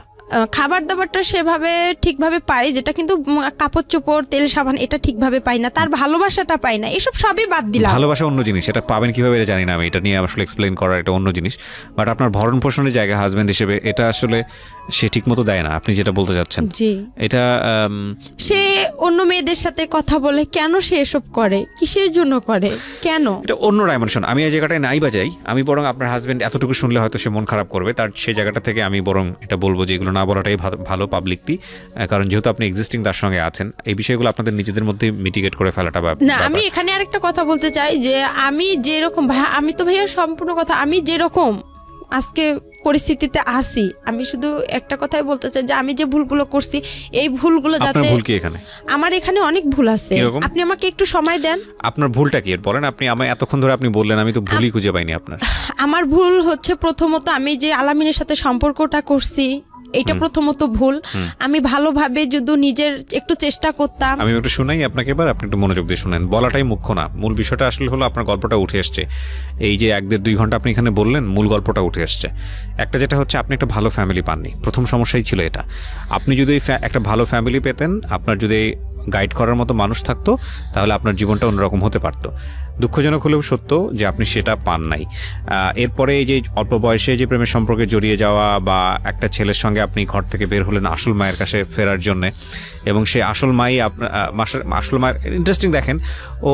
খাবার দাবারটা সেভাবে ঠিকভাবে পাই, যেটা কিন্তু কাপড় চোপড় তেল সাবান এটা ঠিকভাবে পাই না, তার ভালোবাসাটা পাই না, এসব সবই বাদ দিলাম। ভালোবাসা অন্য জিনিস, এটা পাবেন কিভাবে এটা জানি না আমি, এটা নিয়ে আসলে এক্সপ্লেইন করা এটা অন্য জিনিস। বাট আপনার ভরণ পোষণের জায়গা হাজবেন্ড হিসেবে এটা আসলে সে ঠিক মতো দেয় না, আপনি যেটা বলতে চাচ্ছেন। জি। এটা সে অন্য মেয়েদের সাথে কথা বলে, কেন সে এসব করে, কিসের জন্য করে, কেন? এটা অন্য ডাইমেনশন। আমি এই জায়গাটায় নাই বাজাই, আমি বরং আপনার হাজবেন্ড এতটুকু শুনলে হয়তো সে মন খারাপ করবে, তার সেই জায়গাটা থেকে আমি বরং এটা বলবো যে এগুলো না বলাটাই ভালো পাবলিকলি, কারণ যেহেতু আপনি এক্সিস্টিং তার সঙ্গে আছেন, এই বিষয়গুলো আপনাদের নিজেদের মধ্যে মিটিগেট করে ফেলাটা না। আমি এখানে আরেকটা কথা বলতে চাই যে আমি যেরকম আমি তো ভাইয়া সম্পূর্ণ কথা, আমি যেরকম আজকে পরিস্থিতিতে আসি, আমি শুধু একটা কথাই বলতে চাই যে আমি যে ভুলগুলো করছি এই ভুলগুলো যাতে। ভুল কি এখানে? আমার এখানে অনেক ভুল আছে, আপনি আমাকে একটু সময় দেন। আপনার ভুলটা কি বলেন? আপনি আমায় এতক্ষণ ধরে আপনি বললেন, আমি তো ভুলই খুঁজে পাইনি আপনার। আমার ভুল হচ্ছে প্রথমত আমি যে আলামিনের সাথে সম্পর্কটা করছি এটা প্রথমত ভুল। আমি ভালোভাবে যদি নিজের একটু চেষ্টা করতাম। আমি একটু শুনাই আপনাকে এবার, আপনি একটু মনোযোগ দিয়ে শুনেন। বলাটাই মুখ্য না, মূল বিষয়টা আসলে হলো আপনার গল্পটা উঠে আসছে। এই যে 1-1.5-2 ঘন্টা আপনি এখানে বললেন, মূল গল্পটা উঠে আসছে। একটা যেটা হচ্ছে আপনি একটা ভালো ফ্যামিলি পাননি, প্রথম সমস্যাই ছিল এটা। আপনি যদি একটা ভালো ফ্যামিলি পেতেন, আপনার যদি গাইড করার মতো মানুষ থাকতো, তাহলে আপনার জীবনটা অন্যরকম হতে পারতো। দুঃখজনক হলেও সত্য যে আপনি সেটা পান নাই। এরপরে এই যে অল্প বয়সে যে প্রেমের সম্পর্কে জড়িয়ে যাওয়া, বা একটা ছেলের সঙ্গে আপনি ঘর থেকে বের হলেন আসল মায়ের কাছে ফেরার জন্যে, এবং সে আসল মাই আসল মায়ের ইন্টারেস্টিং দেখেন, ও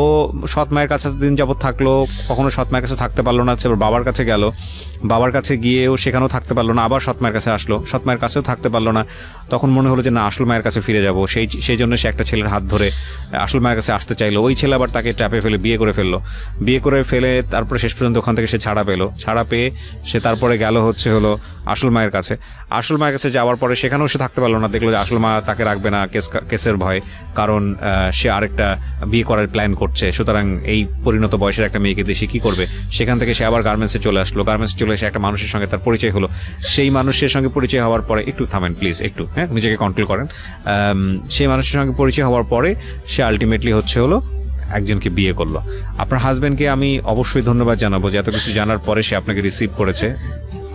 সৎ মায়ের কাছে দিন যাবৎ থাকলো, কখনো সৎ মায়ের কাছে থাকতে পারলো না, এবার বাবার কাছে গেল, বাবার কাছে গিয়েও সেখানেও থাকতে পারলো না, আবার সৎ মায়ের কাছে আসলো, সৎ মায়ের কাছেও থাকতে পারলো না। তখন মনে হলো যে না, আসল মায়ের কাছে ফিরে যাব। সেই জন্য সে একটা ছেলের হাত ধরে আসল মায়ের কাছে আসতে চাইলো। ওই ছেলে আবার তাকে ট্যাপে ফেলে বিয়ে করে ফেললো। বিয়ে করে ফেলে তারপরে শেষ পর্যন্ত ওখান থেকে সে ছাড়া পেলো। ছাড়া পেয়ে সে তারপরে গেল হলো আসল মায়ের কাছে। আসল মায়ের কাছে যাওয়ার পরে সেখানেও সে থাকতে পারলো না, দেখলো যে আসল মা তাকে রাখবে না কেসের ভয়, কারণ সে আরেকটা বিয়ে করার প্ল্যান করছে। সুতরাং এই পরিণত বয়সের একটা মেয়েকে দিয়ে সে কী করবে? সেখান থেকে সে আবার গার্মেন্টসে চলে আসলো। গার্মেন্টসে চলে এসে একটা মানুষের সঙ্গে তার পরিচয় হলো। সেই মানুষের সঙ্গে পরিচয় হওয়ার পরে, একটু থামেন প্লিজ, একটু নিজেকে কন্ট্রোল করেন। সেই মানুষের সঙ্গে পরিচয় হওয়ার পরে সে আলটিমেটলি হলো একজনকে বিয়ে করলো। আপনার হাজব্যান্ডকে আমি অবশ্যই ধন্যবাদ জানাবো যে এত কিছু জানার পরে সে আপনাকে রিসিভ করেছে।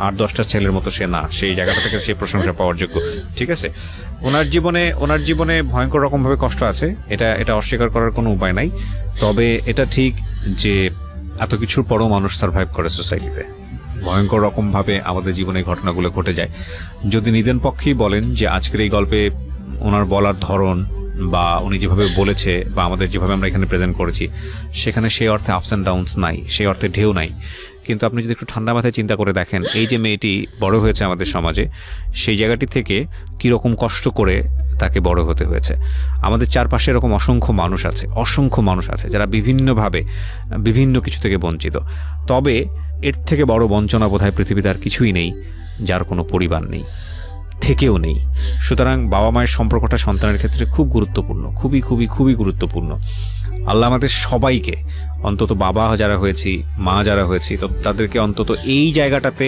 8-10টা ছেলের মতো সে না, সেই জায়গাটা থেকে সে প্রশংসা পাওয়ার যোগ্য। ঠিক আছে, ওনার জীবনে ভয়ঙ্কর রকমভাবে কষ্ট আছে, এটা অস্বীকার করার কোনো উপায় নাই। তবে এটা ঠিক যে এত কিছুর পরও মানুষ সার্ভাইভ করে সোসাইটিতে। ভয়ঙ্কর রকমভাবে আমাদের জীবনে ঘটনাগুলো ঘটে যায়। যদি নিদেন পক্ষেই বলেন যে আজকের এই গল্পে ওনার বলার ধরন, বা উনি যেভাবে বলেছে, বা আমাদের যেভাবে আমরা এখানে প্রেজেন্ট করেছি, সেখানে সেই অর্থে আপস অ্যান্ড ডাউনস নাই, সেই অর্থে ঢেউ নাই। কিন্তু আপনি যদি একটু ঠান্ডা মাথায় চিন্তা করে দেখেন, এই যে মেয়েটি বড় হয়েছে আমাদের সমাজে, সেই জায়গাটি থেকে কীরকম কষ্ট করে তাকে বড় হতে হয়েছে। আমাদের চারপাশে এরকম অসংখ্য মানুষ আছে যারা বিভিন্নভাবে বিভিন্ন কিছু থেকে বঞ্চিত। তবে এর থেকে বড় বঞ্চনা বোধহয় পৃথিবীতে আর কিছুই নেই, যার কোনো পরিবার নেই, থেকেও নেই। সুতরাং বাবা মায়ের সম্পর্কটা সন্তানের ক্ষেত্রে খুব গুরুত্বপূর্ণ, খুবই খুবই খুবই গুরুত্বপূর্ণ। আল্লাহ আমাদের সবাইকে, অন্তত বাবা যারা হয়েছি, মা যারা হয়েছি, তো তাদেরকে অন্তত এই জায়গাটাতে